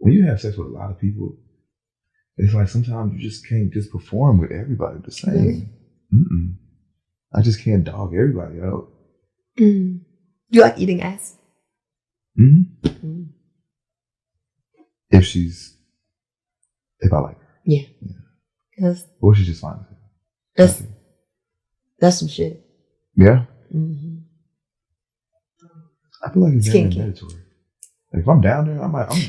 when you have sex with a lot of people, it's like sometimes you just can't just perform with everybody the same. Really? Mm-mm. I just can't dog everybody out. Mm. You like eating ass? Mm-hmm. Mm. If I like her. Yeah. Or she's just fine. That's some shit. Yeah? Mm-hmm. I feel like it's very kinky. mandatory. Like if I'm down there,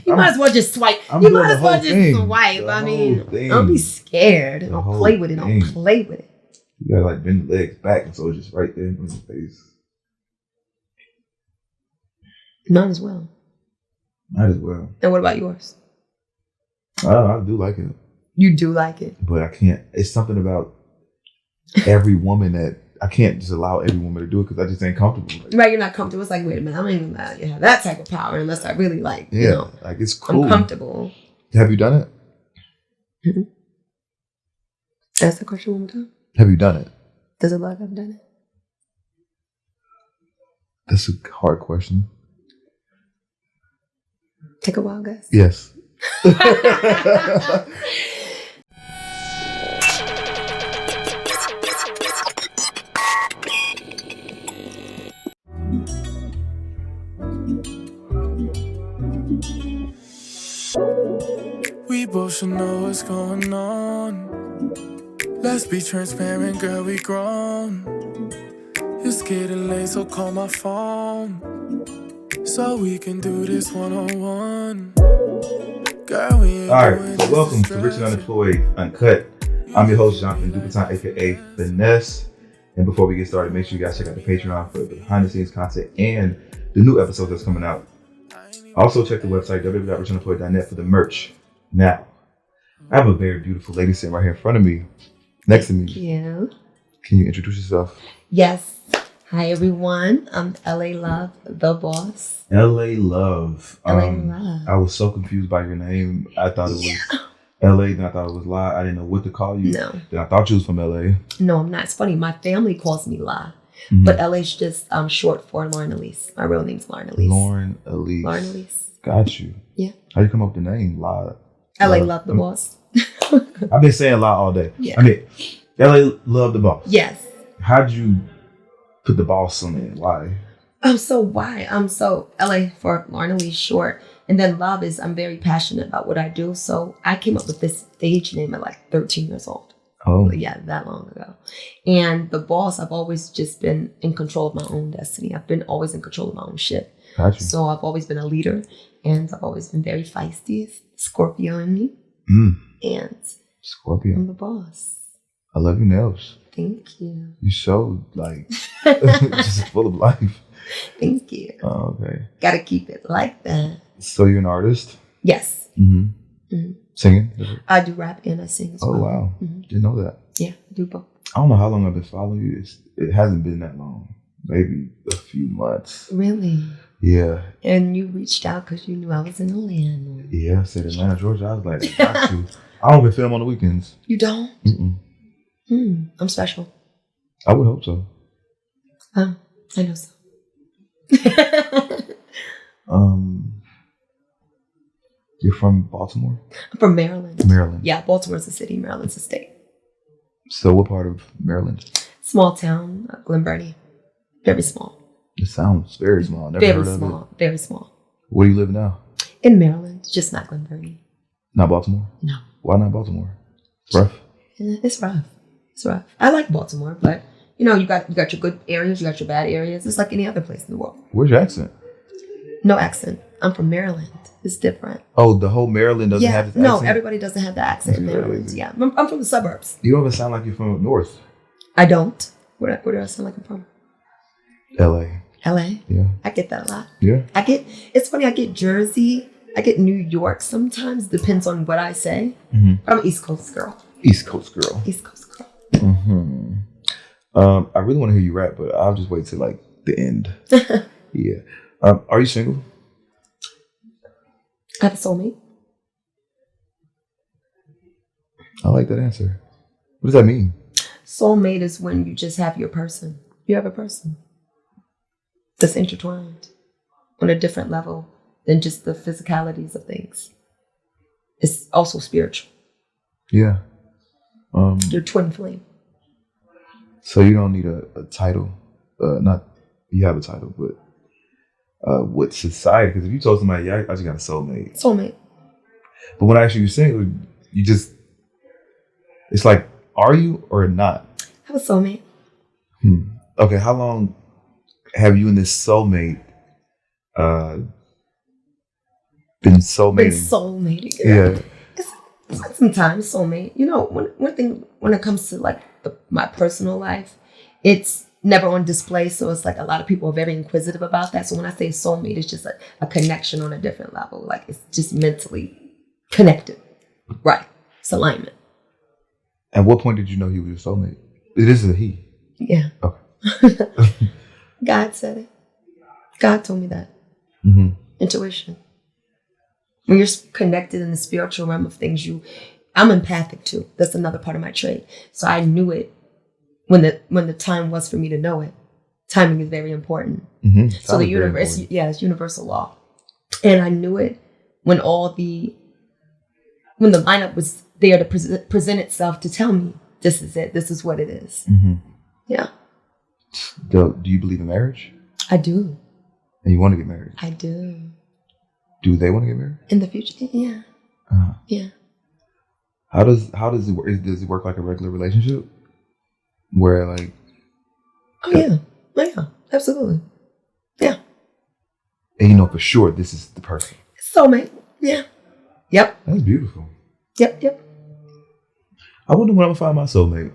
You might as well just swipe. I'm You doing might the as well whole just thing. swipe. The I mean, whole thing. don't be scared. The Don't whole play with it. thing. Don't play with it. You gotta like bend the legs back, and so it's just right there in your face. Might as well. Might as well. And what about yours? I do like it. You do like it, but I can't. It's something about every woman that I can't just allow every woman to do it because I just ain't comfortable. Like, right? You're not comfortable. It's like, wait a minute, I don't even know you have that type of power unless I really like. Yeah, you know, like it's cool. I'm comfortable. Have you done it? Mm-hmm. Ask the question one more time. Have you done it? Does it look like I've done it? That's a hard question. Take a wild guess. Yes. We both should know what's going on. Let's be transparent, girl, we grown. It's getting late, so call my phone so we can do this one-on-one. Girl, we ain't all right, doing so this welcome to Rich and Unemployed Uncut. I'm your host, Jonathan Dupatin, aka FINESSE. And before we get started, make sure you guys check out the Patreon for the behind the scenes content and the new episode that's coming out. Also check the website www.richunemployed.net for the merch. Now, I have a very beautiful lady sitting right here in front of me, next to me. Thank you. Can you introduce yourself? Yes. Hi everyone. I'm Lalovetheboss. LA Love. LA Love. I was so confused by your name. I thought it was LA, then I thought it was La. I didn't know what to call you. No. Then I thought you was from LA. No, I'm not. It's funny. My family calls me La. Mm-hmm. But LA's just short for Lauren Elise. My real name's Lauren Elise. Lauren Elise. Lauren Elise. Got you. Yeah. How you come up with the name? La. LA Love the Boss. I've been saying La all day. Yeah. I mean, LA Love the Boss. Yes. How'd you put the boss on it? Why? Why? LA for Lauren Elise short. And then Love is I'm very passionate about what I do. So I came up with this stage name at like 13 years old. Oh. Yeah, that long ago. And the boss, I've always just been in control of my own destiny. I've been always in control of my own shit. Gotcha. So I've always been a leader and I've always been very feisty. It's Scorpio in me. And Scorpio. I'm the boss. I love your nails. Thank you. You so like just full of life. Thank you. Oh, okay. Gotta keep it like that. So you're an artist? Yes. Mm-hmm. Mm-hmm. Singing? I do rap and I sing as well. Oh, wow. Mm-hmm. Didn't know that. Yeah, I do both. I don't know how long I've been following you. It hasn't been that long. Maybe a few months. Really? Yeah. And you reached out because you knew I was in Atlanta. Yeah, I said Atlanta, Georgia. I was like, I got to. I don't even film on the weekends. You don't? Mm-mm. I'm special. I would hope so. I know so. You're from Baltimore? I'm from Maryland. Maryland. Yeah, Baltimore's a city, Maryland's a state. So what part of Maryland? Small town, Glen Burnie. Very small. It sounds very small. Never Very heard of small. it. Very small. Where do you live now? In Maryland, just not Glen Burnie. Not Baltimore? No. Why not Baltimore? It's rough. It's rough. It's rough. I like Baltimore, but you know, you got your good areas, you got your bad areas. It's like any other place in the world. Where's your accent? No accent. I'm from Maryland. It's different. Oh, the whole Maryland doesn't have this accent? No, everybody doesn't have the accent in Maryland. Crazy. Yeah, I'm from the suburbs. You don't even sound like you're from up north. I don't. Where do I sound like I'm from? L.A. L.A. Yeah. I get that a lot. Yeah. It's funny, I get Jersey, I get New York sometimes, depends on what I say. Mm-hmm. But I'm an East Coast girl. East Coast girl. East Coast girl. Mm-hmm. I really want to hear you rap, but I'll just wait till like the end. Yeah. Are you single? I have a soulmate. I like that answer. What does that mean? Soulmate is when you just have your person. You have a person that's intertwined on a different level than just the physicalities of things. it's also spiritual. Yeah. Your twin flame. So you don't need a title. Not you have a title, but with society, because if you told somebody, yeah, I just got a soulmate. Soulmate. But when I actually single, you just, it's like, are you or not? I have a soulmate. Okay, how long have you and this soulmate been soulmating? Been soulmating. Yeah. It's sometimes soulmate. You know, one thing when it comes to like my personal life, it's never on display. So it's like a lot of people are very inquisitive about that. So when I say soulmate, it's just a connection on a different level. Like it's just mentally connected. Right. It's alignment. At what point did you know he was your soulmate? It is a he. Yeah. Okay. God said it. God told me that. Intuition. When you're connected in the spiritual realm of things, I'm empathic too. That's another part of my trait. So I knew it when the time was for me to know it. Timing is very important. So the universe, it's universal law. And I knew it when the lineup was there to present itself to tell me, this is it. This is what it is. Yeah. Do you believe in marriage? I do. And you want to get married? I do. Do they want to get married? In the future? Yeah. Yeah. How does it work? Does it work like a regular relationship? Where like... Oh, yeah. Absolutely. Yeah. And you know for sure this is the person. Soulmate. Yeah. Yep. That's beautiful. Yep. I wonder when I'm going to find my soulmate.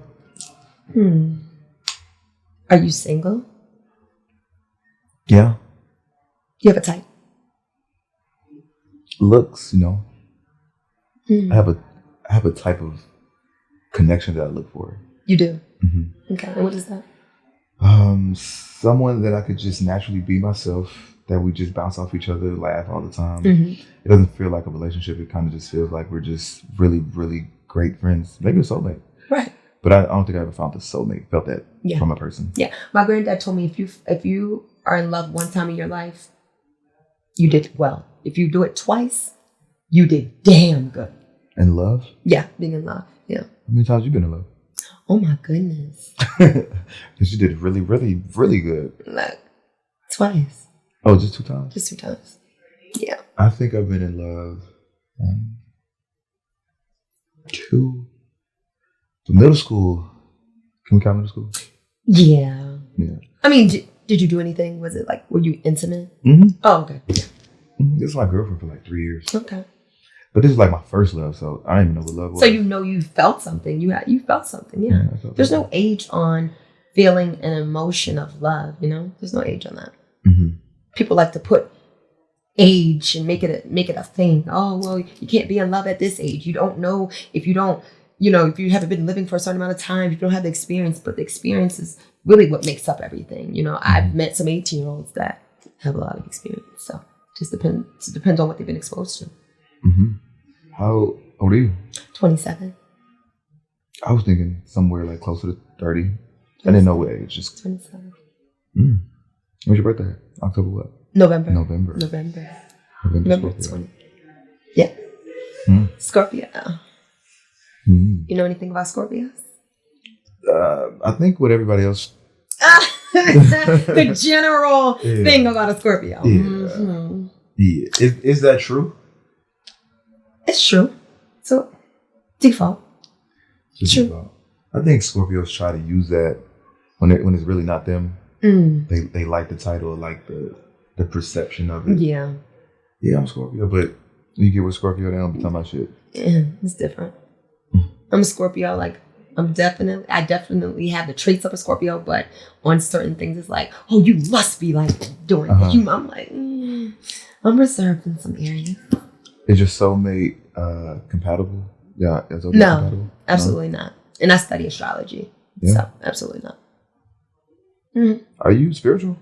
Are you single? Yeah. You have a type? Looks, you know. I have a type of connection that I look for. You do? Okay. And what is that? Someone that I could just naturally be myself, that we just bounce off each other, laugh all the time. It doesn't feel like a relationship. It kind of just feels like we're just really, really great friends. Maybe a soulmate. Right. But I don't think I ever found a soulmate, felt that from a person. Yeah. My granddad told me if you are in love one time in your life, you did well. If you do it twice, you did damn good. In love? Yeah, being in love. Yeah. How many times have you been in love? Oh my goodness. Because you did really, really, really good. Like, twice. Oh, just 2 times? Just 2 times. Yeah. I think I've been in love 2. Middle school. Can we count middle school? Yeah. Yeah. I mean, did you do anything? Was it like, were you intimate? Oh, okay. This was my girlfriend for like 3 years. Okay. But this is like my first love, so I didn't even know what love was. So you felt something. You felt something, yeah. There's no age on feeling an emotion of love, you know? There's no age on that. People like to put age and make it a thing. Oh, well, you can't be in love at this age. You don't know if you haven't been living for a certain amount of time, if you don't have the experience, but the experience is really what makes up everything. You know, I've met some 18-year-olds that have a lot of experience. So it depends on what they've been exposed to. How old are you? 27. I was thinking somewhere like closer to 30. I didn't know what age. Just 27. When's your birthday? October what? November. November 20. Yeah. Scorpio. You know anything about Scorpios? I think what everybody else... The general thing about a Scorpio. Yeah. Is that true? It's true. So, default. True. Default. I think Scorpios try to use that when it's really not them. They like the title, like the perception of it. Yeah, I'm Scorpio, but you get with Scorpio, they don't be talking about shit. Yeah, it's different. I'm a Scorpio, like I definitely have the traits of a Scorpio, but on certain things it's like, oh, you must be like doing it. I'm like, I'm reserved in some areas. Is your soulmate compatible? Yeah, is it no, compatible? Absolutely not. And I study astrology, so absolutely not. Are you spiritual?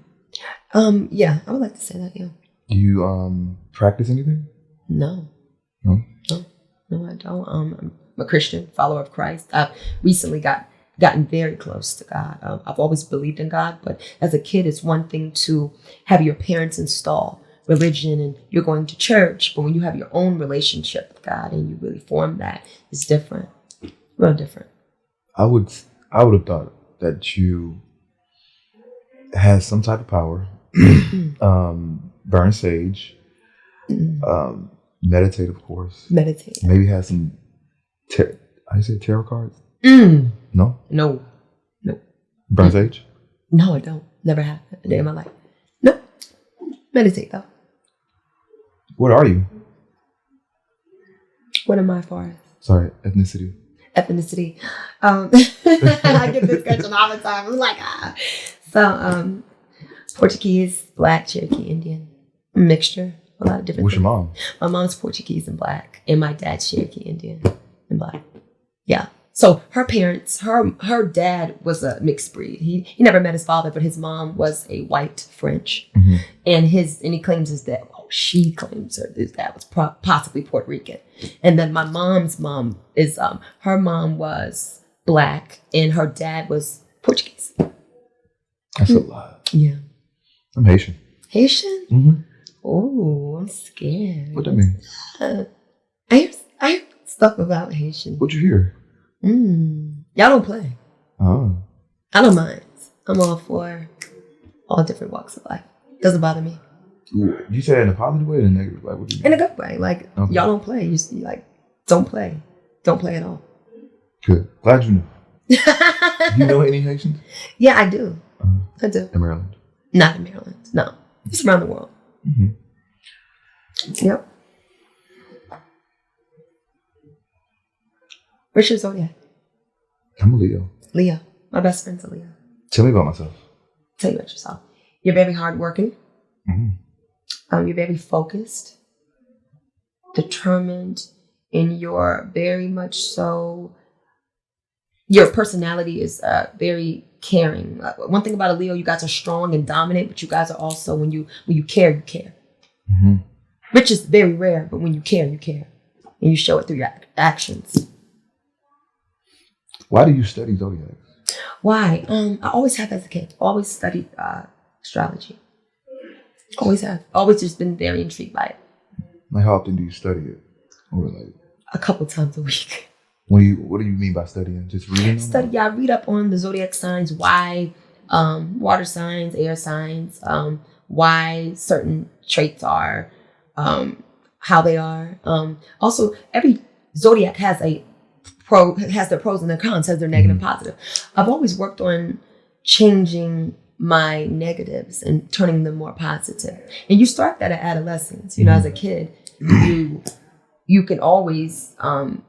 Yeah, I would like to say that. Yeah. Do you practice anything? No, I don't. I'm a Christian, follower of Christ. I've recently gotten very close to God. I've always believed in God, but as a kid, it's one thing to have your parents install religion and you're going to church, but when you have your own relationship with God and you really form that, it's different. Real different. I would have thought that you had some type of power. Burn sage. Meditate, of course. Meditate. Maybe have some I say tarot cards? No? No. Burn sage? No, I don't. Never have a day in my life. No. Meditate though. What are you? What am I for? Sorry, ethnicity. Ethnicity. I get this question all the time. I'm like, So, Portuguese, Black, Cherokee, Indian. A mixture. A lot of different What's things. your mom? My mom's Portuguese and Black. And my dad's Cherokee, Indian and Black. Yeah. So her parents, her dad was a mixed breed. He never met his father, but his mom was a white French. Mm-hmm. And he claims his dad, she claims his dad was possibly Puerto Rican. And then my mom's mom is, her mom was Black and her dad was Portuguese. That's a lot. Yeah. I'm Haitian. Haitian? Mm-hmm. Oh, I'm scared. What that mean? I hear stuff about Haitian. What'd you hear? Y'all don't play. Oh. I don't mind. I'm all for all different walks of life. Doesn't bother me. You say it in a positive way or in a negative way? What do you In mean? a good way. Like, Okay. y'all don't play. You like, don't play. Don't play at all. Good. Glad you know. You know any Haitians? Yeah, I do. I do. In Maryland? Not in Maryland. No. Just around the world. Mm-hmm. Yep. Where's your zodiac? I'm a Leo. Leo. My best friend's a Leo. Tell me about myself. Tell you about yourself. You're very hardworking. Mm-hmm. You're very focused, determined, and you're very much so. Your personality is very caring. One thing about a Leo, you guys are strong and dominant, but you guys are also when you care, you care. Mm-hmm. Which is very rare, but when you care, and you show it through your actions. Why do you study zodiacs? Why? I always have as a kid. Always studied astrology. Always have. Always just been very intrigued by it. Like, how often do you study it? Or like A couple times a week. what do you mean by studying? Just reading? I read up on the zodiac signs, why water signs, air signs, why certain traits are, how they are. Also, every zodiac has their pros and their cons, has their negative and positive. I've always worked on changing my negatives and turning them more positive. And you start that at adolescence. You know, as a kid, you can always,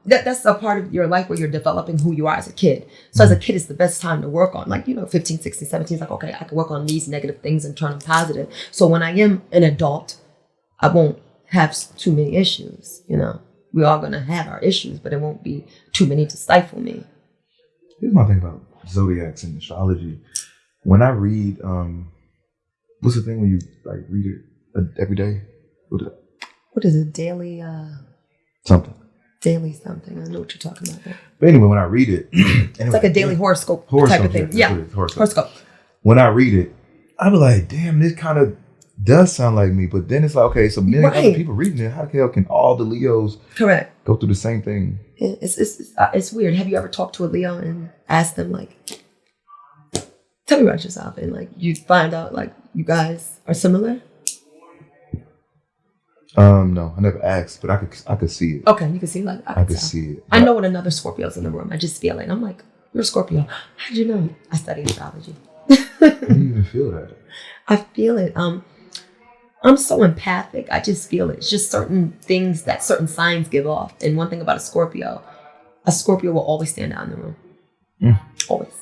that's a part of your life where you're developing who you are as a kid. So as a kid, it's the best time to work on, 15, 16, 17, it's like, okay, I can work on these negative things and turn them positive. So when I am an adult, I won't have too many issues, you know. We're all going to have our issues, but it won't be too many to stifle me. Here's my thing about zodiacs and astrology. When I read, what's the thing when you read it every day? What is it? Daily Something. Daily something. I know what you're talking about there. But anyway, when I read it, It's like a daily horoscope type of thing. Yeah. Horoscope. When I read it, I be like, damn, this kind of does sound like me. But then it's like, okay, so many other people reading it. How the hell can all the Leos go through the same thing? It's weird. Have you ever talked to a Leo and asked them, tell me about yourself, and you find out you guys are similar? No, I never asked, but I could see it. Okay, you can see I could see it. I know when another Scorpio's in the room. I just feel it. I'm like, you're a Scorpio. How'd you know? I study astrology. How do you even feel that? I feel it. I'm so empathic. I just feel it. It's just certain things that certain signs give off. And one thing about a Scorpio will always stand out in the room. Always.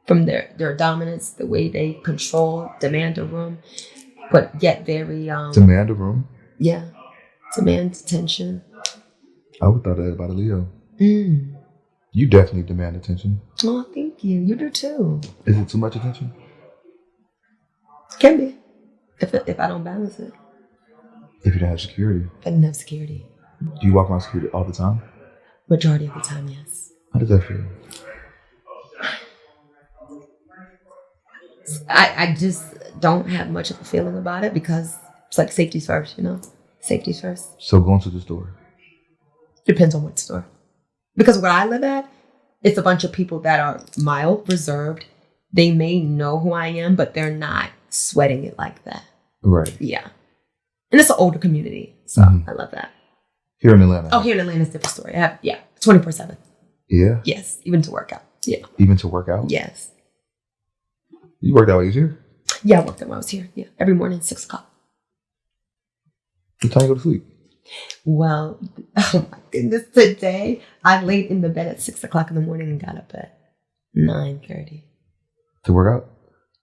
From their dominance, the way they demand a room, but yet very demand a room. Yeah, demand attention. I would thought that about a Leo. You definitely demand attention. Oh, thank you. You do too. Is it too much attention? Can be, if I don't balance it. If you don't have security. If I didn't have security. Do you walk around security all the time? Majority of the time, yes. How does that feel? I just don't have much of a feeling about it because it's like safety's first, Safety's first. So going to the store? Depends on what store. Because where I live at, it's a bunch of people that are mild, reserved. They may know who I am, but they're not sweating it like that. Right. Yeah. And it's an older community. So I love that. Here in Atlanta? Oh, here in Atlanta is a different story. I have, 24/7. Yeah? Yes. Even to work out. Yeah. Even to work out? Yes. You worked out while you was here? Yeah, I worked out while I was here. Yeah. Every morning, 6 o'clock. What time you go to sleep? Well, oh my goodness. Today, I laid in the bed at 6 o'clock in the morning and got up at 9:30. To work out?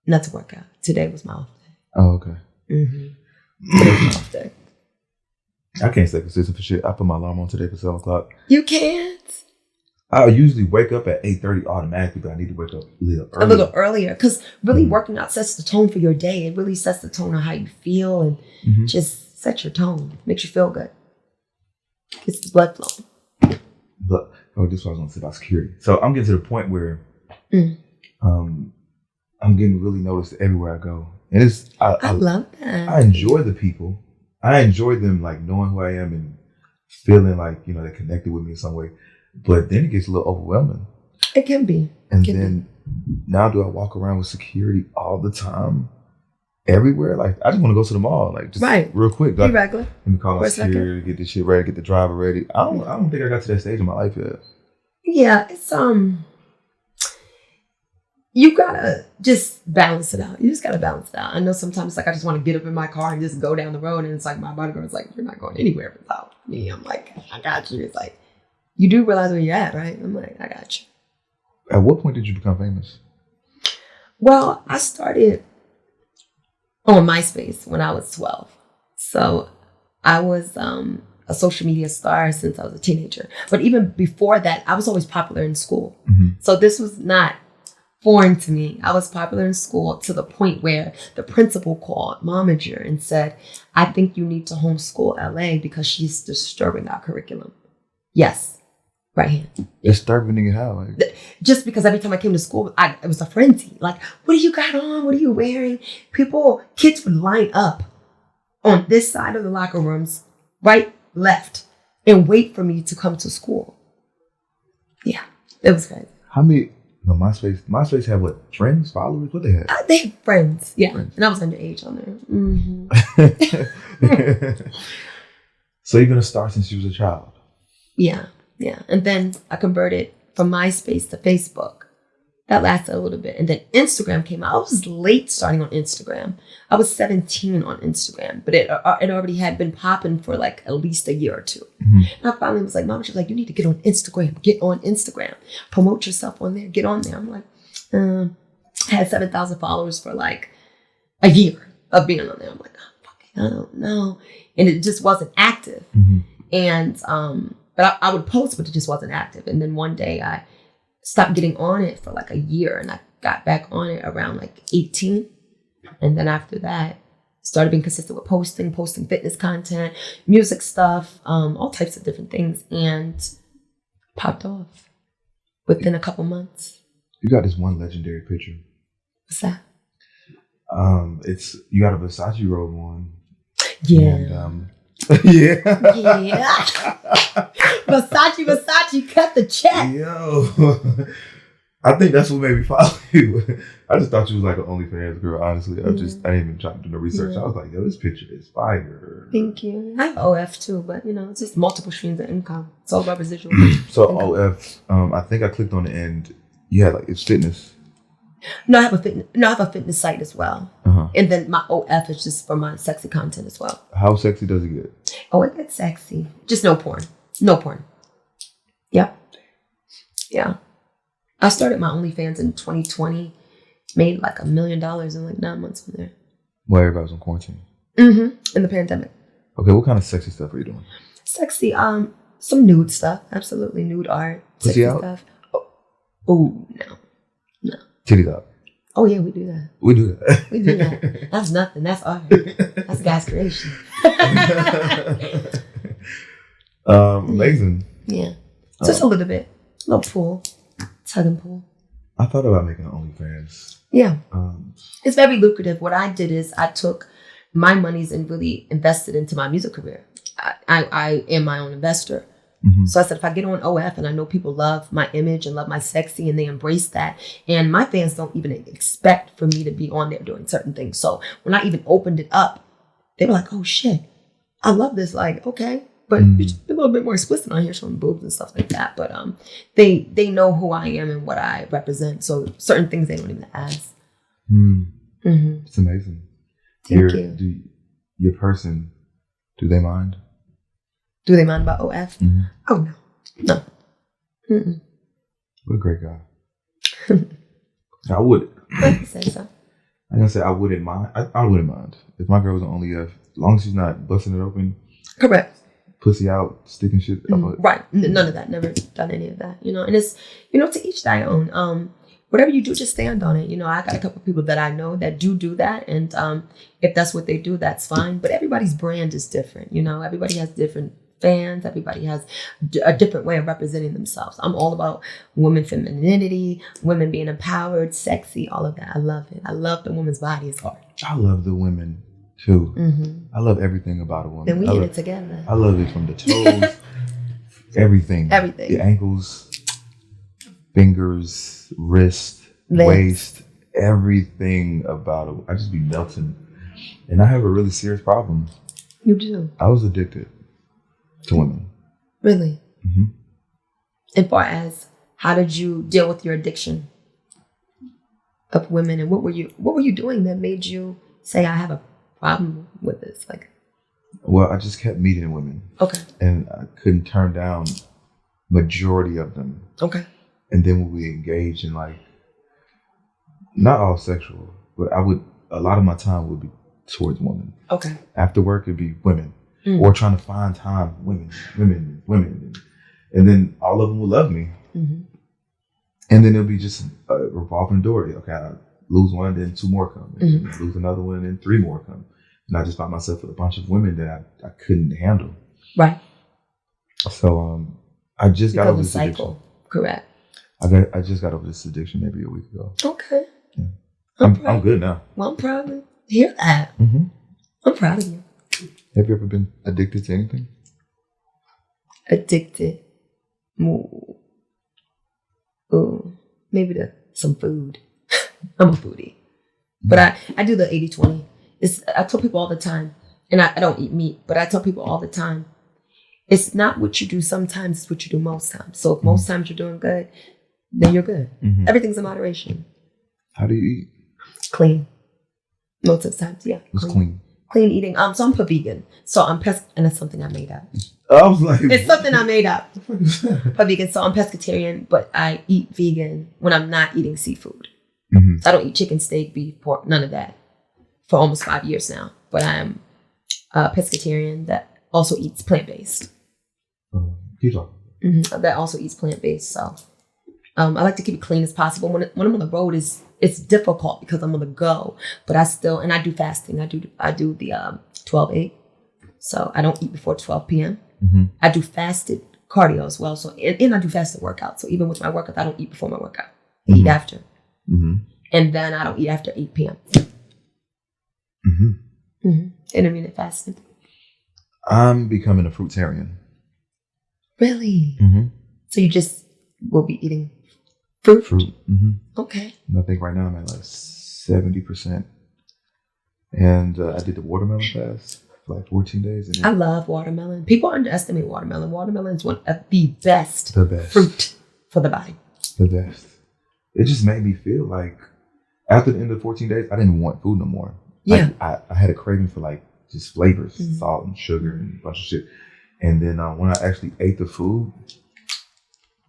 Not to work out. Today was my off day. Oh, okay. Today was my off day. I can't stay consistent for shit. I put my alarm on today for 7 o'clock. You can't? I usually wake up at 8:30 automatically, but I need to wake up a little earlier. Because really working out sets the tone for your day. It really sets the tone on how you feel and just sets your tone. Makes you feel good. Gets the blood flowing. But, this is what I was going to say about security. So I'm getting to the point where I'm getting really noticed everywhere I go. And I love that. I enjoy the people. I enjoy them like knowing who I am and feeling like, they're connected with me in some way. But then it gets a little overwhelming. It can be. And now do I walk around with security all the time? Everywhere? Like, I just want to go to the mall. Like, just real quick. Be regular. Let me call my security, get this shit ready, get the driver ready. I don't think I got to that stage in my life yet. Yeah, it's you gotta just balance it out. You just gotta balance it out. I know sometimes like I just want to get up in my car and just go down the road, and it's like my bodyguard's like, "You're not going anywhere without me." I'm like, "I got you." It's like, you do realize where you're at, right? I'm like, "I got you." At what point did you become famous? Well, I started on MySpace when I was 12. So I was a social media star since I was a teenager. But even before that, I was always popular in school. So this was not foreign to me. I was popular in school to the point where the principal called momager and said, "I think you need to homeschool LA because she's disturbing our curriculum." Yes. Right hand. Disturbing it how? Like? Just because every time I came to school, it was a frenzy. Like, what do you got on? What are you wearing? Kids would line up on this side of the locker rooms, right, left, and wait for me to come to school. Yeah, it was crazy. How many? No, MySpace had what? Friends, followers? What they had? They had friends. Yeah, friends. And I was underage on there. So you've been a star since you was a child. Yeah. And then I converted from MySpace to Facebook. That lasted a little bit. And then Instagram came out. I was late starting on Instagram. I was 17 on Instagram, but it already had been popping for like at least a year or two. And I finally was like, Mom, she was like, "You need to get on Instagram. Get on Instagram. Promote yourself on there. Get on there." I'm like, I had 7,000 followers for like a year of being on there. I'm like, I don't know. And it just wasn't active. And, but I would post, but it just wasn't active. And then one day I stopped getting on it for like a year, and I got back on it around like 18. And then after that, started being consistent with posting fitness content, music stuff, all types of different things, and popped off within a couple months. You got this one legendary picture. What's that? You got a Versace robe on. Yeah. And, yeah. Versace, cut the check. Yo. I think that's what made me follow you. I just thought you was like an OnlyFans girl, honestly. I didn't even try to do no research. I was like, yo, this picture is fire. Thank you. I have OF too, but it's just multiple streams of income. It's all about residual. So OF, I think I clicked on the end. You had like, it's fitness. No, I have a fitness site as well. And then my OF is just for my sexy content as well. How sexy does it get? Oh, it gets sexy. Just no porn. No porn. Yep. Yeah. I started my OnlyFans in 2020. Made like $1 million in like 9 months from there. Well, everybody was on quarantine. In the pandemic. Okay, what kind of sexy stuff are you doing? Sexy, some nude stuff. Absolutely, nude art. Pussy sexy out? Stuff. Oh, no. Titties out. Oh yeah, we do that. We do that. We do that. That's nothing. That's art. That's God's creation. Amazing. Yeah. Just a little bit. A little pull. Tug and pull. I thought about making an OnlyFans. Yeah. It's very lucrative. What I did is I took my monies and really invested into my music career. I am my own investor. So I said, if I get on OF and I know people love my image and love my sexy and they embrace that, and my fans don't even expect for me to be on there doing certain things. So when I even opened it up, they were like, oh shit, I love this. Like, okay, but it's a little bit more explicit on here, showing boobs and stuff like that. But they know who I am and what I represent. So certain things they don't even ask. It's amazing. Thank you. Your person, do they mind? Do they mind about OF? Oh, no. What a great guy. I would. I say so. I'm going to say I wouldn't mind. I wouldn't mind. If my girl was on only F, as long as she's not busting it open. Correct. Pussy out, sticking shit up. Right. None of that. Never done any of that. And it's, to each their own. Whatever you do, just stand on it. I got a couple of people that I know that do that. And if that's what they do, that's fine. But everybody's brand is different. Everybody has different fans. Everybody has a different way of representing themselves. I'm all about women femininity, women being empowered, sexy, all of that. I love it. I love the woman's body. It's hard. I love the women too. I love everything about a woman. Then we get it together. I love it from the toes, everything. Everything. The ankles, fingers, wrist, legs, waist, everything about it. I just be melting. And I have a really serious problem. You do? I was addicted to women. Really? As far as how did you deal with your addiction of women, and what were you doing that made you say I have a problem with this? Well, I just kept meeting women. Okay. And I couldn't turn down majority of them. Okay. And then when we engaged in not all sexual, but a lot of my time would be towards women. Okay. After work, it'd be women. Or trying to find time, women. And then all of them will love me. And then it'll be just a revolving door. Okay, I lose one, then two more come. And lose another one, and three more come. And I just found myself with a bunch of women that I couldn't handle. Right. So I just got over this cycle. Addiction. Correct. I just got over this addiction maybe a week ago. Okay. Yeah. I'm good now. Well, I'm proud to hear that. I'm proud of you. Have you ever been addicted to anything? Addicted? Ooh, maybe to some food. I'm a foodie. But I do the 80-20. I tell people all the time, and I don't eat meat, but I tell people all the time, it's not what you do sometimes, it's what you do most times. So if most times you're doing good, then you're good. Everything's in moderation. How do you eat? Clean. Most of the times, yeah. What's clean? Clean eating. So I'm vegan. So I'm and that's something I made up. I was like, it's something I made up. Vegan. So I'm pescatarian, but I eat vegan when I'm not eating seafood. So I don't eat chicken, steak, beef, pork, none of that for almost 5 years now. But I'm a pescatarian that also eats plant-based. That also eats plant-based. So I like to keep it clean as possible. When I'm on the road, it's difficult because I'm on the go. But and I do fasting. I do the 12-8. So I don't eat before 12 p.m. I do fasted cardio as well. So and I do fasted workout. So even with my workout, I don't eat before my workout. I eat after. And then I don't eat after 8 p.m. Intermittent fasting. I'm becoming a fruitarian. Really? So you just will be eating fruit? Okay. And I think right now I'm at 70%. And I did the watermelon fast for 14 days. And I love watermelon. People underestimate watermelon. Watermelon is one of the best fruit for the body. The best. It just made me feel like after the end of 14 days, I didn't want food no more. Yeah. I had a craving for just flavors, salt and sugar and a bunch of shit. And then when I actually ate the food,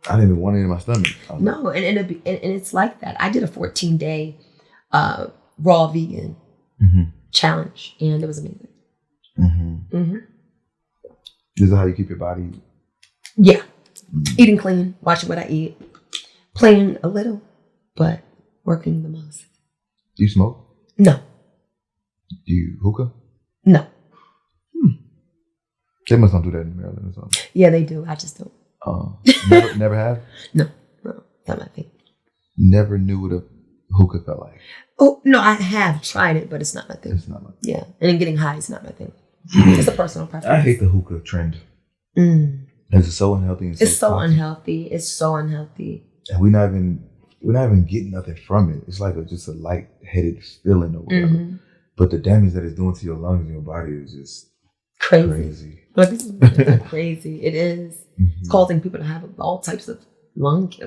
I didn't even want it in my stomach. No, and it's like that. I did a 14-day raw vegan challenge, and it was amazing. Is that how you keep your body? Yeah. Eating clean, watching what I eat, playing a little, but working the most. Do you smoke? No. Do you hookah? No. They must not do that in Maryland or something. Yeah, they do. I just don't. Never have? No, not my thing. Never knew what a hookah felt like? Oh, no, I have tried it, but it's not my thing. It's not my thing. Yeah. And then getting high is not my thing. It's a personal preference. I hate the hookah trend. It's so unhealthy. And it's so unhealthy. It's so unhealthy. And we're not even getting nothing from it. It's like just a light-headed feeling or whatever. But the damage that it's doing to your lungs and your body is just crazy. Like, it's crazy. It is. It's causing people to have all types of throat,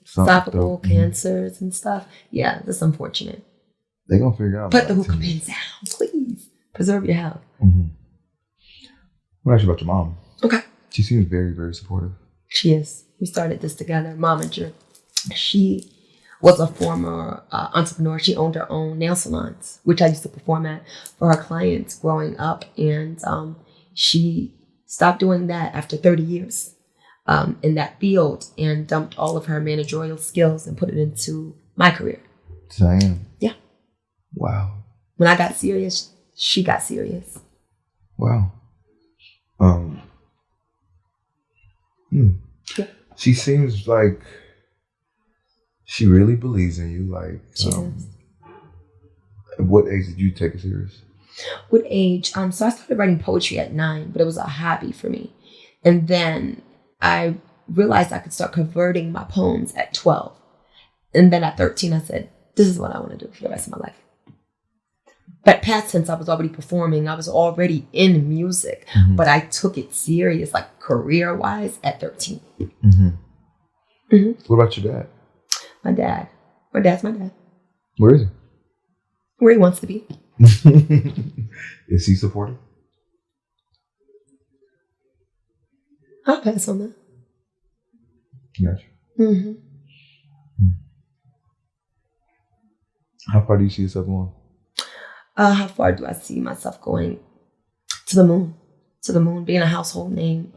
esophageal cancers and stuff. Yeah, that's unfortunate. They're going to figure out. Put the hookah pins down, please. Preserve your health. I'm actually about your mom. Okay. She seems very, very supportive. She is. We started this together. Momager. She was a former entrepreneur. She owned her own nail salons, which I used to perform at for her clients growing up. And she stopped doing that after 30 years in that field and dumped all of her managerial skills and put it into my career. Damn. Yeah. Wow. When I got serious, she got serious. Wow. Yeah. She seems like she really believes in you. Like, at what age did you take it serious? What age? So I started writing poetry at 9, but it was a hobby for me. And then I realized I could start converting my poems at 12. And then at 13, I said, this is what I want to do for the rest of my life. But past tense, I was already performing. I was already in music. But I took it serious, like career-wise, at 13. What about your dad? My dad. My dad's my dad. Where is he? Where he wants to be. Is he supportive? I'll pass on that. Gotcha. How far do you see yourself going? How far do I see myself going? To the moon. To the moon. Being a household name.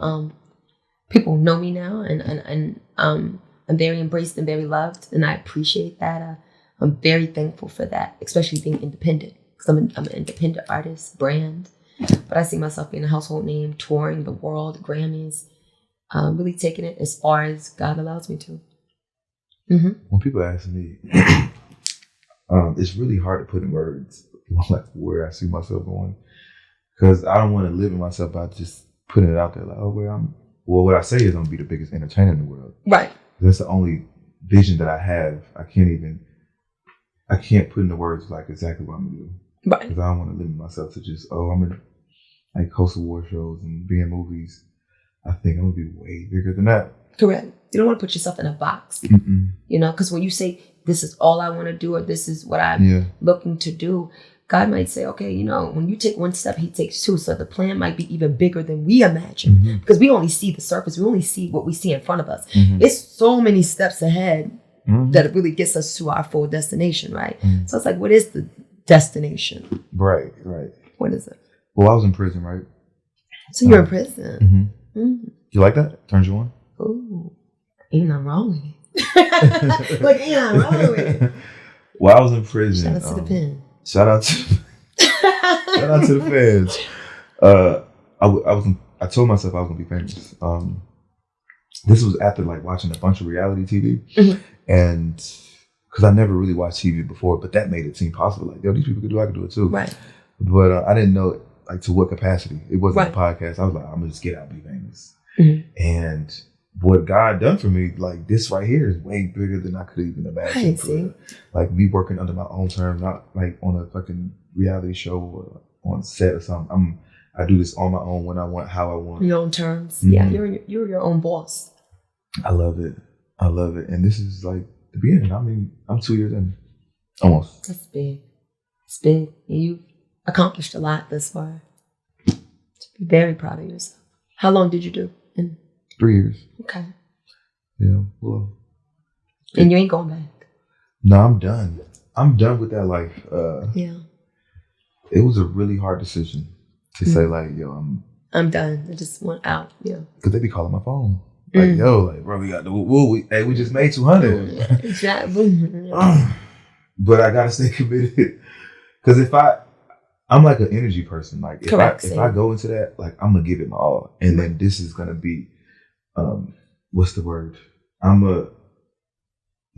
People know me now, and I'm very embraced and very loved, and I appreciate that. I'm very thankful for that, especially being independent, because I'm an independent artist, brand. But I see myself being a household name, touring the world, Grammys, really taking it as far as God allows me to. When people ask me, it's really hard to put in words like where I see myself going, because I don't want to limit myself by just putting it out there like, oh, what I say is I'm gonna be the biggest entertainer in the world. Right. That's the only vision that I have. I can't put into words like exactly what I'm gonna do. Right. Because I don't want to limit myself to just, I'm gonna like host award shows and be in movies. I think I'm gonna be way bigger than that. Correct. You don't want to put yourself in a box. You know, because when you say this is all I want to do, or this is what I'm looking to do, God might say, okay, you know, when you take one step, he takes two. So the plan might be even bigger than we imagine, because we only see the surface. We only see what we see in front of us. It's so many steps ahead that it really gets us to our full destination, right? So it's like, what is the destination? Right. What is it? Well, I was in prison, right? So you're in prison. You like that? Turns you on? Ooh, ain't nothing wrong with it. Like, ain't nothing wrong with it. Well, I was in prison. Shout out to the pen. Shout out to the fans. I told myself I was gonna be famous. This was after like watching a bunch of reality TV, and because I never really watched TV before, but that made it seem possible. Like, yo, these people could do, I could do it too. Right. But I didn't know like to what capacity. It wasn't a podcast. I was like, I'm gonna just get out and be famous. And what God done for me, like this right here, is way bigger than I could even imagine. For, like me working under my own terms, not like on a fucking reality show or on set or something. I do this on my own, when I want, how I want. Your own terms. Yeah, you're your own boss. I love it. And this is like the beginning. I mean, I'm 2 years in. Almost. That's big. It's big. And you've accomplished a lot thus far. To be very proud of yourself. How long did you do? 3 years. Okay. Yeah, well. And you ain't going back? No, I'm done. I'm done with that life. It was a really hard decision to say like, yo, I'm done. I just want out. Yeah. Because they be calling my phone. Like, yo, like, bro, we got the we just made 200. But I gotta stay committed. Because I'm like an energy person. Like if I go into that, like I'm gonna give it my all. And then this is gonna be what's the word? I'm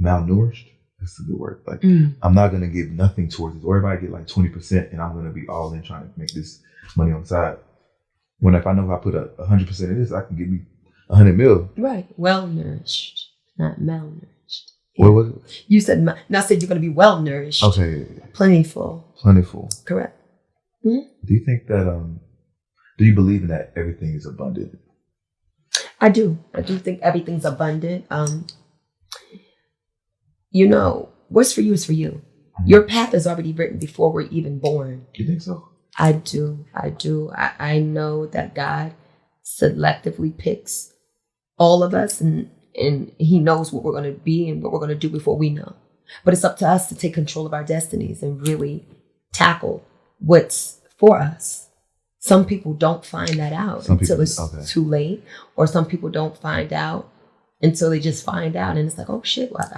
malnourished. That's a good word. Like, I'm not going to give nothing towards it. Or if I get like 20% and I'm going to be all in trying to make this money on the side. When if I know if I put 100% in this, I can give me 100 mil. Right. Well nourished, not malnourished. What was it? You said, I said you're going to be well nourished. Okay. Plentiful. Correct. Mm-hmm. Do you think that, do you believe in that everything is abundant? I do. I do think everything's abundant. You know, what's for you is for you. Mm-hmm. Your path is already written before we're even born. You think so? I do. I know that God selectively picks all of us and he knows what we're going to be and what we're going to do before we know. But it's up to us to take control of our destinies and really tackle what's for us. Some people don't find that out until it's too late, or some people don't find out until they just find out and it's like, oh shit, well,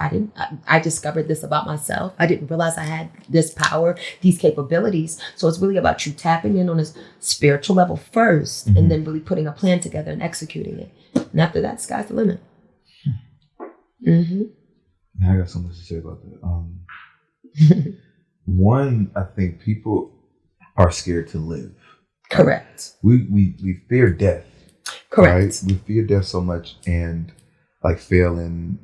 I discovered this about myself. I didn't realize I had this power, these capabilities. So it's really about you tapping in on a spiritual level first, and then really putting a plan together and executing it. And after that, sky's the limit. I got so much to say about that. One, I think people are scared to live. Correct. We fear death. Correct. Right? We fear death so much and like failing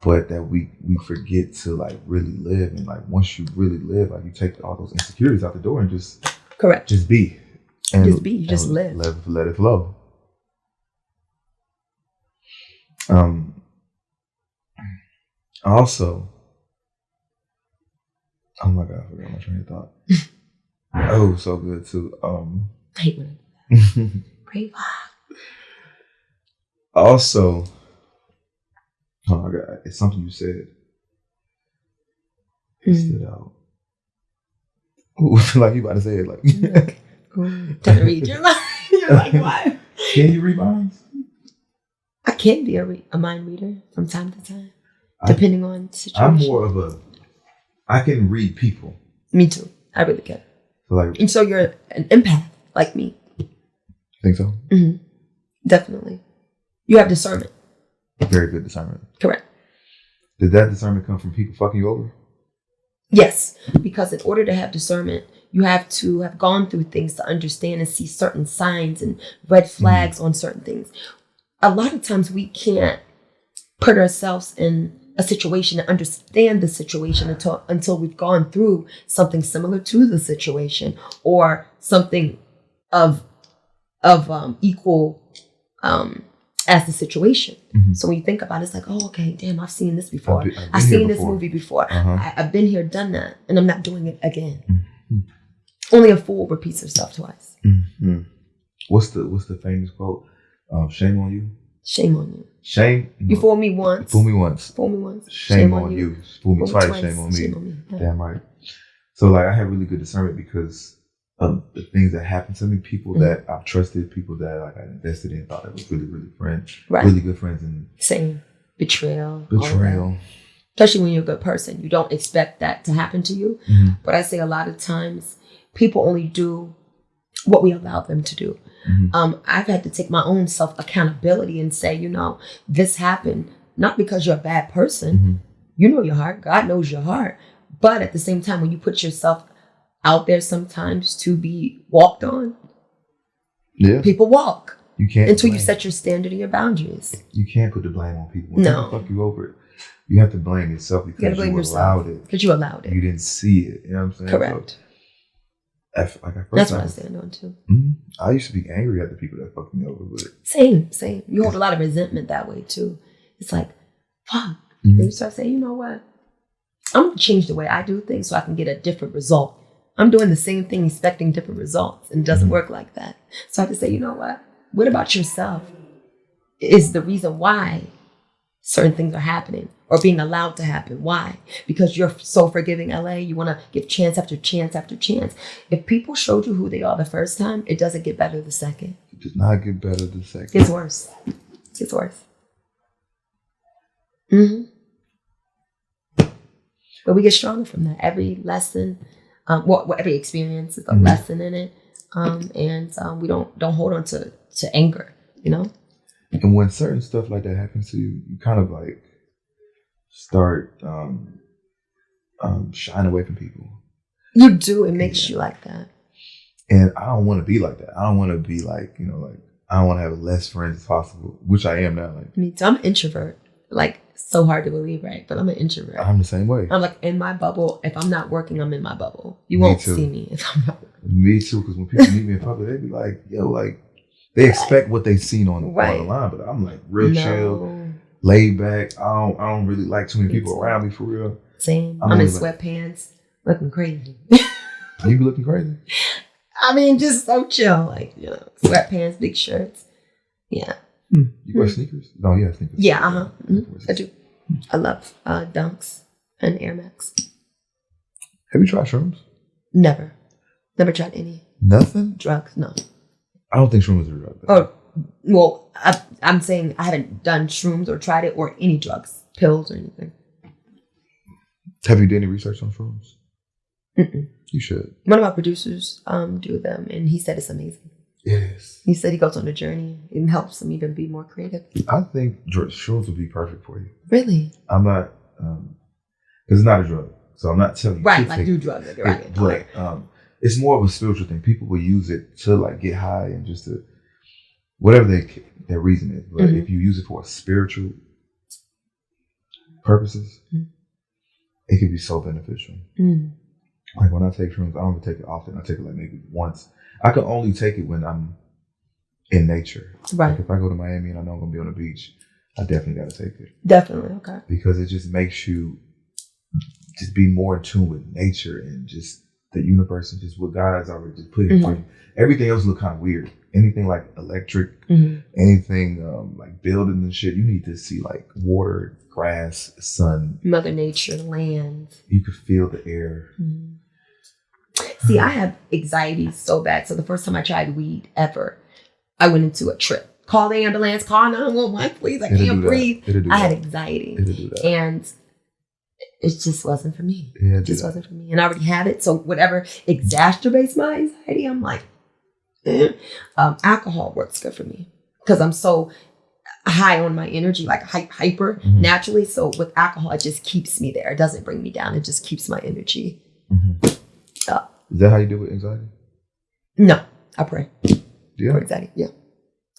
but that we forget to like really live. And like once you really live, like you take all those insecurities out the door and just just be. And just be. You just live. Let it flow. Also, oh my God, I forgot my train of thought. Oh, so good too. I hate when I do that. Great. Also, oh my God, it's something you said. It stood out. Ooh, like you about to say it, like. Trying to read your mind. You're like, why? Can you read minds? I can be a mind reader from time to time, depending on situation. I'm more of I can read people. Me too. I really can. So like, and so you're an empath like me. Think so? Mm-hmm. Definitely. You have discernment. Very good discernment. Correct. Did that discernment come from people fucking you over? Yes, because in order to have discernment, you have to have gone through things to understand and see certain signs and red flags on certain things. A lot of times we can't put ourselves in a situation and understand the situation until we've gone through something similar to the situation or something of equal as the situation. So when you think about it, it's like, oh, okay, damn, I've seen this before. I've seen this movie before. I've been here, done that, and I'm not doing it again. Only a fool repeats herself twice. What's the famous quote? Shame on you. Shame on you. Shame. You fool me once. Fool me once. Fool me once. Shame on you. Fool me twice. Shame on me. Shame on me. Yeah. Damn right. So like I have really good discernment because of the things that happened to me, people that I've trusted, people that like I invested in, thought I was really, really friends, really good friends, and same betrayal. Especially when you're a good person, you don't expect that to happen to you. But I say a lot of times, people only do what we allow them to do. I've had to take my own self accountability and say, you know, this happened not because you're a bad person. You know your heart. God knows your heart. But at the same time, when you put yourself out there sometimes to be walked on, people walk. You can't until you set your standard and your boundaries. You can't put the blame on people. When people fuck you over, you have to blame yourself because you allowed it. Because you allowed it. You didn't see it. You know what I'm saying? Correct. So, that's what I stand on too. I used to be angry at the people that fucked me over with it. Same. You hold a lot of resentment that way too. It's like, fuck. Then you start saying, you know what? I'm going to change the way I do things so I can get a different result. I'm doing the same thing, expecting different results, and it doesn't work like that. So I have to say, you know what about yourself is the reason why certain things are happening or being allowed to happen. Why? Because you're so forgiving, LA. You want to give chance after chance after chance. If people showed you who they are the first time, it doesn't get better the second. It does not get better the second. It's worse. It's worse. But we get stronger from that. Every lesson, every experience is a lesson in it. And we don't hold on to anger, you know? And when certain stuff like that happens to you, you kind of like start shying away from people. You do. It makes you like that. And I don't want to be like that. I don't want to be like, I don't want to have less friends as possible, which I am now. Like, me too. I'm an introvert. Like, so hard to believe, right? But I'm an introvert. I'm the same way. I'm like in my bubble. If I'm not working, I'm in my bubble. You won't see me if I'm not working. Me too, because when people meet me in public, they be like, yo, like, they expect what they've seen on the line, but I'm like real chill, laid back. I don't really like too many people around me for real. Same. I'm in sweatpants, looking crazy. You be looking crazy? I mean, just so chill, like, sweatpants, big shirts. Yeah. You wear sneakers? No, yeah, sneakers. Yeah, I do. I love Dunks and Air Max. Have you tried shrooms? Never tried any. Nothing? Drugs? No. I don't think shrooms are a drug. Oh, well, I'm saying I haven't done shrooms or tried it or any drugs, pills or anything. Have you done any research on shrooms? Mm-mm. You should. One of my producers do them, and he said it's amazing. It is. He said he goes on a journey and helps him even be more creative. I think shrooms would be perfect for you. Really? I'm not, because it's not a drug, so I'm not telling you. Right, like do drugs. Right. But it's more of a spiritual thing. People will use it to like get high and just to, whatever their reason is. But if you use it for spiritual purposes, it can be so beneficial. Like when I take shrooms, I don't even take it often. I take it like maybe once. I can only take it when I'm in nature. Right. Like if I go to Miami and I know I'm going to be on the beach, I definitely got to take it. Definitely, okay. Because it just makes you just be more in tune with nature and just the universe and just what God has already just put in for you. Everything else look kind of weird. Anything like electric, anything like buildings and shit, you need to see like water, grass, sun. Mother Nature, land. You could feel the air. See, I have anxiety so bad. So the first time I tried weed ever, I went into a trip. Call the ambulance, call 911, please. I can't breathe. I had anxiety. And it just wasn't for me. It just wasn't for me. And I already had it. So whatever exacerbates my anxiety, I'm like, alcohol works good for me. Because I'm so high on my energy, like hyper naturally. So with alcohol, it just keeps me there. It doesn't bring me down. It just keeps my energy up. Is that how you deal with anxiety? No, I pray. Yeah. For anxiety, yeah.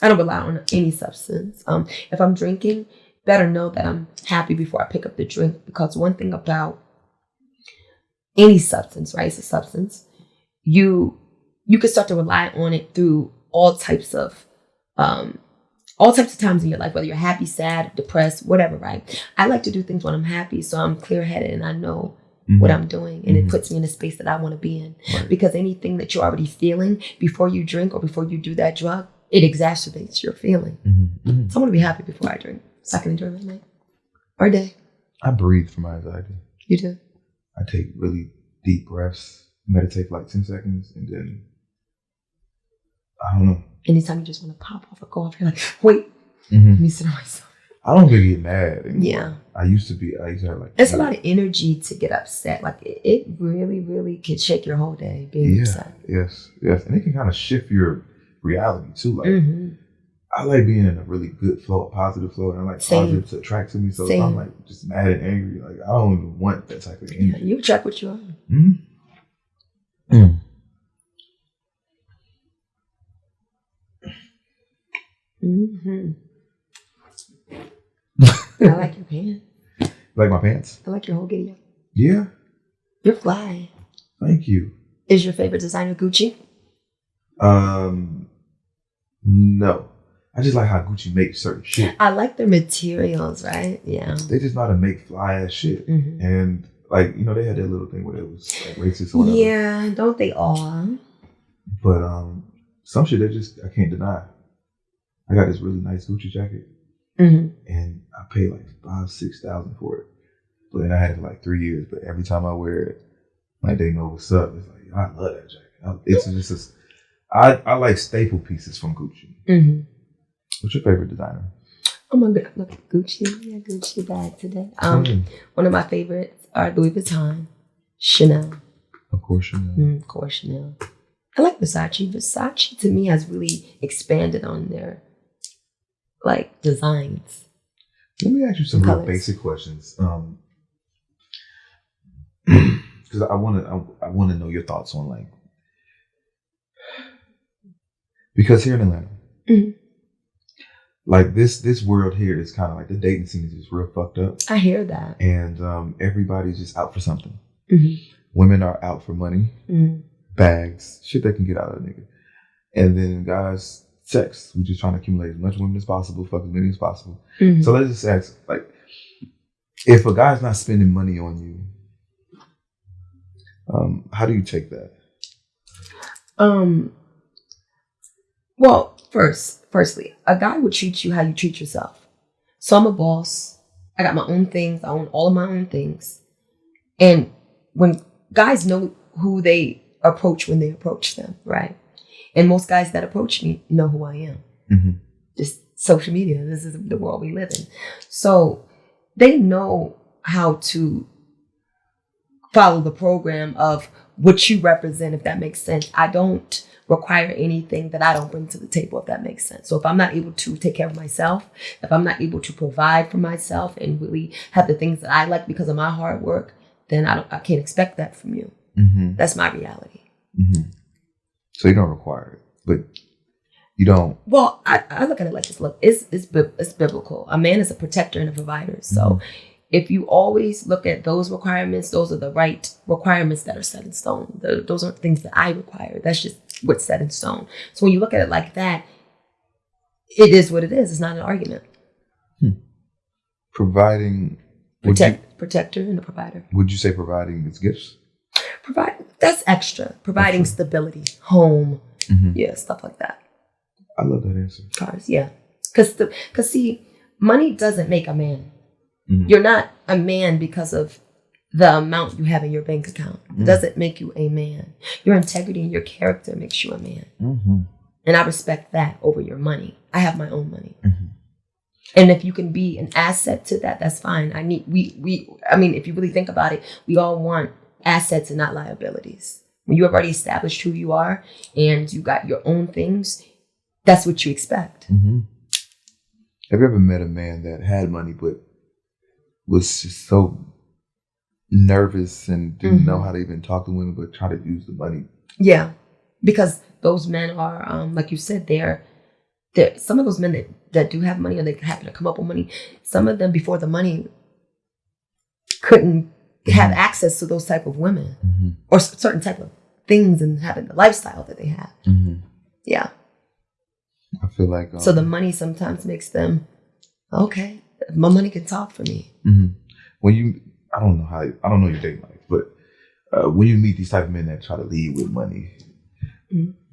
I don't rely on any substance. If I'm drinking, better know that I'm happy before I pick up the drink. Because one thing about any substance, right? It's a substance. You can start to rely on it through all types of times in your life, whether you're happy, sad, depressed, whatever, right? I like to do things when I'm happy, so I'm clear-headed and I know what I'm doing, and it puts me in a space that I want to be in. Right. Because anything that you're already feeling before you drink or before you do that drug, it exacerbates your feeling. So I want to be happy before I drink, so I can enjoy my night or day. I breathe for my anxiety. You do? I take really deep breaths, meditate for like 10 seconds, and then I don't know. Anytime you just want to pop off or go off, you're like, wait, let me sit on myself. I don't really get mad anymore. Yeah. I used to have like... It's a lot of energy to get upset. Like, it really, really can shake your whole day being upset. Yes. And it can kind of shift your reality, too. Like, I like being in a really good flow, a positive flow, and I like positive to attract to me. So if I'm like just mad and angry, like, I don't even want that type of energy. Yeah, you attract what you are. I like your pants. You like my pants? I like your whole giddy up. Yeah. You're fly. Thank you. Is your favorite designer Gucci? No. I just like how Gucci makes certain shit. I like their materials, right? Yeah. They just know how to make fly ass shit. And like, they had that little thing where it was like racist or whatever. Yeah, don't they all? But some shit I can't deny. I got this really nice Gucci jacket. And I paid like $5,000-$6,000 for it. But then I had it for like 3 years. But every time I wear it, like they know what's up. It's like, I love that jacket. It's just I like staple pieces from Gucci. What's your favorite designer? I'm gonna look at Gucci. Yeah, Gucci bag today. One of my favorites are Louis Vuitton, Chanel. Of course, Chanel. Of course, Chanel. I like Versace. Versace to me has really expanded on their like designs. Let me ask you some real basic questions. Because I want to know your thoughts on like, because here in Atlanta, like this world here is kind of like the dating scene is just real fucked up. I hear that. And everybody's just out for something. Women are out for money, bags, shit they can get out of a nigga. And then guys, sex. We're just trying to accumulate as much women as possible, fuck as many as possible. So let's just ask, like, if a guy's not spending money on you, how do you take that? Well, firstly, a guy would treat you how you treat yourself. So I'm a boss. I got my own things. I own all of my own things. And when guys know who they approach when they approach them, right? And most guys that approach me know who I am. Just social media. This is the world we live in. So they know how to follow the program of what you represent, if that makes sense. I don't require anything that I don't bring to the table, if that makes sense. So if I'm not able to take care of myself, if I'm not able to provide for myself and really have the things that I like because of my hard work, then I can't expect that from you. That's my reality. So you don't require it, but you don't. Well, I look at it like this. Look, it's biblical. A man is a protector and a provider. So if you always look at those requirements, those are the right requirements that are set in stone. Those aren't things that I require. That's just what's set in stone. So when you look at it like that, it is what it is. It's not an argument. Providing. Protector and a provider. Would you say providing is gifts? That's extra. Providing stability, home, stuff like that. I love that answer. Cars, yeah. Because see, money doesn't make a man. You're not a man because of the amount you have in your bank account. It doesn't make you a man. Your integrity and your character makes you a man. And I respect that over your money. I have my own money. And if you can be an asset to that, that's fine. I mean, if you really think about it, we all want assets and not liabilities. When you have already established who you are and you got your own things, that's what you expect. Have you ever met a man that had money but was just so nervous and didn't know how to even talk to women but try to use the money? Yeah, because those men are, like you said, they're some of those men that do have money or they happen to come up with money, some of them before the money couldn't have access to those type of women or certain type of things and having the lifestyle that they have. Yeah. I feel like... so the money sometimes makes them, okay, my money can talk for me. When you... I don't know your dating life, but when you meet these type of men that try to lead with money,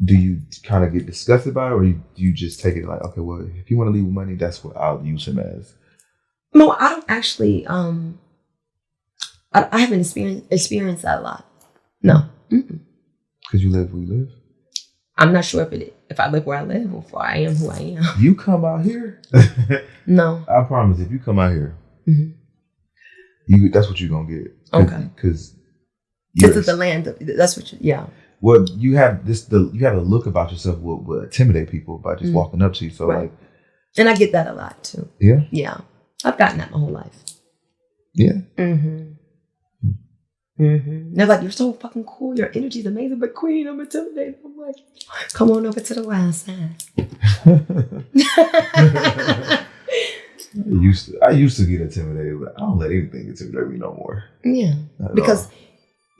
do you kind of get disgusted by it, or do you just take it like, okay, well, if you want to lead with money, that's what I'll use him as? No, I don't actually... I haven't experienced that a lot. No. Because you live where you live? I'm not sure if I live where I live or if I am who I am. You come out here? No. I promise, if you come out here, that's what you're going to get. Okay. Because this is the land of, that's what yeah. Well, you have you have a look about yourself will intimidate people by just walking up to you. So right. like, and I get that a lot too. Yeah? Yeah. I've gotten that my whole life. Yeah? They're like, you're so fucking cool. Your energy's amazing, but queen, I'm intimidated. I'm like, come on over to the west side. I used to get intimidated, but I don't let anything intimidate me no more. Yeah. Because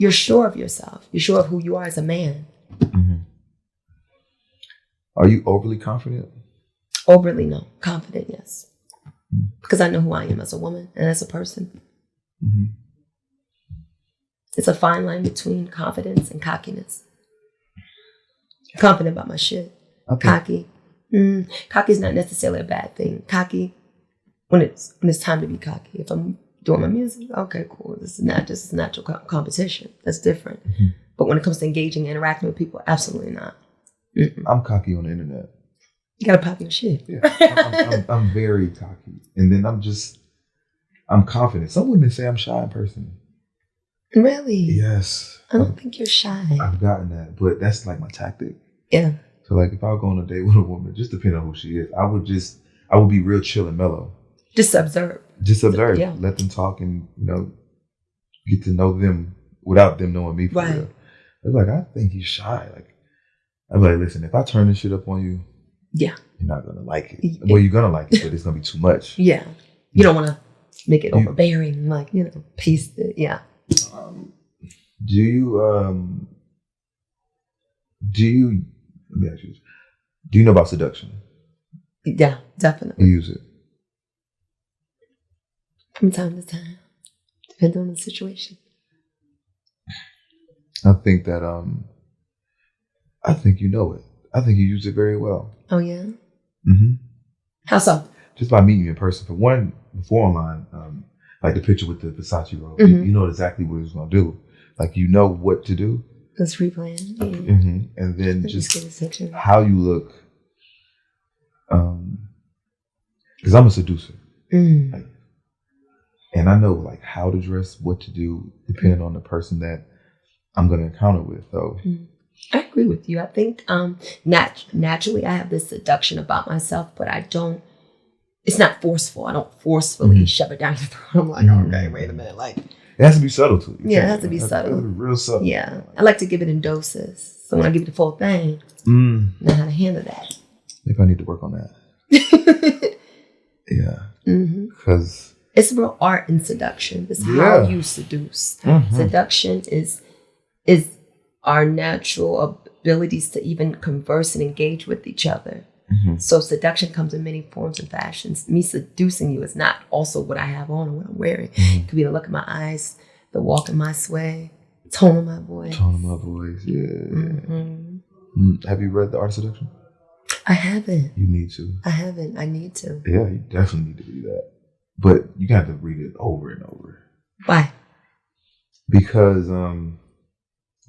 you're sure of yourself. You're sure of who you are as a man. Are you overly confident? Overly, no. Confident, yes. Because I know who I am as a woman and as a person. It's a fine line between confidence and cockiness. Confident about my shit. Okay. Cocky. Cocky is not necessarily a bad thing. Cocky, when it's time to be cocky. If I'm doing my music, okay, cool. This is not just a natural competition. That's different. But when it comes to engaging and interacting with people, absolutely not. I'm cocky on the internet. You gotta pop your shit. Yeah, I'm very cocky. And then I'm confident. Some women say I'm shy in person. Really? Yes. I don't think you're shy. I've gotten that, but that's like my tactic. Yeah. So like if I go on a date with a woman, just depending on who she is, I would be real chill and mellow. Just observe. Yeah. Let them talk and, get to know them without them knowing me for real. They're like, I think he's shy. Like, I'm like, listen, if I turn this shit up on you, you're not going to like it. Well, you're going to like it, but it's going to be too much. Yeah. You don't want to make it overbearing, like, paste it. Yeah. Do you, let me ask you this. Do you know about seduction? Yeah, definitely. You use it? From time to time. Depends on the situation. I think that, I think you know it. I think you use it very well. Oh, yeah? Mm-hmm. How so? Just by meeting you in person. For one, before online, like the picture with the Versace robe, you know exactly what it's going to do. Like, you know what to do. It's pre-planned. Yeah. Mm-hmm. And then just how you look. Because I'm a seducer. Like, and I know, like, how to dress, what to do, depending on the person that I'm going to encounter with. So I agree with you. I think naturally I have this seduction about myself, but it's not forceful. I don't forcefully shove it down your throat. I'm like, okay, wait a minute. Like, it has to be subtle too. It has to be subtle. Real subtle. Yeah. I like to give it in doses. So when I give you the full thing, I know how to handle that. Maybe I need to work on that. Yeah. Because it's real art in seduction. It's how you seduce. Seduction is our natural abilities to even converse and engage with each other. So seduction comes in many forms and fashions. Me seducing you is not also what I have on or what I'm wearing. It could be the look in my eyes, the walk in my sway, tone of my voice. Yeah. Have you read The Art of Seduction? I haven't. You need to. I haven't. I need to. Yeah, you definitely need to do that. But you got to read it over and over. Why? Because,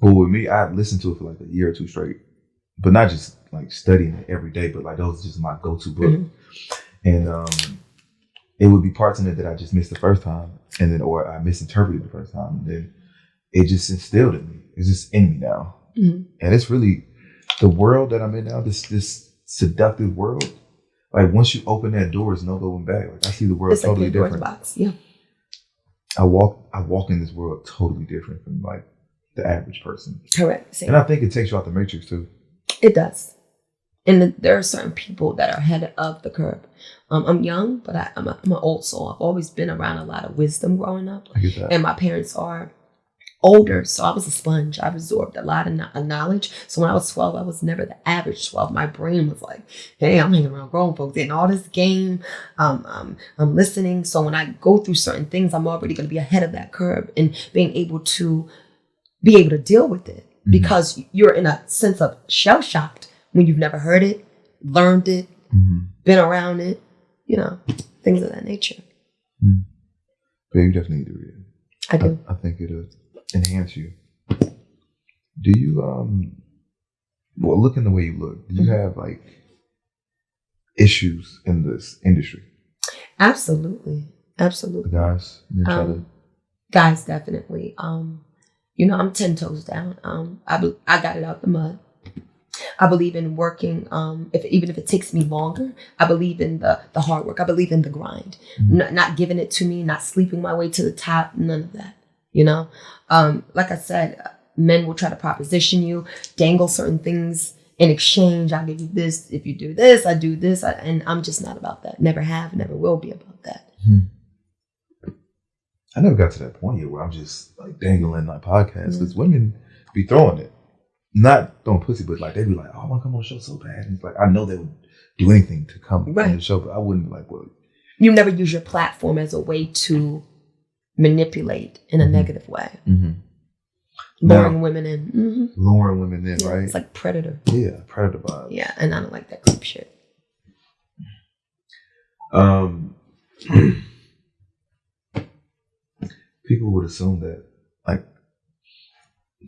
with me, I listened to it for like a year or two straight. But not just like studying it every day, but like those are just my go-to book. And it would be parts in it that I just missed the first time, and then or I misinterpreted the first time, and then it just instilled in me. It's just in me now, and it's really the world that I'm in now. This seductive world. Like once you open that door, there's no going back. Like I see the world totally different. Box. Yeah. I walk in this world totally different from like the average person. Correct. Same. And I think it takes you out the matrix too. It does. And there are certain people that are ahead of the curve. I'm young, but I'm an old soul. I've always been around a lot of wisdom growing up. I get that. And my parents are older, so I was a sponge. I absorbed a lot of knowledge. So when I was 12, I was never the average 12. My brain was like, hey, I'm hanging around grown folks in all this game. I'm listening. So when I go through certain things, I'm already going to be ahead of that curve and being able to deal with it. Because you're in a sense of shell-shocked when you've never heard it, learned it, been around it, things of that nature. But you definitely need to read it. I do. I think it'll enhance you. Do you, looking the way you look, do you have like issues in this industry? Absolutely. The guys? Guys, definitely. I'm 10 toes down. I got it out the mud. I believe in working, even if it takes me longer. I believe in the hard work. I believe in the grind. Not giving it to me, not sleeping my way to the top, none of that. Like I said, men will try to proposition you, dangle certain things in exchange. I'll give you this. If you do this, I do this. And I'm just not about that. Never have, never will be about that. I never got to that point yet where I'm just like dangling my podcast because women be throwing it. Not throwing pussy, but like they'd be like, oh, I want to come on the show so bad. And it's like, I know they would do anything to come on the show, but I wouldn't be like, well. You never use your platform as a way to manipulate in a negative way. Luring women in. Luring women in, right? It's like predator. Yeah, predator vibes. Yeah, and I don't like that creep shit. People would assume that, like,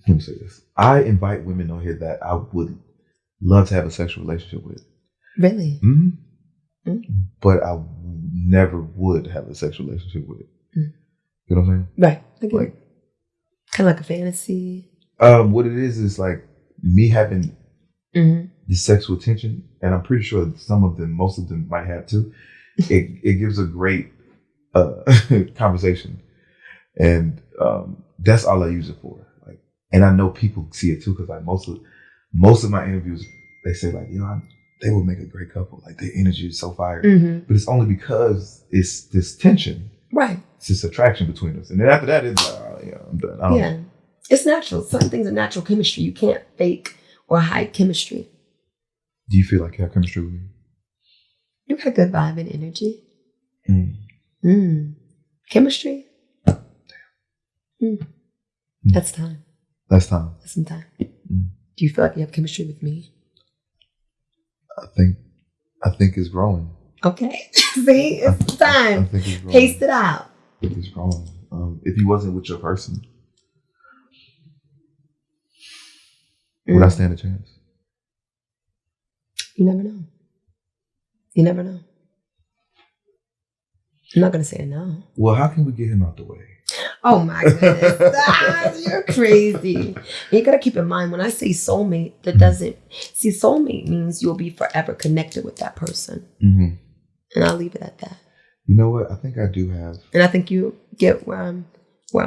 let me say this. I invite women on here that I would love to have a sexual relationship with. Really? But I never would have a sexual relationship with. You know what I'm saying? Right. Like, kind of like a fantasy. What it is like me having the sexual tension, and I'm pretty sure most of them might have too. it gives a great conversation, and that's all I use it for. Like, and I know people see it too, because like most of my interviews, they say like, they would make a great couple. Like their energy is so fire, but it's only because it's this tension, right? It's this attraction between us, and then after that, it's like, I'm done. I don't know. It's natural. Some things are natural chemistry. You can't fake or hide chemistry. Do you feel like you have chemistry with me? You got good vibe and energy. Chemistry? That's time. That's time. That's some time. Do you feel like you have chemistry with me? I think it's growing. Okay. See, it's time. I think it's growing. Taste it out. I think it's growing. If you wasn't with your person, would I stand a chance? You never know. You never know. I'm not going to say no. Well, how can we get him out the way? Oh my goodness. You're crazy. And you got to keep in mind, when I say soulmate, soulmate means you'll be forever connected with that person. And I'll leave it at that. You know what? I think I do have. And I think you get where I'm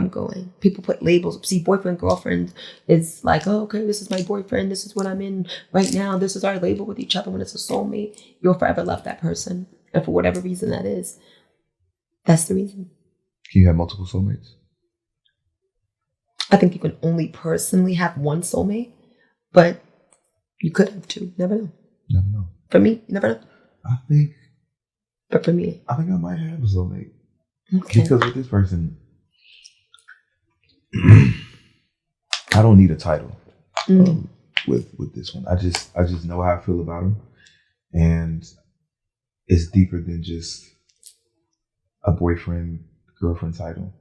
going. People put labels. See, boyfriend, girlfriend is like, oh, okay, this is my boyfriend. This is what I'm in right now. This is our label with each other. When it's a soulmate, you'll forever love that person. And for whatever reason that is, that's the reason. Can you have multiple soulmates? I think you can only personally have one soulmate, but you could have two. Never know. Never know. For me, you never know. But for me, I think I might have a soulmate. Okay. Because with this person, I don't need a title with this one. I just know how I feel about him, and it's deeper than just a boyfriend girlfriend title.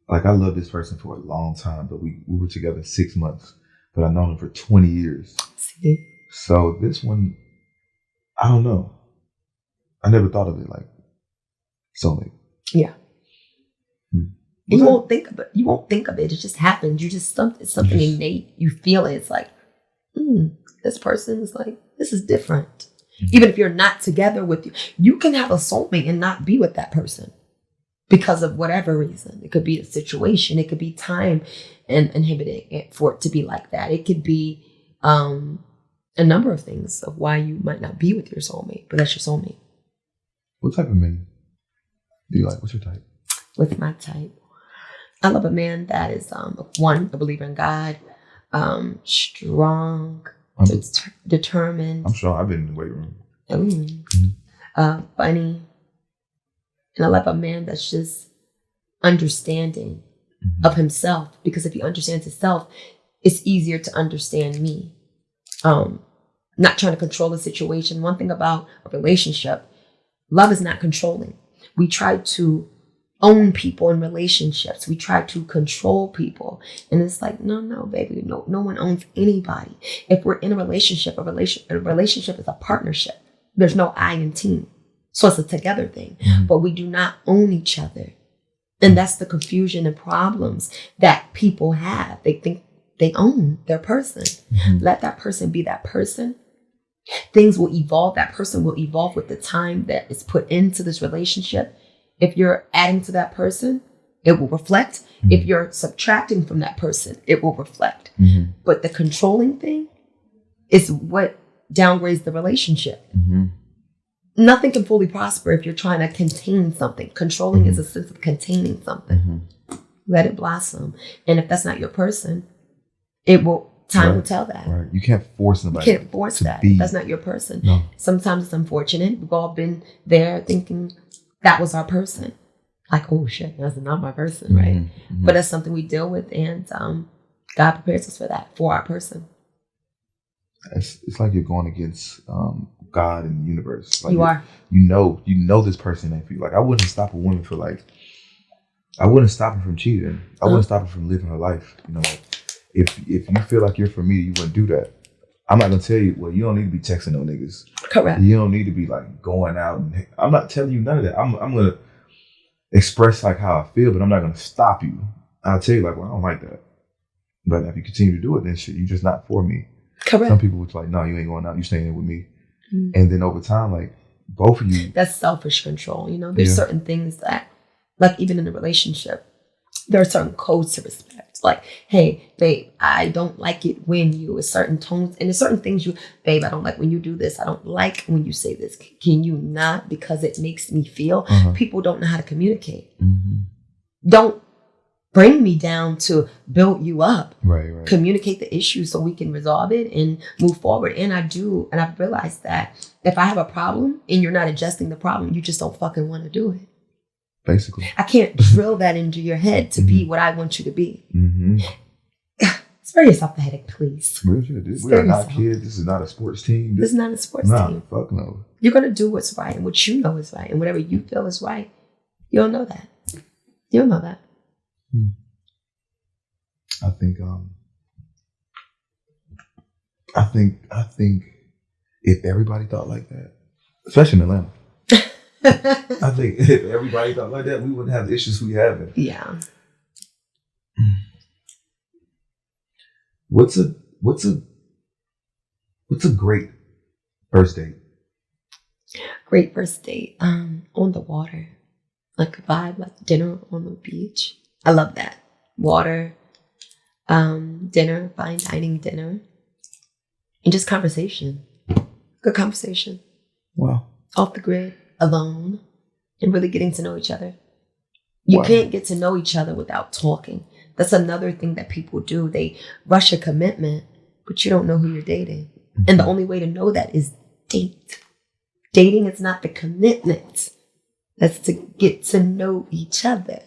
Like, I love this person for a long time, but we were together 6 months, but I've known him for 20 years. See? So this one, I don't know. I never thought of it like soulmate. Yeah. You won't think of it. You won't think of it. It just happens. You just it's something innate. You feel it. It's like, this person is like, this is different. Even if you're not together with you can have a soulmate and not be with that person because of whatever reason. It could be a situation. It could be time and inhibiting it for it to be like that. It could be a number of things of why you might not be with your soulmate, but that's your soulmate. What type of men do you like? What's your type? With my type, I love a man that is a believer in God, strong, determined. I'm strong. I've been in the weight room. Funny. And I love a man that's just understanding of himself, because if he understands himself, it's easier to understand me. Not trying to control the situation. One thing about a relationship, love is not controlling. We try to own people in relationships. We try to control people. And it's like, no, baby, no one owns anybody. If we're in a relationship is a partnership. There's no I in team. So it's a together thing. But we do not own each other. And that's the confusion and problems that people have. They think they own their person. Let that person be that person. Things will evolve. That person will evolve with the time that is put into this relationship. If you're adding to that person, it will reflect. If you're subtracting from that person, it will reflect. But the controlling thing is what downgrades the relationship. Nothing can fully prosper if you're trying to contain something. Controlling is a sense of containing something. Let it blossom. And if that's not your person, time will tell that. Right. You can't force somebody. You can't force that. That's not your person. No. Sometimes it's unfortunate. We've all been there thinking that was our person. Like, oh shit, that's not my person, right? But that's something we deal with, and God prepares us for that, for our person. It's like you're going against God and the universe. Like you are. You know this person ain't for you. Like, I wouldn't stop a woman for I wouldn't stop her from cheating. I wouldn't stop her from living her life. You know, if you feel like you're for me, you wouldn't do that. I'm not gonna tell you, well, you don't need to be texting no niggas. Correct. You don't need to be like going out, and I'm not telling you none of that. I'm gonna express like how I feel, but I'm not gonna stop you. I'll tell you like, well, I don't like that. But if you continue to do it, then shit, you're just not for me. Correct. Some people was like, no, you ain't going out. You staying in with me. And then over time, like, both of you. That's selfish control. You know, there's certain things that, like even in a relationship, there are certain codes to respect. Like, hey, babe, I don't like it when you, certain tones, and there's certain things babe, I don't like when you do this. I don't like when you say this. Can you not? Because it makes me feel. People don't know how to communicate. Don't bring me down to build you up. Right. Communicate the issue so we can resolve it and move forward. And I've realized that if I have a problem and you're not adjusting the problem, you just don't fucking want to do it. Basically. I can't drill that into your head to be what I want you to be. Spare yourself the headache, please. We are not kids. This is not a sports team. This is not a sports team. Fuck no. You're going to do what's right and what you know is right. And whatever you feel is right, you'll know that. You'll know that. I think if everybody thought like that, especially in Atlanta, I think if everybody thought like that, we wouldn't have the issues we have. Yeah. What's a great first date? Great first date. On the water. Like a vibe, like dinner on the beach. I love that. Water, dinner, fine dining dinner. And just conversation. Good conversation. Wow. Off the grid, alone, and really getting to know each other. You can't get to know each other without talking. That's another thing that people do. They rush a commitment, but you don't know who you're dating. And the only way to know that is date. Dating is not the commitment. That's to get to know each other.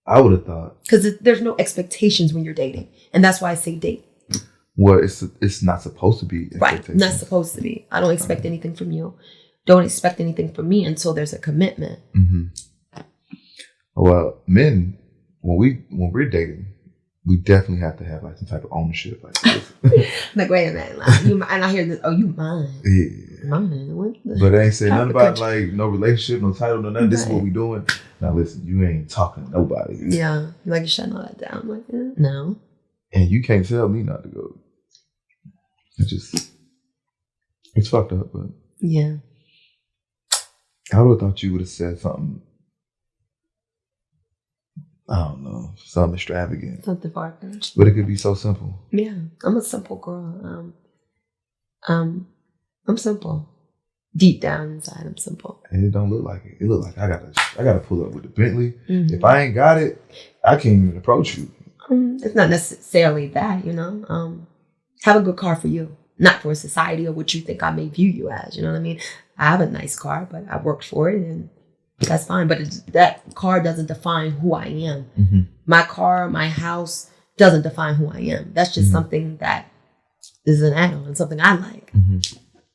I would have thought. Because there's no expectations when you're dating. And that's why I say date. Well, it's not supposed to be. Right. Not supposed to be. I don't expect anything from you. Don't expect anything from me until there's a commitment. Well, men, when we're dating, we definitely have to have like some type of ownership. Like, wait a minute. Like, and I hear this, oh, you mine. Yeah. Mine. But they ain't saying nothing about like no relationship, no title, no nothing. This is what we doing. Now listen, you ain't talking to nobody. Yeah. Like, you're shutting all that down. I'm like, no. And you can't tell me not to go. It's fucked up, but. Yeah. I would have thought you would have said something. I don't know, something extravagant. Something far-fetched. But it could be so simple. Yeah, I'm a simple girl. I'm simple. Deep down inside, I'm simple. And it don't look like it. It look like I gotta pull up with the Bentley. If I ain't got it, I can't even approach you. It's not necessarily that, you know. Have a good car for you, not for society or what you think I may view you as. You know what I mean? I have a nice car, but I worked for it, and that's fine. But that car doesn't define who I am. My car, my house doesn't define who I am. That's just something that is an add-on, something I like.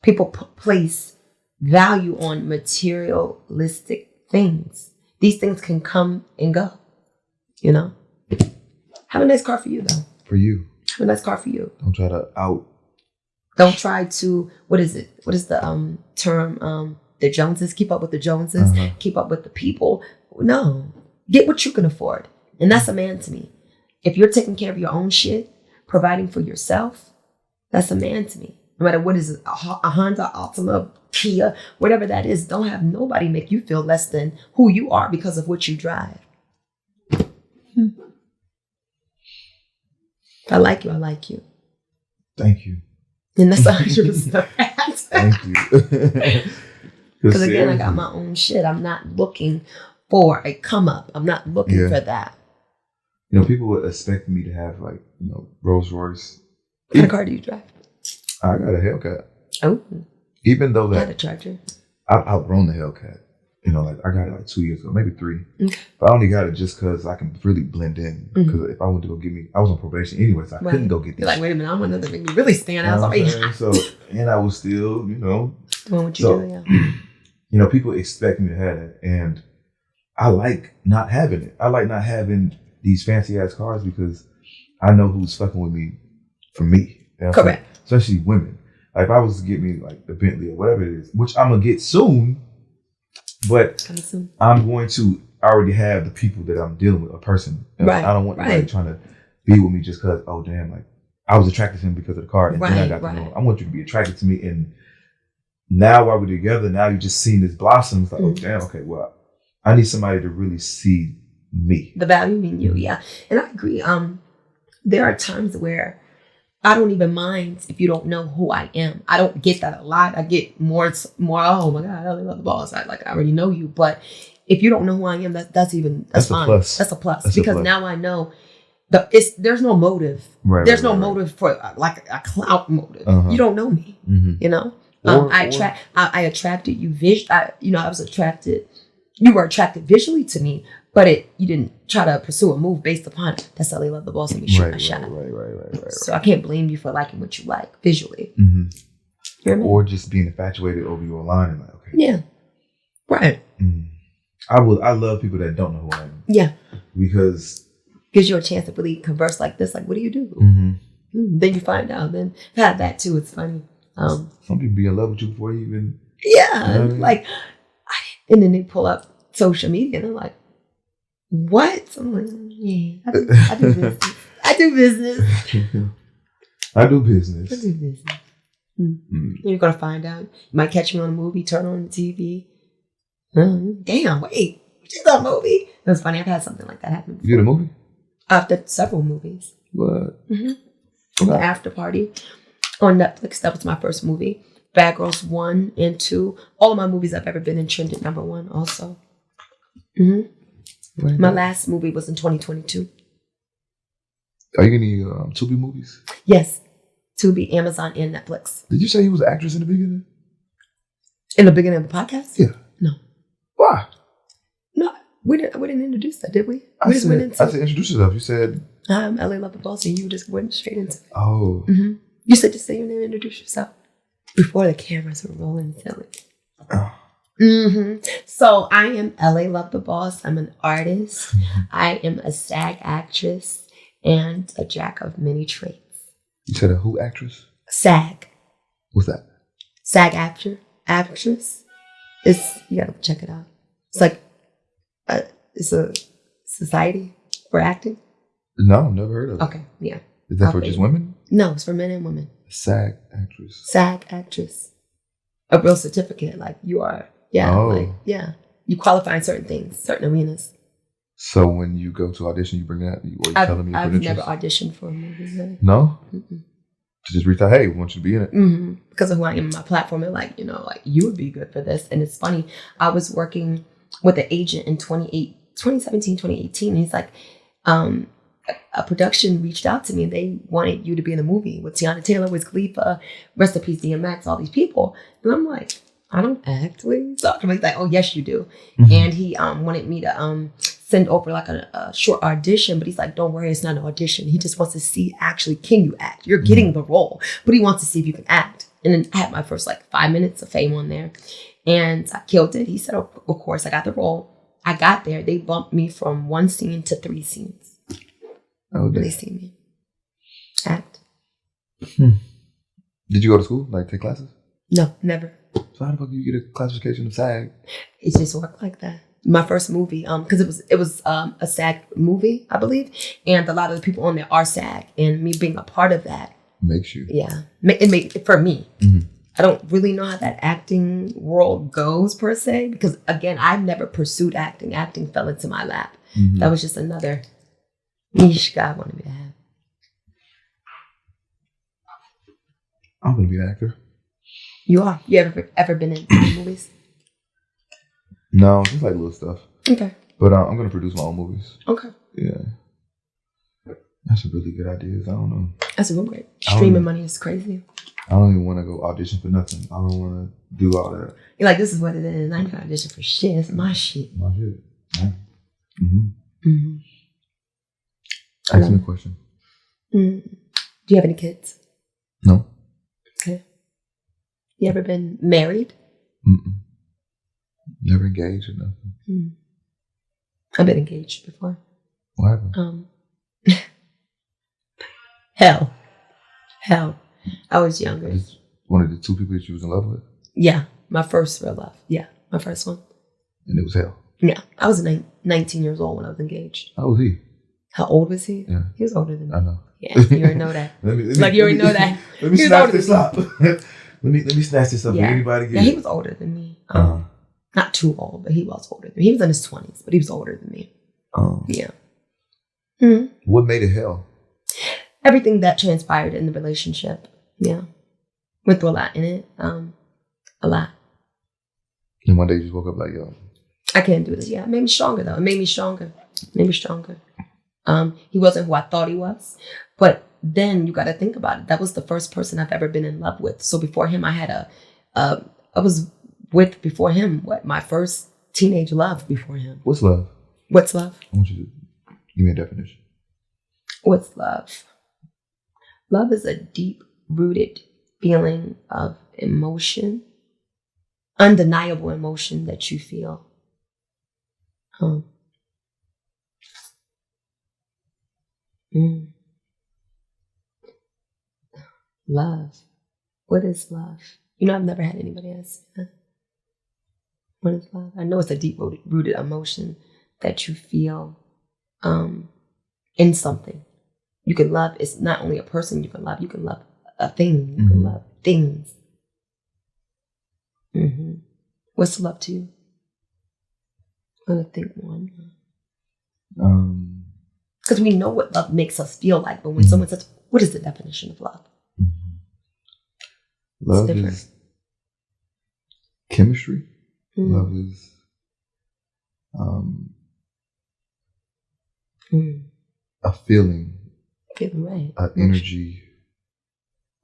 People place value on materialistic things. These things can come and go, you know? Have a nice car for you, though. For you. Have a nice car for you. Don't try to Don't try to, what is it? What is the term? The Joneses, keep up with the Joneses, keep up with the people. No, get what you can afford. And that's a man to me. If you're taking care of your own shit, providing for yourself, that's a man to me. No matter what is it, a Honda, Altima, Kia, whatever that is, don't have nobody make you feel less than who you are because of what you drive. I like you. I like you. Thank you. And that's 100% fact. Thank you. Because again, I got my own shit. I'm not looking for a come up. I'm not looking for that. You know, people would expect me to have like, you know, Rolls Royce. What kind of car do you drive? I got a Hellcat. Oh. Even though that. I got a Charger. I've outgrown the Hellcat. You know, like I got it like 2 years ago, maybe 3. Okay. But I only got it just because I can really blend in. Because if I wanted to go I was on probation anyway, so I couldn't go get these. You're like, wait a minute, I want nothing to make me really stand out. So, and I was still, you know. Doing what you do, yeah. You know, people expect me to have it. And I like not having it. I like not having these fancy ass cars because I know who's fucking with me for me. You know? Correct. Especially women. Like if I was to get me like the Bentley or whatever it is, which I'm going to get soon. But I'm going to already have the people that I'm dealing with, a person. Right. I don't want anybody trying to be with me just because, oh, damn, like, I was attracted to him because of the card, and then I got to know him. I want you to be attracted to me, and now while we're together, now you just seeing this blossoms. Like, oh damn, okay, well, I need somebody to really see me, the value in you. Yeah, and I agree. There are times where I don't even mind if you don't know who I am. I don't get that a lot. I get more. Oh my God, I really love the boss. I already know you, but if you don't know who I am, that's fine. Plus. That's a plus That's because a plus. now I know. There's no motive. There's no motive for like a clout motive. You don't know me. You know. I attracted you. I was attracted. You were attracted visually to me, but you didn't try to pursue a move based upon that's how they love the boss and we shoot my shot. Right. So I can't blame you for liking what you like visually. You know what I mean? Or just being infatuated over you online and like, okay. Yeah. Right. I love people that don't know who I am. Yeah. Because gives you a chance to really converse like this. Like, what do you do? Then you find out. Then I've had that too. It's funny. Some people be in love with you before you even. Yeah. You know what I mean? Like, and then they pull up social media and they're like, what? I'm like, yeah, I do business. I do business. You're going to find out. You might catch me on a movie, turn on the TV. Damn, wait. You did a movie? It was funny. I've had something like that happen before. You did a movie? After several movies. What? The After Party on Netflix. That was my first movie. Bad Girls 1 and 2. All of my movies I've ever been in trended #1 also. My last movie was in 2022. Are you any Tubi movies? Yes. Tubi, Amazon, and Netflix. Did you say you was an actress in the beginning? In the beginning of the podcast? Yeah. No. Why? No. We didn't introduce that, did we? I said introduce yourself. You said I'm Lalovetheboss, and you just went straight into it. Oh. You said just say your name and introduce yourself. Before the cameras were rolling, silly. So I am Lalovetheboss. I'm an artist. I am a SAG actress and a jack of many trades. You said a who actress? SAG. What's that? SAG actress. You gotta check it out. It's like it's a society for acting. No, never heard of it. Okay, yeah. Is that for just women? No, it's for men and women. SAG actress. SAG actress. A real certificate, like you are. Yeah, you qualify in certain things, certain arenas. So when you go to audition, you bring that, or you telling me your I've credentials? never auditioned for a movie. Really. No? To just reach out, hey, we want you to be in it. Because of who I am, my platform, they're like, you would be good for this. And it's funny, I was working with an agent in 2017, 2018, and he's like, a production reached out to me and they wanted you to be in a movie with Tiana Taylor, Wiz Khalifa, Rest in Peace DMX, all these people. And I'm like, I don't act. So he's like, oh yes, you do. And he wanted me to send over like a short audition, but he's like, don't worry, it's not an audition. He just wants to see actually, can you act? You're getting the role, but he wants to see if you can act. And then I had my first 5 minutes of fame on there and I killed it. He said, of course, I got the role. I got there. They bumped me from 1 scene to 3 scenes. Oh, they see me act. Did you go to school? Take classes? No, never. So how the fuck do you get a classification of SAG? It just worked like that. My first movie, because it was a SAG movie, I believe, and a lot of the people on there are SAG, and me being a part of that makes you. Yeah, it made it for me. I don't really know how that acting world goes per se, because again, I've never pursued acting. Acting fell into my lap. That was just another niche God wanted me to have. I'm gonna be an actor. You are? You ever been in any movies? No, just little stuff. Okay. But I'm gonna produce my own movies. Okay. Yeah. That's a really good idea. I don't know. That's real great. Streaming money is crazy. I don't even want to go audition for nothing. I don't want to do all that. You're like, this is what it is. I ain't gonna audition for shit. It's my shit. My shit. Yeah. Ask me a question. Do you have any kids? No. Okay. You ever been married? Never engaged or nothing. I've been engaged before. What happened? Hell. I was younger. Just one of the 2 people that you was in love with? Yeah. My first real love. Yeah. My first one. And it was hell? Yeah. I was 19 years old when I was engaged. How old was he? How old was he? Yeah. He was older than me. I know. Yeah, you already know that. You already know that. Let me snatch this up. let me snatch this up. Yeah. Anybody get yeah, he was older than me. Not too old, but he was older than me. He was in his 20s, but he was older than me. Yeah. Mm-hmm. What made it hell? Everything that transpired in the relationship. Yeah. Went through a lot in it. A lot. And one day you just woke up like, yo, I can't do this. Yeah, it made me stronger though. It made me stronger. He wasn't who I thought he was. But then you got to think about it. That was the first person I've ever been in love with. So before him, I had before him, my first teenage love before him. What's love? What's love? I want you to give me a definition. What's love? Love is a deep-rooted feeling of emotion, undeniable emotion that you feel. Love. What is love? I've never had anybody ask me that. What is love? I know it's a deep-rooted emotion that you feel in something. You can love. It's not only a person you can love. You can love a thing. You can love things. What's love to you? I'm going to think more. Because we know what love makes us feel like, but when someone says, what is the definition of love? Love is chemistry. Love is a feeling, right? An energy,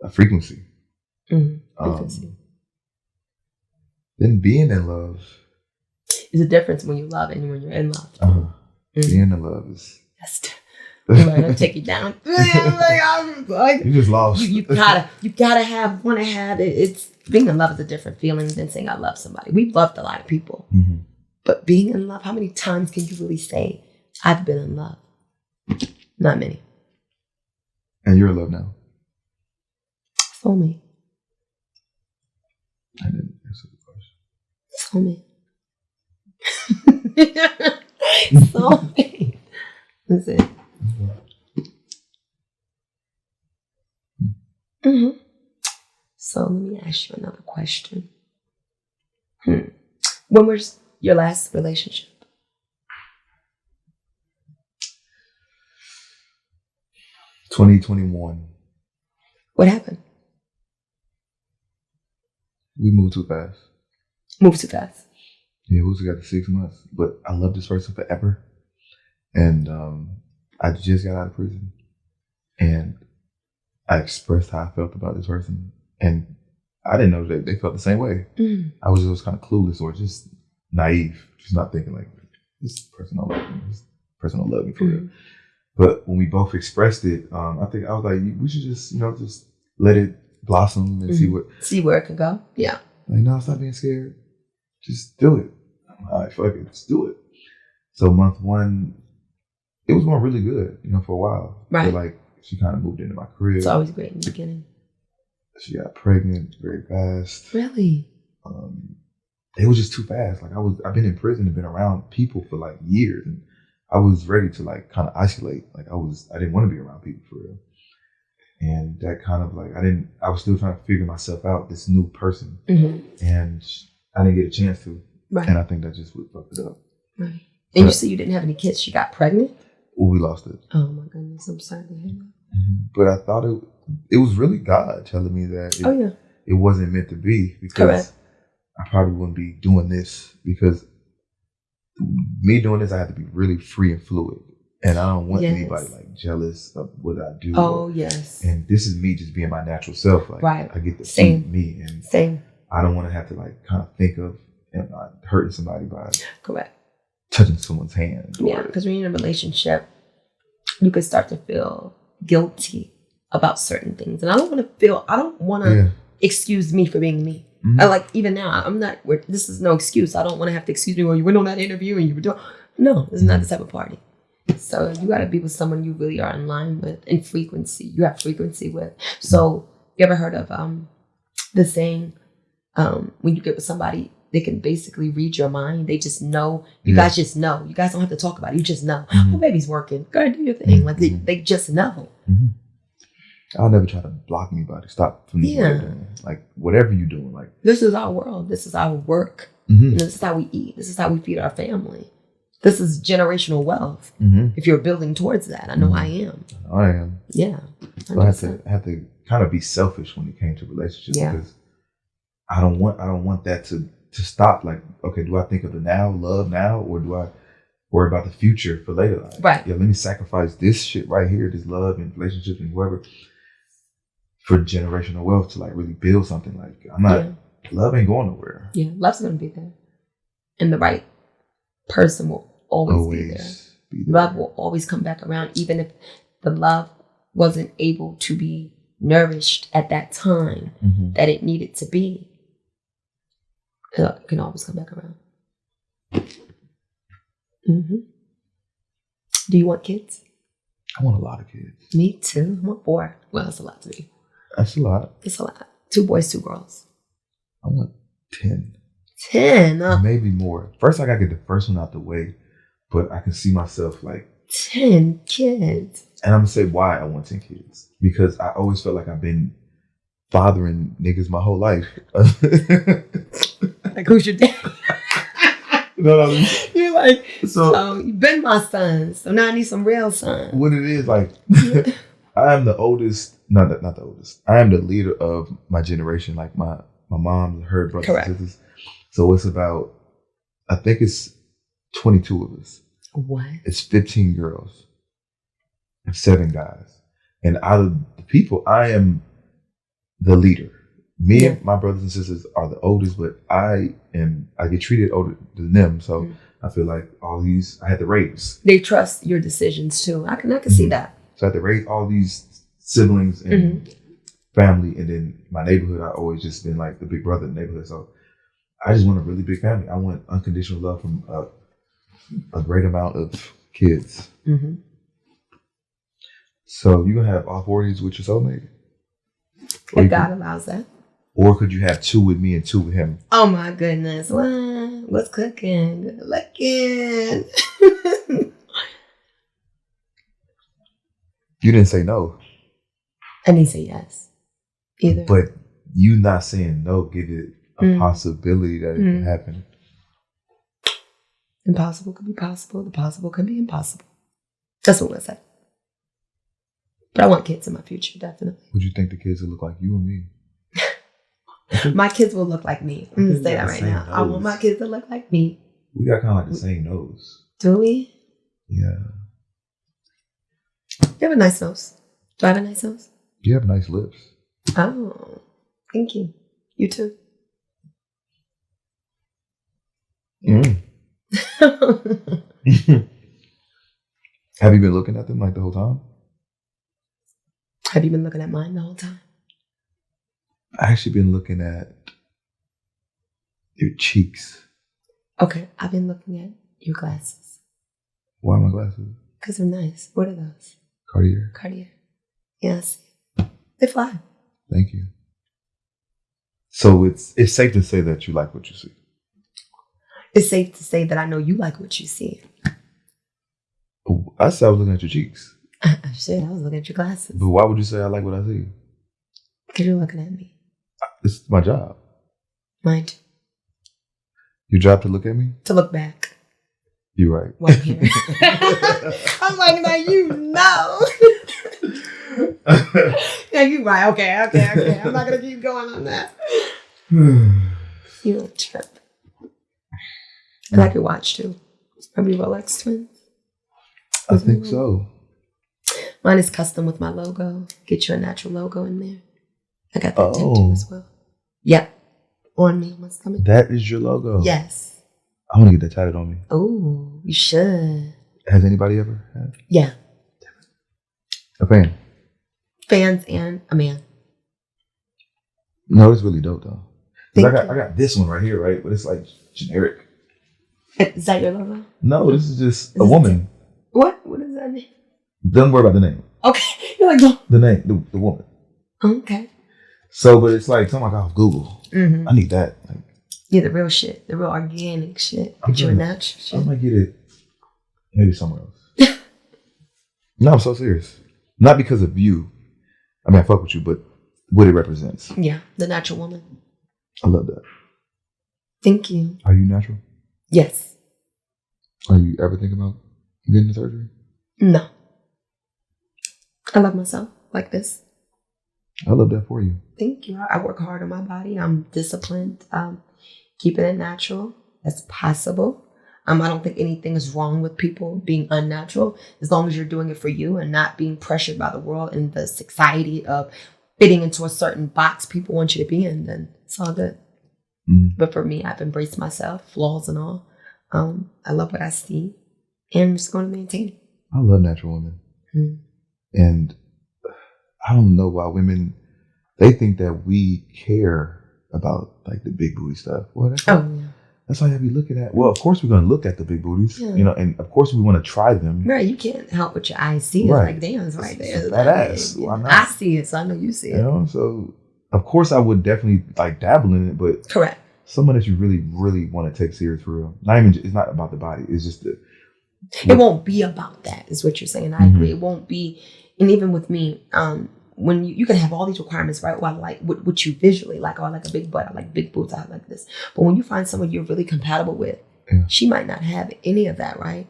a frequency. Frequency. Then being in love. There's a difference when you love and when you're in love. Being in love is... I'm gonna take you down. You just lost. You gotta want to have it. It's being in love is a different feeling than saying I love somebody. We've loved a lot of people, but being in love, how many times can you really say I've been in love? Not many. And you're in love now. Soulmate. I didn't answer the question. Soulmate. Soulmate. That's it. So let me ask you another question. When was your last relationship? 2021. What happened? We moved too fast. Moved too fast? Yeah, we was together 6 months, but I loved this person forever. And I just got out of prison. And I expressed how I felt about this person. And I didn't know they felt the same way. I was just kind of clueless or just naive, just not thinking like, this person don't love me. This person don't love me for real. But when we both expressed it, I think I was like, we should just, just let it blossom and see where it could go. Yeah. Like, no, stop being scared. Just do it. All right, fuck it. Just do it. So month one, it was going really good, for a while. Right. So, like, she kind of moved into my crib. It's always great in the beginning. She got pregnant very fast. Really? It was just too fast. Like, I've been in prison and been around people for like years, and I was ready to like kind of isolate. Like, I didn't want to be around people for real. And that kind of like, I was still trying to figure myself out, this new person. And I didn't get a chance to. Right. And I think that just would fuck it up. Right. And you said you didn't have any kids. She got pregnant? Well, we lost it. Oh my goodness. I'm sorry to hear that. But I thought it was really God telling me that it wasn't meant to be, because Correct. I probably wouldn't be doing this, because me doing this, I have to be really free and fluid. And I don't want anybody like jealous of what I do. Oh, yes. And this is me just being my natural self. Like, right. I get to be me. And Same. I don't want to have to like kind of think of hurting somebody by Correct. touching someone's hand. Yeah, because when you're in a relationship, you could start to feel guilty about certain things. And I don't want to excuse me for being me. I like, even now, this is no excuse. I don't want to have to excuse me when you went on that interview and you were doing. No, this is not the type of party. So you got to be with someone you really are in line with, in frequency. You have frequency with. So you ever heard of the saying, when you get with somebody, they can basically read your mind. They just know. You guys just know. You guys don't have to talk about it. You just know. Oh, baby's working. Go ahead, do your thing. Like they just know. I'll never try to block anybody. Stop from doing what they're doing. Like whatever you're doing, like this is our world. This is our work. Mm-hmm. This is how we eat. This is how we feed our family. This is generational wealth. Mm-hmm. If you're building towards that, I know I am. I am. Yeah. So I have to kind of be selfish when it came to relationships because I don't want that to stop. Like, okay, do I think of the now, love now, or do I worry about the future for later? Like, right. Yeah, let me sacrifice this shit right here, this love and relationships and whoever, for generational wealth to like really build something. Like, I'm not. Love ain't going nowhere. Yeah, love's gonna be there, and the right person will always be there. Love will always come back around, even if the love wasn't able to be nourished at that time that it needed to be. It can always come back around. Mm-hmm. Do you want kids? I want a lot of kids. Me too. I want 4. Well, that's a lot to me. That's a lot. It's a lot. 2 boys, 2 girls. I want 10. 10? Maybe more. First, I got to get the first one out the way, but I can see myself like 10 kids. And I'm going to say why I want 10 kids. Because I always felt like I've been fathering niggas my whole life. Like, who's your dad? No. You're like, so you've been my son, so now I need some real sons. What it is, like, I am the oldest, not the oldest. I am the leader of my generation, like my mom, her brothers Correct. and sisters. So it's about, I think it's 22 of us. What? It's 15 girls and 7 guys. And out of the people, I am the leader. Me and my brothers and sisters are the oldest, but I get treated older than them. So I feel like I had to raise. They trust your decisions too. I can see that. So I had to raise all these siblings and family. And then my neighborhood, I always just been like the big brother in the neighborhood. So I just want a really big family. I want unconditional love from a great amount of kids. Mm-hmm. So you're going to have all 4 of these with your soulmate? If God allows that. Or could you have 2 with me and 2 with him? Oh my goodness. What's cooking? Good looking. You didn't say no. I didn't say yes either. But you not saying no give it a possibility that it can happen. Impossible could be possible. The possible can be impossible. That's what we'll say. But I want kids in my future, definitely. Would you think the kids will look like you or me? My kids will look like me. I'm going to say that right now. I want my kids to look like me. We got kind of like the same nose. Do we? Yeah. You have a nice nose. Do I have a nice nose? You have nice lips. Oh, thank you. You too. Have you been looking at them like the whole time? Have you been looking at mine the whole time? I actually been looking at your cheeks. Okay, I've been looking at your glasses. Why my glasses? Because they're nice. What are those? Cartier. Yes. They fly. Thank you. So it's safe to say that you like what you see. It's safe to say that I know you like what you see. I said I was looking at your cheeks. Shit, I was looking at your glasses. But why would you say I like what I see? Because you're looking at me. It's my job. Mine too. Your job to look at me? To look back. You're right. Well, here. I'm like, now you know. Yeah, you're right. Okay. I'm not going to keep going on that. You don't trip. I like your watch too. Are we Rolex twins? I think so. Mine is custom with my logo. Get you a natural logo in there. I got that tattoo as well. Yep. On me. What's coming? That is your logo? Yes. I want to get that tatted on me. Oh, you should. Has anybody ever had? Yeah. A fan? Fans and a man. No, it's really dope though. I got this one right here, right? But it's like generic. Is that your logo? No, this is just a woman. What? What is that name? Don't worry about the name. Okay. You're like, no. The name, the woman. Okay. So, but it's like something like off Google. Mm-hmm. I need that. Like, yeah, the real shit. The real organic shit. Get you a natural shit. I might get it maybe somewhere else. No, I'm so serious. Not because of you. I mean, I fuck with you, but what it represents. Yeah, the natural woman. I love that. Thank you. Are you natural? Yes. Are you ever thinking about getting the surgery? No. I love myself like this. I love that for you. Thank you. I work hard on my body. I'm disciplined. Keeping it natural as possible. I don't think anything is wrong with people being unnatural as long as you're doing it for you and not being pressured by the world and the society of fitting into a certain box people want you to be in. Then it's all good. Mm-hmm. But for me, I've embraced myself, flaws and all. I love what I see, and I'm just going to maintain it. I love natural women, and I don't know why women they think that we care about like the big booty stuff. Well, that's how you be looking at. Well, of course we're gonna look at the big booties, and of course we want to try them. Right, you can't help what your eyes see. It's like, damn, it's right there. That ass. Why not? I see it, so I know you see it. So of course I would definitely like dabble in it, but correct. Someone that you really, really want to take serious for real. It's not about the body. It's just it won't be about that, is what you're saying. I agree. It won't be, and even with me, when you can have all these requirements, right? Well, I like what you visually like. Oh, I like a big butt. I like big boobs. I like this. But when you find someone you're really compatible with, she might not have any of that, right?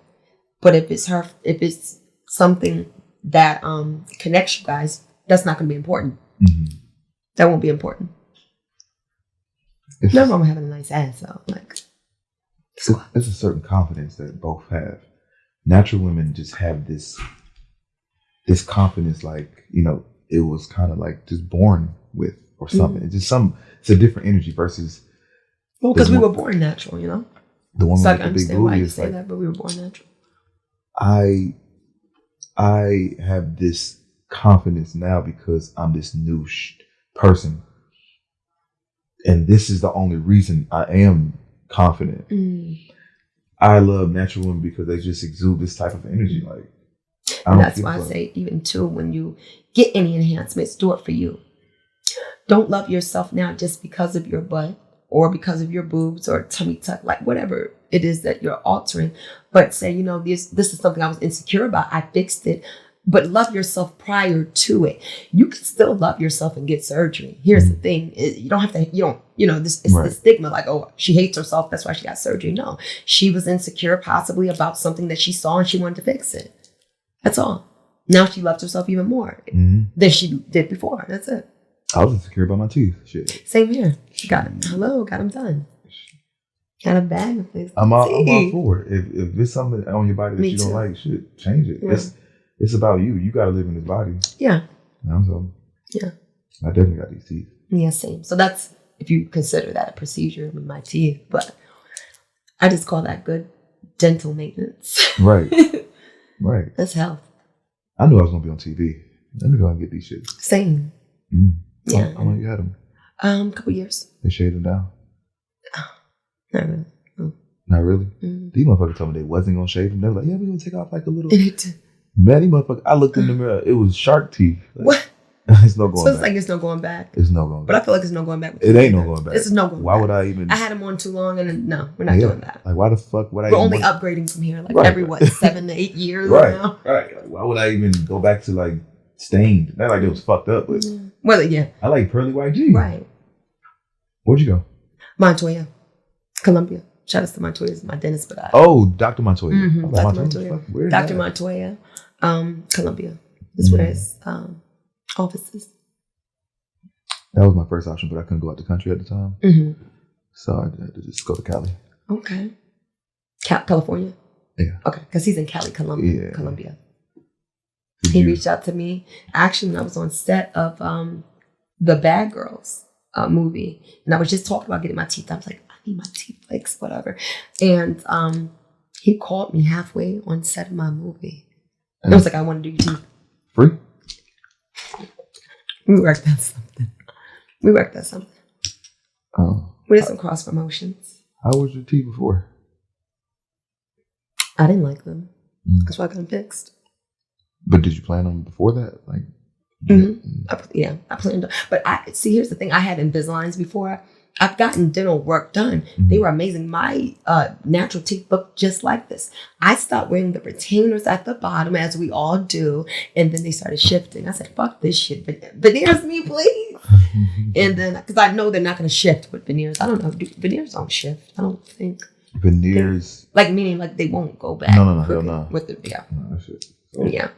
But if it's something that connects you guys, that's not going to be important. Mm-hmm. That won't be important. Nothing wrong with having a nice ass, though. Like, it's a certain confidence that both have. Natural women just have this confidence, like, it was kind of like just born with or something. It's just it's a different energy versus. Well, because we were born natural, The woman so with I the big booty why you is say like, that, but we were born natural. I have this confidence now because I'm this new person. And this is the only reason I am confident. I love natural women because they just exude this type of energy. Like, and that's why I say, even too, when you get any enhancements, do it for you. Don't love yourself now just because of your butt or because of your boobs or tummy tuck, like whatever it is that you're altering. But say, this is something I was insecure about. I fixed it. But love yourself prior to it. You can still love yourself and get surgery. Here's the thing. You don't have to, this the stigma like, oh, she hates herself. That's why she got surgery. No, she was insecure possibly about something that she saw and she wanted to fix it. That's all. Now she loves herself even more than she did before. That's it. I was insecure about my teeth. Shit. Same here. Got them done. Got a bag of things. I'm all for it. If it's something on your body that you don't like, shit, change it. Yeah. It's about you. You got to live in this body. Yeah. So I definitely got these teeth. Yeah, same. So that's, if you consider that a procedure with my teeth, but I just call that good dental maintenance. Right. Right. That's health. I knew I was going to be on TV. Let me go and get these shit. Same. Yeah. How long you had them? A couple years. They shaved them down? Not really. No. Not really? These motherfuckers told me they wasn't going to shave them. They were like, yeah, we're going to take off like a little... Man, these motherfuckers, I looked in the mirror. It was shark teeth. Like, what? It's no going back. So it's like it's no going back. It's no going back. But I feel like it's no going back. It ain't no going back. This is no going back. Why would I even... I had them on too long and no, we're not doing that. Like, why the fuck would I We're only upgrading from here, like every, 7 to 8 years now? Right. Like, why would I even go back to, like, stained? Not like it was fucked up, but... Well, yeah. I like pearly white jeans. Right. Where'd you go? Montoya. Columbia. Shout out to Montoya, is my dentist, but Oh, Dr. Montoya. Dr. Montoya. Dr. Montoya. Columbia. That's where his office is. That was my first option, but I couldn't go out the country at the time. So I had to just go to Cali. Okay. California? Yeah. Okay, because he's in Cali, Columbia. He reached out to me. Actually, when I was on set of the Bad Girls movie, and I was just talking about getting my teeth. I was like, I need my teeth fixed, whatever. And he called me halfway on set of my movie. And I was like, I want to do your teeth. Free? We worked out something. Oh. We did some cross promotions. How was your teeth before? I didn't like them. That's why I got them fixed. But did you plan on before that? Like, I planned on. But here's the thing. I had Invisaligns before, I've gotten dental work done. Mm-hmm. They were amazing. My natural teeth look just like this. I stopped wearing the retainers at the bottom, as we all do, and then they started shifting. I said, fuck this shit. Veneers me, please. And then, because I know they're not going to shift with veneers. I don't know. Veneers don't shift. I don't think. Veneers? Like, meaning like they won't go back. No, hell no. With the, yeah. No, shit. Yeah.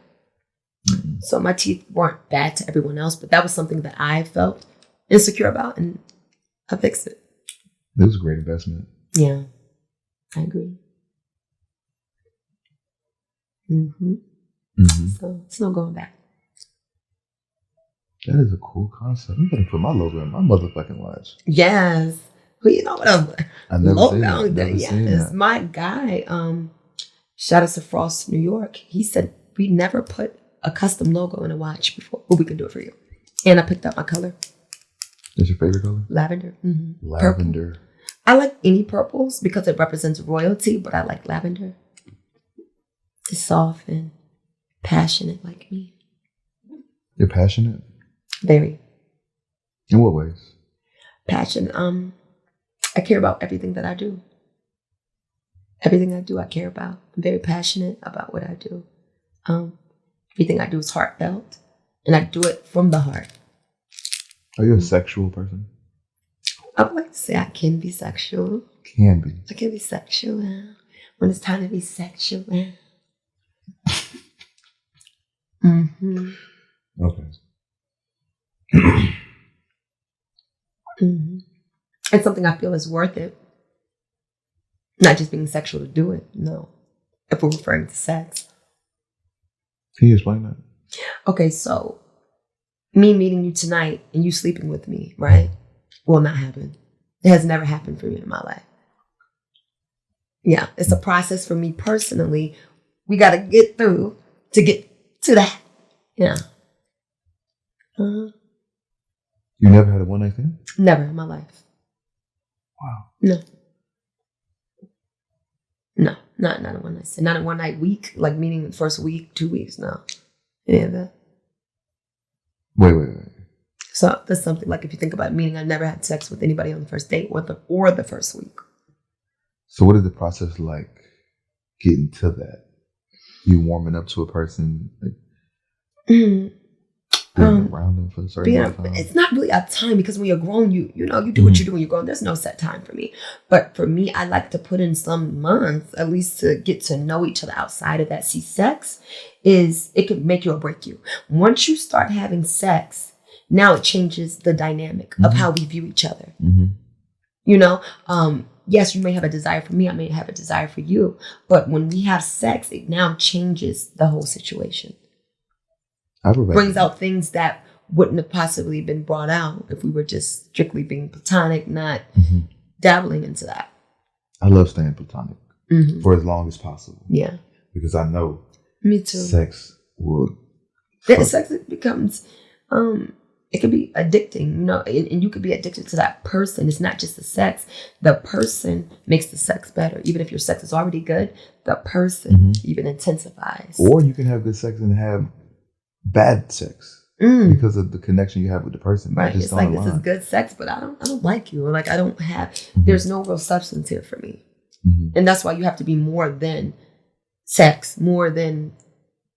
Mm-hmm. So my teeth weren't bad to everyone else, but that was something that I felt insecure about, and I fixed it. It was a great investment. Yeah, I agree. Mm-hmm. Mm-hmm. So it's no going back. That is a cool concept. I'm gonna put my logo in my motherfucking watch. Yes. Well, you know what? I never seen that. Never yes. seen that. My guy, shout out to Frost, New York. He said we never put a custom logo in a watch before, but we can do it for you. And I picked out my color. What's your favorite color? Lavender. Mm-hmm. Lavender. Purple. I like any purples because it represents royalty, but I like lavender. It's soft and passionate like me. You're passionate? Very. In what ways? Passion. I care about everything that I do. Everything I do, I care about. I'm very passionate about what I do. Everything I do is heartfelt, and I do it from the heart. Are you a sexual person? I would like to say I can be sexual. Can be. I can be sexual when it's time to be sexual. Mm-hmm. Okay. Mm-hmm. It's something I feel is worth it. Not just being sexual to do it. No. If we're referring to sex. Can you explain that? Okay, so me meeting you tonight and you sleeping with me, right? Will not happen. It has never happened for me in my life. Yeah, it's a process for me personally. We got to get through to get to that. Yeah. Uh-huh. You never had a one night stand? Never in my life. Wow. No. No, not a one night stand. Not a one night week, like meeting the first week, 2 weeks. No. Any of that. Wait. So that's something like if you think about it, meaning I never had sex with anybody on the first date or the first week. So what is the process like getting to that? You warming up to a person, like being around them for a certain amount of time? It's not really a time because when you're grown, you know, you do what you do when you're grown. There's no set time for me. But for me, I like to put in some months, at least to get to know each other outside of that. See, sex it can make you or break you. Once you start having sex, now it changes the dynamic of how we view each other. Mm-hmm. You know, yes, you may have a desire for me. I may have a desire for you. But when we have sex, it now changes the whole situation. Brings out things that wouldn't have possibly been brought out if we were just strictly being platonic, not dabbling into that. I love staying platonic for as long as possible. Yeah. Because I know me too. Sex will... Sex becomes... it can be addicting, you know, and you could be addicted to that person. It's not just the sex. The person makes the sex better. Even if your sex is already good, the person even intensifies. Or you can have good sex and have bad sex because of the connection you have with the person. Right. It's like, this is good sex, but I don't like you. Or like, I don't have, there's no real substance here for me. And that's why you have to be more than sex, more than,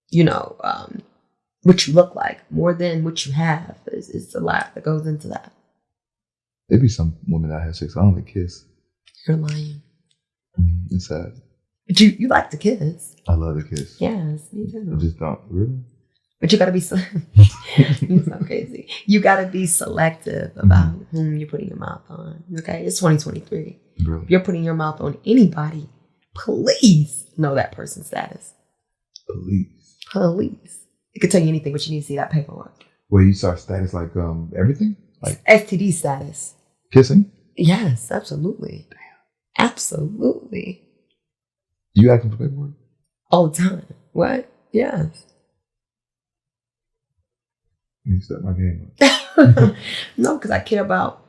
you know, what you look like, more than what you have. It's a lot that goes into that. There'd be some women that have sex, I don't even kiss. You're lying. It's sad. But you like to kiss. I love to kiss. Yes, me too. I just don't. Really? But you got to be, you sound crazy. You got to be selective about whom you're putting your mouth on. Okay? It's 2023. Really? If you're putting your mouth on anybody, please know that person's status. Please. It could tell you anything, but you need to see that paperwork. Well, you saw status like everything? Like STD status. Kissing? Yes, absolutely. Damn. Absolutely. You asking for paperwork? All the time. What? Yes. You step my game up. No, because I care about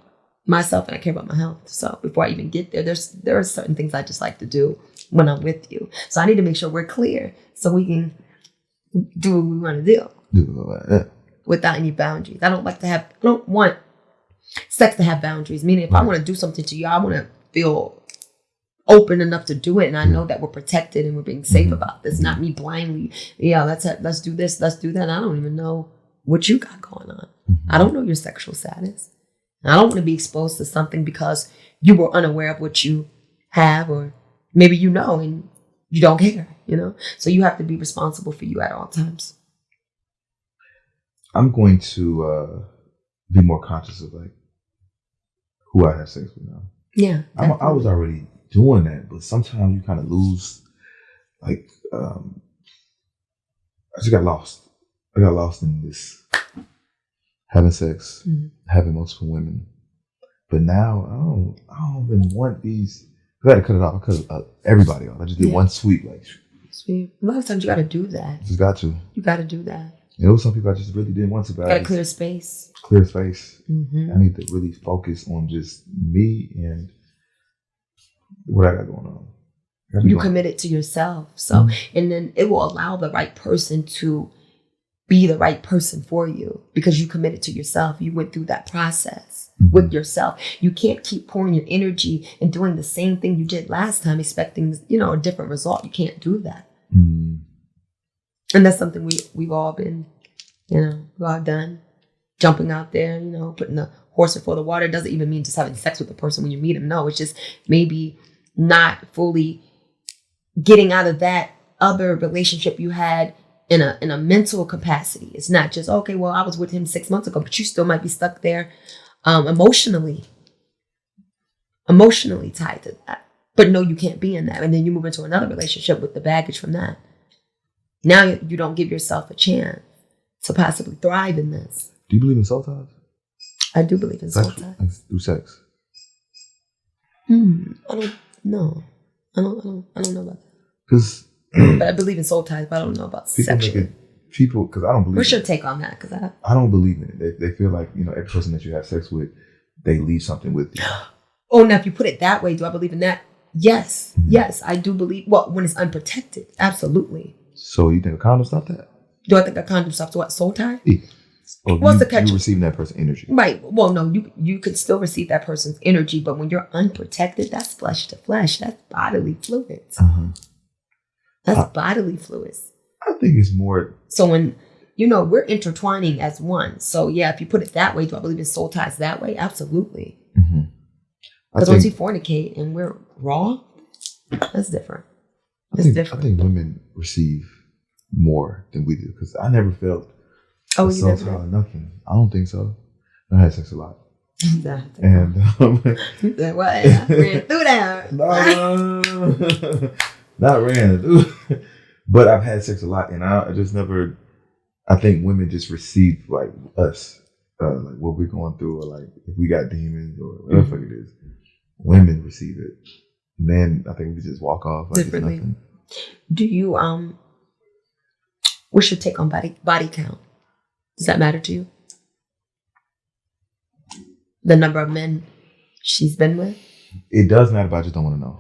myself and I care about my health. So before I even get there are certain things I just like to do when I'm with you. So I need to make sure we're clear so we can do what we want to do. Without any boundaries. I don't want sex to have boundaries. Meaning, if I want to do something to you, I want to feel open enough to do it, and I know that we're protected and we're being safe about this. Not me blindly. Yeah, let's do this, let's do that. And I don't even know what you got going on. I don't know your sexual status. I don't want to be exposed to something because you were unaware of what you have, or maybe you know and you don't care, you know? So you have to be responsible for you at all times. I'm going to be more conscious of like who I have sex with now. Yeah. I was already doing that, but sometimes you kind of lose, like, I just got lost. I got lost in this having sex, having multiple women. But now I don't even want these. I had to cut it off. I cut everybody off. I just did one sweep. Like, sweep. A lot of times you got to do that. Just got to. You got to do that. You know, some people I just really didn't want to. Got to clear space. Clear space. I need to really focus on just me and what I got going on. You committed to yourself. So, and then it will allow the right person to be the right person for you because you committed to yourself. You went through that process with yourself. You can't keep pouring your energy and doing the same thing you did last time, expecting, a different result. You can't do that. And that's something we've all been, we've all done. Jumping out there, putting the horse before the water doesn't even mean just having sex with the person when you meet him. No, it's just maybe not fully getting out of that other relationship you had in a mental capacity. It's not just, okay, well, I was with him 6 months ago, but you still might be stuck there emotionally tied to that. But no, you can't be in that. And then you move into another relationship with the baggage from that. Now you don't give yourself a chance to possibly thrive in this. Do you believe in soul ties? I do believe in soul ties. Like through sex? I don't know. I don't know about that. Because but I believe in soul ties, but I don't know about sexual. Because I don't believe. What's your take on that? Because I don't believe in it. They feel like every person that you have sex with, they leave something with you. Oh, now if you put it that way, do I believe in that? Yes, yes, I do believe. Well, when it's unprotected, absolutely. So you think a condom stop that? Do I think a condom stops what? Soul tie? Yeah. What's the catch? You're receiving that person's energy. Right. Well, no, you could still receive that person's energy, but when you're unprotected, that's flesh to flesh. That's bodily fluids. That's bodily fluids. I think it's more. So when, we're intertwining as one. So yeah, if you put it that way, do I believe in soul ties that way? Absolutely. Because once you fornicate and we're raw, that's different. It's different. I think women receive more than we do because I never felt soul tie or nothing. I don't think so. I had sex a lot. And what? I ran through that. No, not ran through. But I've had sex a lot, and I just never. I think women just receive like us, like what we're going through, or like if we got demons or whatever it is. Women receive it. Men, I think we just walk off like differently. It's nothing. Do you what's your take on body count? Does that matter to you? The number of men she's been with? It does matter, but I just don't want to know.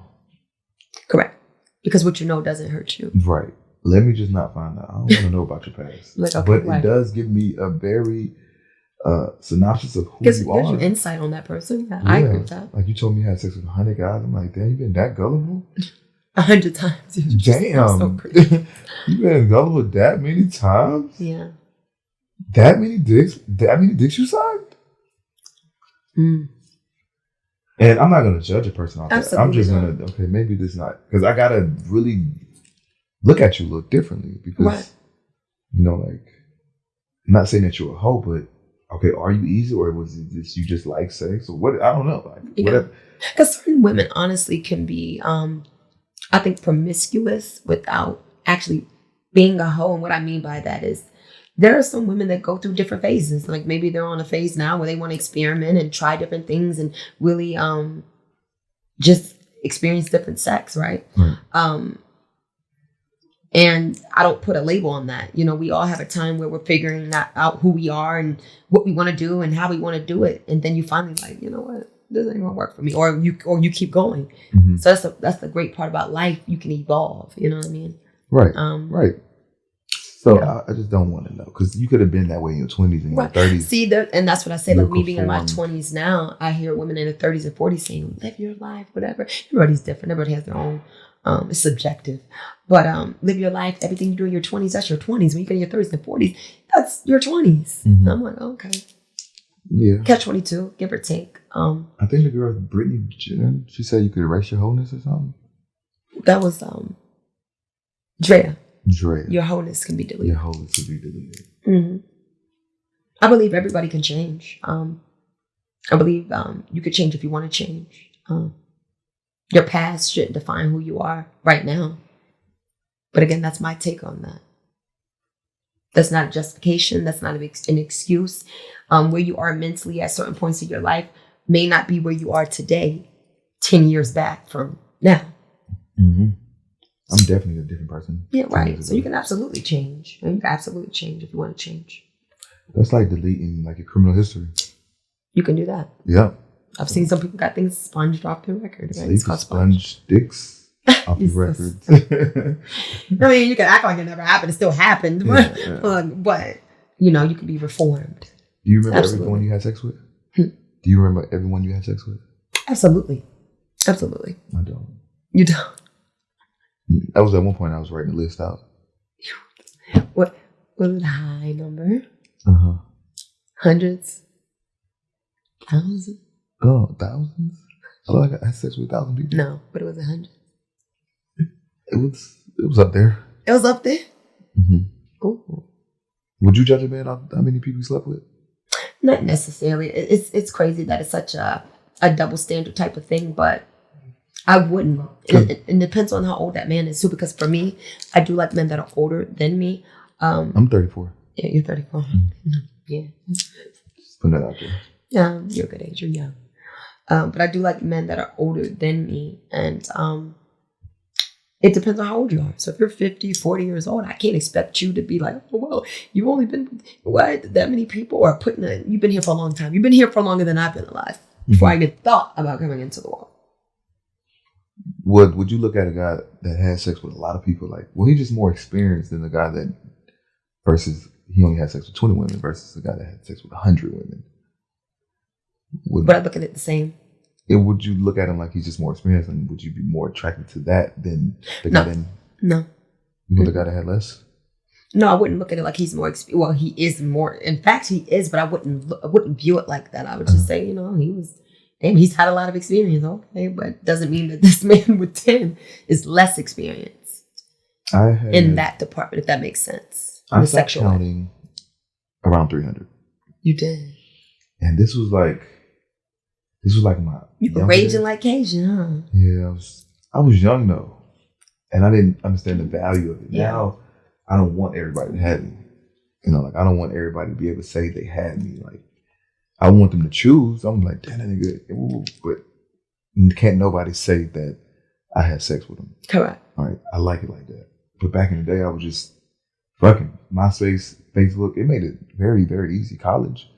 Correct. Because what you know doesn't hurt you. Right. Let me just not find out. I don't want to know about your past. It does give me a very synopsis of who you are. Gives you insight on that person. Yeah, I agree with that. Like you told me you had sex with 100 guys. I'm like, damn, you been that gullible? 100 times. Damn. So crazy. You been gullible that many times? Yeah. That many dicks you sucked? And I'm not going to judge a person off that. I'm just going to, okay, maybe this not. Because I got to really look at you a little differently. Because, like, I'm not saying that you're a hoe, but, okay, are you easy or was it just you just like sex? Or what? I don't know. Like, because certain women, honestly, can be, I think, promiscuous without actually being a hoe. And what I mean by that is, there are some women that go through different phases. Like maybe they're on a phase now where they want to experiment and try different things and really just experience different sex, right? And I don't put a label on that. We all have a time where we're figuring out who we are and what we want to do and how we want to do it. And then you finally like, you know what? This ain't gonna work for me. Or you keep going. So that's the great part about life. You can evolve. You know what I mean? Right. Right. So I just don't want to know, because you could have been that way in your 20s and your 30s. See, and that's what I say. Like me being in my 20s now, I hear women in their 30s and 40s saying, "Live your life, whatever." Everybody's different. Everybody has their own. It's subjective, but live your life. Everything you do in your 20s, that's your 20s. When you get in your 30s and 40s, that's your 20s. Mm-hmm. I'm like, okay, yeah. Catch 22, give or take. I think the girl Brittany Jen, she said you could erase your wholeness or something. That was Drea. Drea. Your wholeness can be deleted. Your wholeness can be deleted. Mm-hmm. I believe everybody can change. I believe you could change if you want to change. Your past shouldn't define who you are right now. But again, that's my take on that. That's not a justification. That's not an excuse. Where you are mentally at certain points in your life may not be where you are today, 10 years back from now. Mm-hmm. I'm definitely a different person. Yeah, right. So you can absolutely change. You can absolutely change if you want to change. That's like deleting like your criminal history. You can do that. Yeah. I've seen some people got things sponged off their record. Right? So you can sponge dicks off your records. I mean, you can act like it never happened. It still happened. But you know, you can be reformed. Do you remember everyone you had sex with? Do you remember everyone you had sex with? Absolutely. Absolutely. I don't. You don't? That was at one point I was writing the list out. What was it? A high number? Uh-huh. Hundreds? Thousands? Oh, thousands? I feel like I had sex with 1,000 people. No, but it was 100. It was up there. It was up there? Mm-hmm. Ooh. Would you judge a man on how many people you slept with? Not necessarily. It's crazy that it's such a double standard type of thing, but I wouldn't. It depends on how old that man is too, because for me, I do like men that are older than me. I'm 34. Yeah, you're 34. Mm-hmm. Yeah. Just putting that out there. Yeah, you're a good age. You're young. But I do like men that are older than me. And it depends on how old you are. So if you're 50, 40 years old, I can't expect you to be like, oh, well, you've only been, what, that many people are you've been here for a long time. You've been here for longer than I've been alive before I even thought about coming into the world. Would you look at a guy that had sex with a lot of people like, well, he's just more experienced than the guy that, versus he only had sex with 20 women versus the guy that had sex with 100 women? But I look at it the same. Would you look at him like he's just more experienced, and would you be more attracted to that than the guy that? No. You know the guy that had less? No, I wouldn't look at it like he's more experienced. Well, he is more. In fact, he is, but I wouldn't view it like that. I would just say, he's had a lot of experience, okay, but doesn't mean that this man with 10 is less experienced in that department, if that makes sense. I stopped counting around 300. You did. And this was like my... You were raging like Cajun, huh? Yeah, I was young though. And I didn't understand the value of it. Yeah. Now, I don't want everybody to have me. I don't want everybody to be able to say they had me. Like, I want them to choose. I'm like, damn, that nigga. But can't nobody say that I had sex with them. Correct. All right, I like it like that. But back in the day, I was just fucking MySpace, Facebook. It made it very, very easy. College.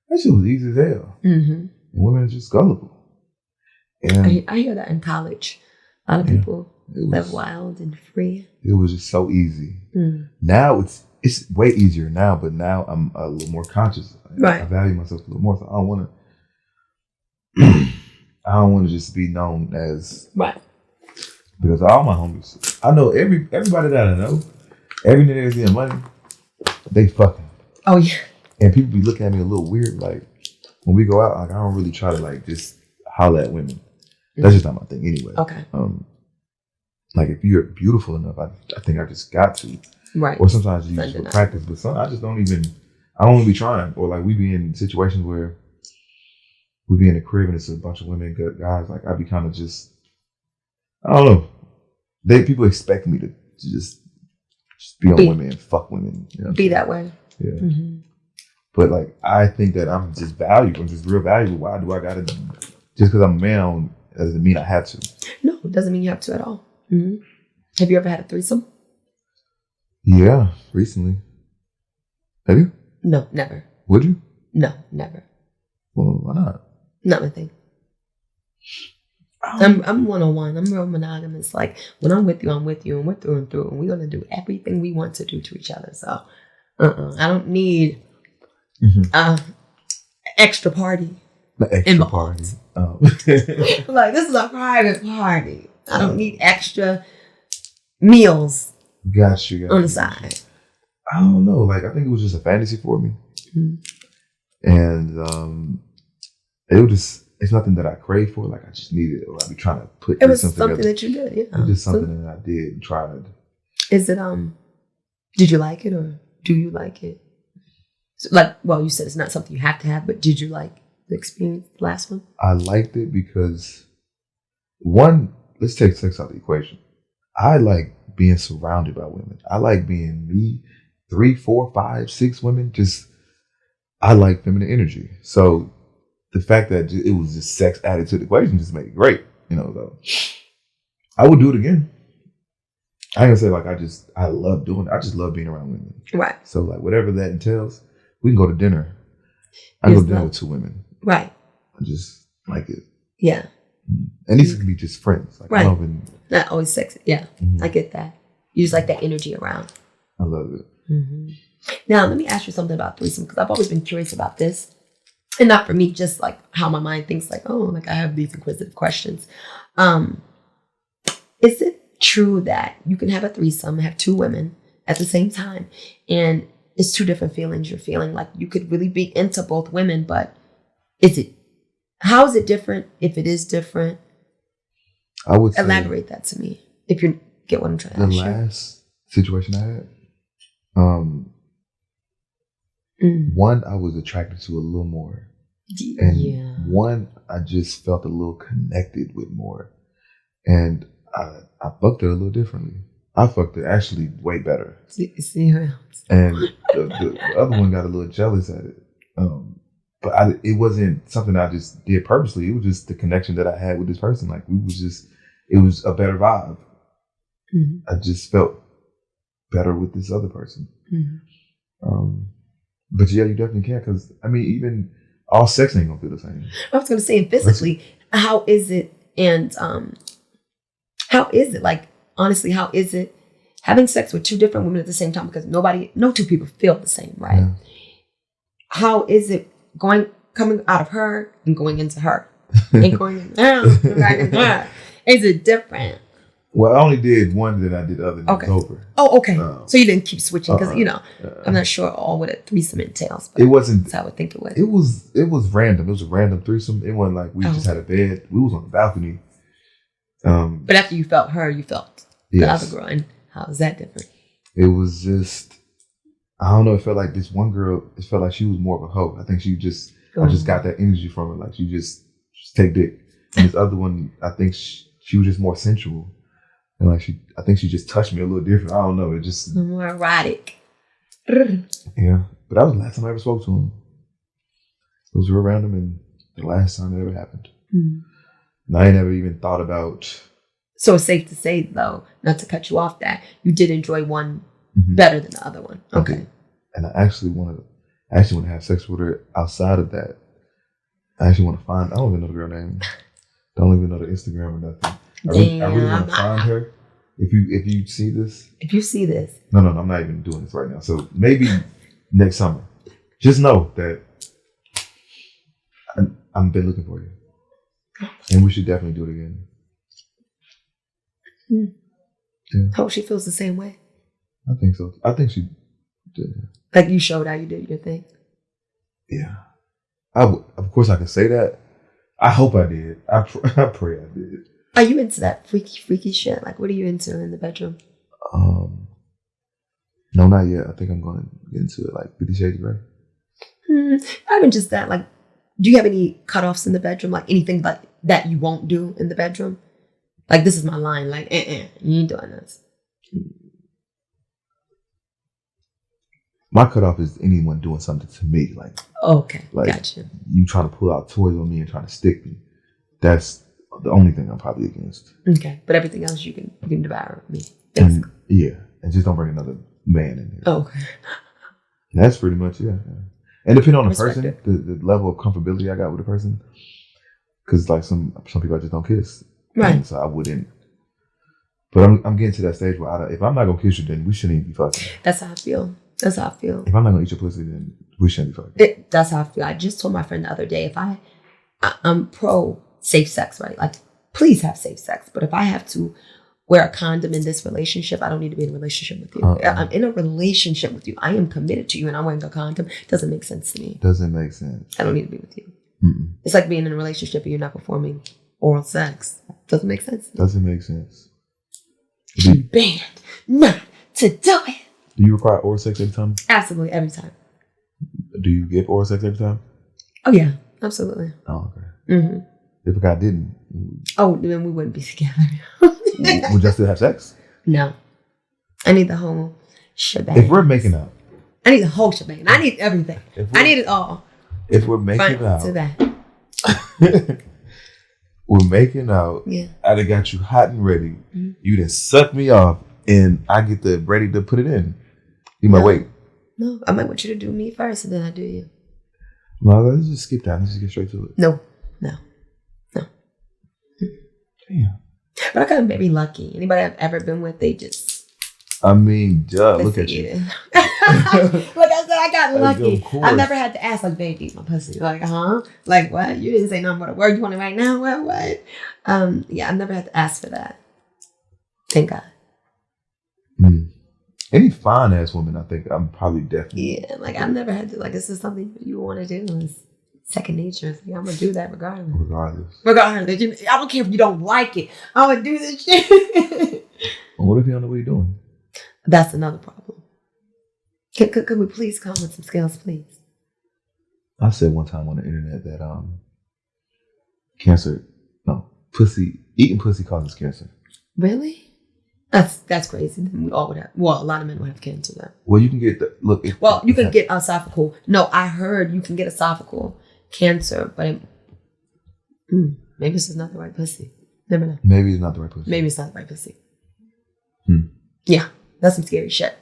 That shit was easy as hell. Mm-hmm. And women are just gullible. And I hear that in college. A lot of people live wild and free. It was just so easy. Mm. Now it's way easier now, but now I'm a little more conscious. Right. I value myself a little more, so I don't want to just be known as right. Because all my homies, I know everybody that I know, every nigga that's getting money, they fucking. Oh yeah. And people be looking at me a little weird, like when we go out, like I don't really try to like just holler at women. That's just not my thing anyway. Okay. Like if you're beautiful enough, I think I just got to. Right. Or sometimes you use for practice, but I just don't even. I don't even be trying. Or like we be in situations where we be in a crib and it's a bunch of women, good guys. Like I be kind of just. I don't know. People expect me to just be on women and fuck women. You know be that way. Yeah. Mm-hmm. But like I think that I'm just valuable. I'm just real valuable. Why do I gotta? Just because I'm a man doesn't mean I have to. No, it doesn't mean you have to at all. Mm-hmm. Have you ever had a threesome? Yeah, recently. Have you? No, never. Would you? No, never. Well, why not? Not my thing. I'm one-on-one. I'm real monogamous. Like when I'm with you, and we're through and through, and we're gonna do everything we want to do to each other. So, I don't need extra party. The extra party. Like this is a private party. I don't need extra meals. Got you. On the side. I don't know. Like I think it was just a fantasy for me, and it was just. It's nothing that I crave for. Like I just needed it, or I'd be trying to put. It was something that you did. Yeah, it was just something that I did and tried. Is it Did you like it or do you like it? So, like, well, you said it's not something you have to have, but did you like the experience, the last one? I liked it because one. Let's take sex out of the equation. I like being surrounded by women. I like being me, 3, 4, 5, 6 women. Just I like feminine energy. So. The fact that it was just sex added to the equation just made it great, though. I would do it again. I ain't gonna say like I love doing it. I just love being around women. Right. So like whatever that entails, we can go to dinner. I go to dinner with 2 women. Right. I just like it. Yeah. And these can be just friends. Like, right. I love it. Not always sexy. Yeah. I get that. You just like that energy around. I love it. Now, let me ask you something about threesome, because I've always been curious about this. And not for me, just like how my mind thinks like, oh, like I have these inquisitive questions. Is it true that you can have a threesome, have 2 women at the same time, and it's 2 different feelings you're feeling? Like you could really be into both women, but how is it different if it is different? I would say elaborate that to me if you get what I'm trying to ask. The last situation I had, one I was attracted to a little more, and one I just felt a little connected with more, and I fucked her a little differently. I fucked her actually way better. See who else? And the other one got a little jealous at it, but it wasn't something I just did purposely. It was just the connection that I had with this person. Like it was a better vibe. I just felt better with this other person. But yeah, you definitely can, because I mean, even all sex ain't gonna feel the same. I was gonna say, and physically, how is it? And how is it? Like honestly, how is it having sex with 2 different women at the same time? Because no 2 people feel the same, right? Yeah. How is it coming out of her and going into her and going into her? Is it different? Well, I only did one, then I did the other. Okay. Over. Oh, okay. So you didn't keep switching because I'm not sure all what a threesome entails. But it wasn't. That's how I would think it was. It was random. It was a random threesome. It wasn't like we just had a bed. We was on the balcony. But after you felt her, you felt the other girl. And how is that different? It was just, I don't know. It felt like this one girl. It felt like she was more of a hoe. I think I just got that energy from her. Like she just take dick. And this other one, I think she was just more sensual. And like I think she just touched me a little different. I don't know. It just more erotic. Yeah, but that was the last time I ever spoke to him. It was real random, and the last time it ever happened. And I ain't never even thought about. So it's safe to say, though, not to cut you off, that you did enjoy one better than the other one. Okay. And I actually want to have sex with her outside of that. I actually want to find. I don't even know the girl name. Don't even know the Instagram or nothing. I really want to find her. If you see this. If you see this. No, I'm not even doing this right now. So maybe next summer. Just know that I've been looking for you. And we should definitely do it again. Yeah. Hope she feels the same way. I think so. I think she did. Like you showed how you did your thing. Yeah. Of course I can say that. I hope I did. I pray I did. Are you into that freaky shit? Like, what are you into in the bedroom? No, not yet. I think I'm going to get into it, like 50 Shades of Grey. Not even just that. Like, do you have any cutoffs in the bedroom? Like anything like that you won't do in the bedroom? Like, this is my line. Like, you ain't doing this. My cutoff is anyone doing something to me. Like, okay, gotcha. You trying to pull out toys on me and trying to stick me. That's the only thing I'm probably against. Okay, but everything else you can devour me. And just don't bring another man in here. Oh, okay. That's pretty much it. Yeah. And depending on the person, the level of comfortability I got with the person, because like some people I just don't kiss. Right. So I wouldn't. But I'm getting to that stage where if I'm not gonna kiss you, then we shouldn't even be fucking. That's how I feel. If I'm not gonna eat your pussy, then we shouldn't be fucking. That's how I feel. I just told my friend the other day, if I'm pro safe sex, right? Like, please have safe sex. But if I have to wear a condom in this relationship, I don't need to be in a relationship with you. I'm in a relationship with you. I am committed to you, and I'm wearing a condom. Doesn't make sense to me. Doesn't make sense. I don't need to be with you. Mm-mm. It's like being in a relationship and you're not performing oral sex. Doesn't make sense. Doesn't make sense. Banned not to do it. Do you require oral sex every time? Absolutely, every time. Do you get oral sex every time? Oh, yeah. Absolutely. Oh, okay. Mm-hmm. If a guy didn't... Oh, then we wouldn't be together. Would y'all still have sex? No. I need the whole shebang. If we're making out... I need the whole shebang. I need everything. I need it all. If we're making out... To that. We're making out. Yeah. I done got you hot and ready. Mm-hmm. You done suck me off, and I get ready to put it in. You might wait. No, I might want you to do me first, and then I do you. No, let's just skip that. Let's just get straight to it. No. Damn. But I got very lucky. Anybody I've ever been with, they just... I mean, duh, look at you. Like I said, I got lucky. Yo, I've never had to ask, like, babe, eat my pussy. Like, huh? Like, what? You didn't say nothing but a word. You want it right now? What? Yeah, I've never had to ask for that. Thank God. Any fine ass woman, I think I'm probably definitely. Yeah, like I've never had to, like, this is something you want to do. It's second nature. It's like, I'm going to do that regardless. Regardless. I don't care if you don't like it. I'm going to do this shit. Well, what if you don't know what you're doing? That's another problem. Could we please come with some scales, please? I said one time on the internet that eating pussy causes cancer. Really? That's crazy. We all would have. Well, a lot of men would have cancer though. Well, you can get you can get esophageal. No, I heard you can get esophageal cancer, but maybe this is not the right pussy. Never know. Maybe it's not the right pussy. Maybe it's not the right pussy. Yeah, that's some scary shit.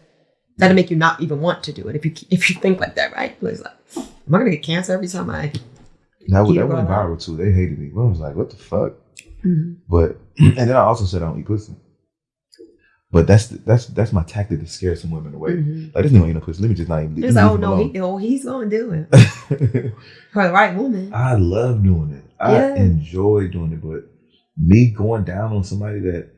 That'll make you not even want to do it if you think like that, right? It's like, am I gonna get cancer every time I? That went viral too. They hated me. I was like, what the fuck? Mm-hmm. But and then I also said I don't eat pussy. But that's my tactic to scare some women away. Mm-hmm. Like, this nigga ain't no pussy. Let me just not even. It's like, oh no, he's gonna do it for the right woman. I love doing it. I enjoy doing it, but me going down on somebody that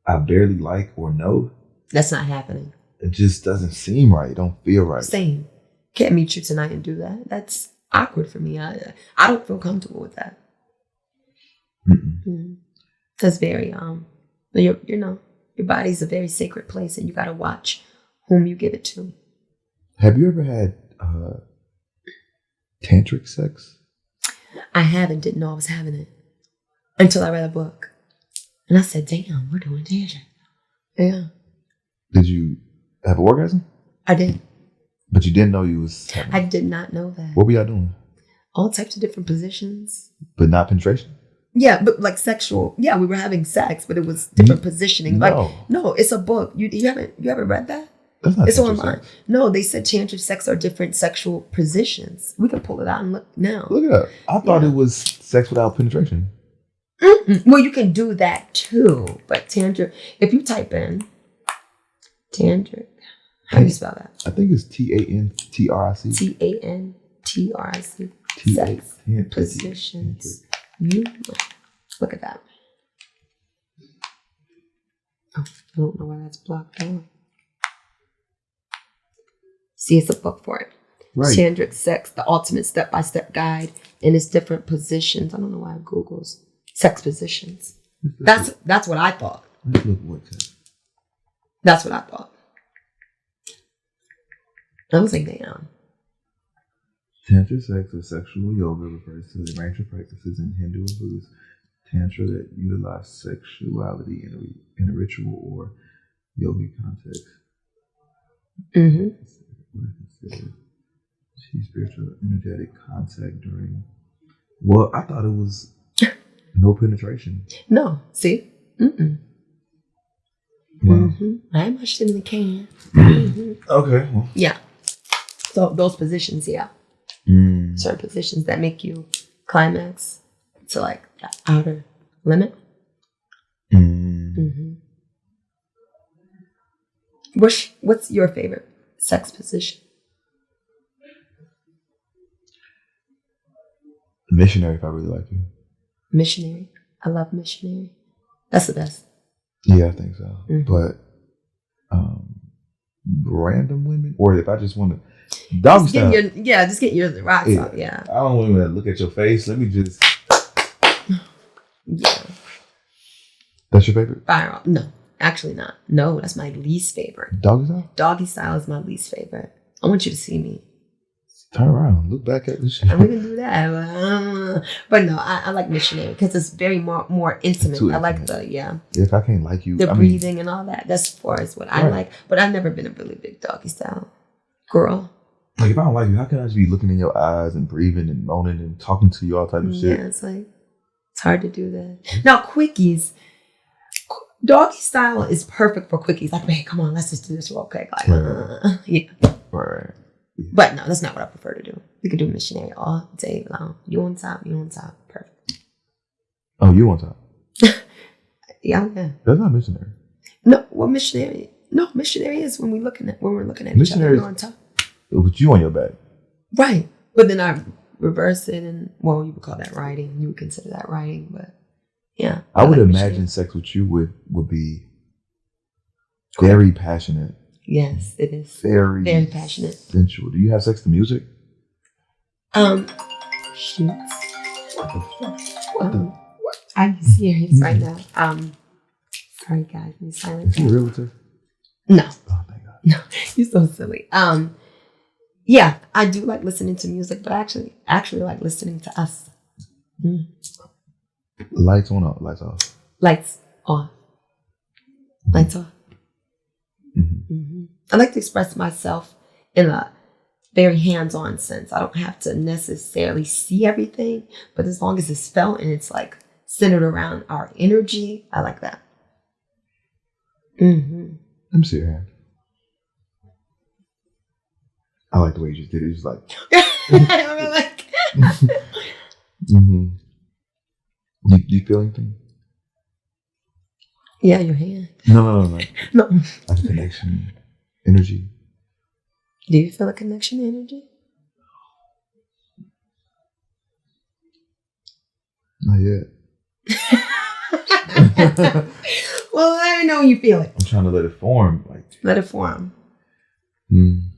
I barely like or know, that's not happening. It just doesn't seem right. It don't feel right. Same. Can't meet you tonight and do that. That's awkward for me. I don't feel comfortable with that. Mm-hmm. That's very your body's a very sacred place, and you got to watch whom you give it to. Have you ever had tantric sex? I haven't. Didn't know I was having it until I read a book, and I said, "Damn, we're doing tantric." Yeah. Did you have an orgasm? I did. But you didn't know you was having... I did not know that. What were y'all doing? All types of different positions. But not penetration? Yeah, but like sexual. Yeah, we were having sex, but it was different positioning. No, it's a book. You haven't read that? That's not it's online. Sex. No, they said tantric sex are different sexual positions. We can pull it out and look now. Look it up. I thought it was sex without penetration. Mm-mm. Well, you can do that too, but tantric. If you type in tantric, how do you spell that? I think it's TANTRIC. TANTRIC. Sex positions. You look at that. Oh, I don't know why that's blocked out. See, it's a book for it. Right. Tantric Sex, the ultimate step-by-step guide in its different positions. I don't know why it Googles sex positions. That's what I thought. That's what I thought. I was like, damn. Tantra sex or sexual yoga refers to the range of practices in Hindu and Buddhist Tantra that utilize sexuality in a ritual or yogic context. Mm-hmm. Spiritual energetic contact during... Well, I thought it was no penetration. No, see? Mm-mm. Wow. Mm-hmm. I mushed in the can. Mm-hmm. Okay. Well. Yeah. So those positions, yeah. Certain positions that make you climax to like the outer limit. Mm-hmm. What's your favorite sex position? Missionary, if I really like you. Missionary. I love missionary. That's the best. Yeah, I think so. Mm-hmm. But random women, or if I just want to dog style. Just get your rocks off. Yeah. I don't want to look at your face. Let me just. Yeah. That's your favorite? Fire off. No, actually not. No, that's my least favorite. Doggy style? Doggy style is my least favorite. I want you to see me. Turn around. Look back at this shit. And we can do that. But no, I like missionary because it's very more intimate. I like If I can't like you. The breathing and all that. That's as far as what I like. But I've never been a really big doggy style girl. Like if I don't like you, how can I just be looking in your eyes and breathing and moaning and talking to you all type of shit? Yeah, it's like, it's hard to do that. Now, quickies. Doggy style is perfect for quickies. Like, hey, come on, let's just do this real quick. Like, yeah. Right. Yeah. But no, that's not what I prefer to do. We could do missionary all day long. You on top. Perfect. Oh, you on top? Yeah. That's not missionary. No, well, missionary. No, missionary is when we're looking at each other. You're on top. But you on your back. Right. But then I reverse it and, well, you would call that riding. You would consider that riding, but yeah. I would imagine sex with you would be very passionate. Yes, it is. Very passionate. Sensual. Do you have sex to music? Shoot. I'm serious right now. Sorry guys, be silent. Is he a realtor? No. Oh thank God. No, you're so silly. Yeah, I do like listening to music, but I actually like listening to us. Mm. Lights on or lights off? Lights on. Lights off. Mm-hmm. Mm-hmm. I like to express myself in a very hands-on sense. I don't have to necessarily see everything, but as long as it's felt and it's like centered around our energy, I like that. Mm-hmm. Let me see your hand. I like the way you just did it. It's like. Mm-hmm. Do you feel anything? Yeah, your hand. No. No. Like a connection, energy. Do you feel a connection energy? Not yet. Well, let me know when you feel it. I'm trying to let it form. Let it form. Mm.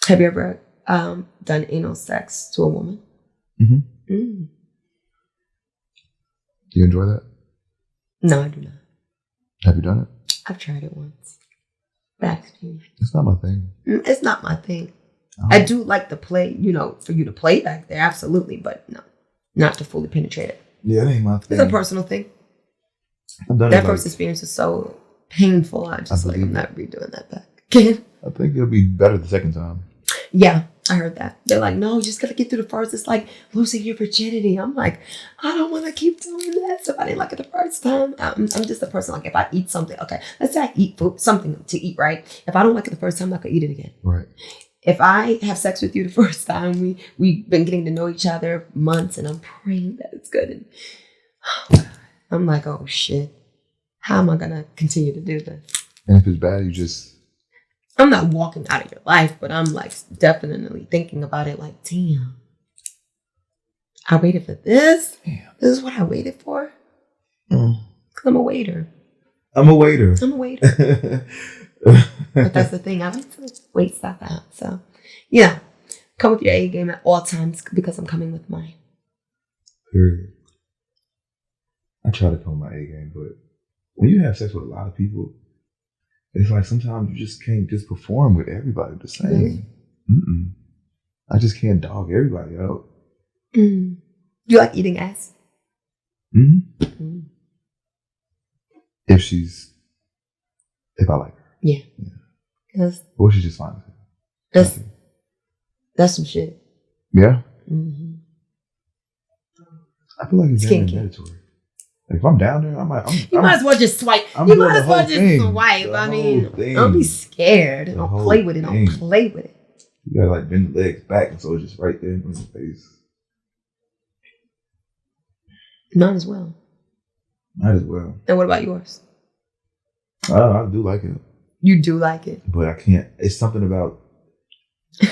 Have you ever done anal sex to a woman? Mm-hmm. Mm. Do you enjoy that? No, I do not. Have you done it? I've tried it once. Bad experience. It's not my thing. It's not my thing. Oh. I do like to play, for you to play back there, absolutely, but no, not to fully penetrate it. Yeah, it ain't my thing. It's a personal thing. I've done that first experience was so painful. I'm not redoing that back again. I think it'll be better the second time. Yeah, I heard that. They're like, no, you just gotta get through the first. It's like losing your virginity. I'm like, I don't want to keep doing that. So if I didn't like it the first time, I'm just a person. Like if I eat something, okay, let's say I eat food, something to eat, right? If I don't like it the first time, I'm not gonna eat it again. Right. If I have sex with you the first time, we've been getting to know each other months, and I'm praying that it's good. And I'm like, oh shit, how am I gonna continue to do this? And if it's bad, you just. I'm not walking out of your life, but I'm like definitely thinking about it like, damn, I waited for this? Damn. This is what I waited for? Because I'm a waiter. I'm a waiter. But that's the thing. I like to wait stuff out. So, yeah. Come with your A game at all times because I'm coming with mine. Period. I try to come with my A game, but when you have sex with a lot of people, it's like sometimes you just can't just perform with everybody the same. Really? Mm-mm. I just can't dog everybody out. Mm. You like eating ass? Mm-hmm. Mm. If I like her. Yeah. Or she's just fine. That's some shit. Yeah? Mm-hmm. I feel like it's very kinky. mandatory. Like if I'm down there, you might as well just swipe. You might as well just swipe. I mean, don't be scared. Don't play with it. Don't play with it. You gotta like bend the legs back, and so it's just right there in your face. Might as well. Might as well. And what about yours? I do like it. You do like it. But I can't. It's something about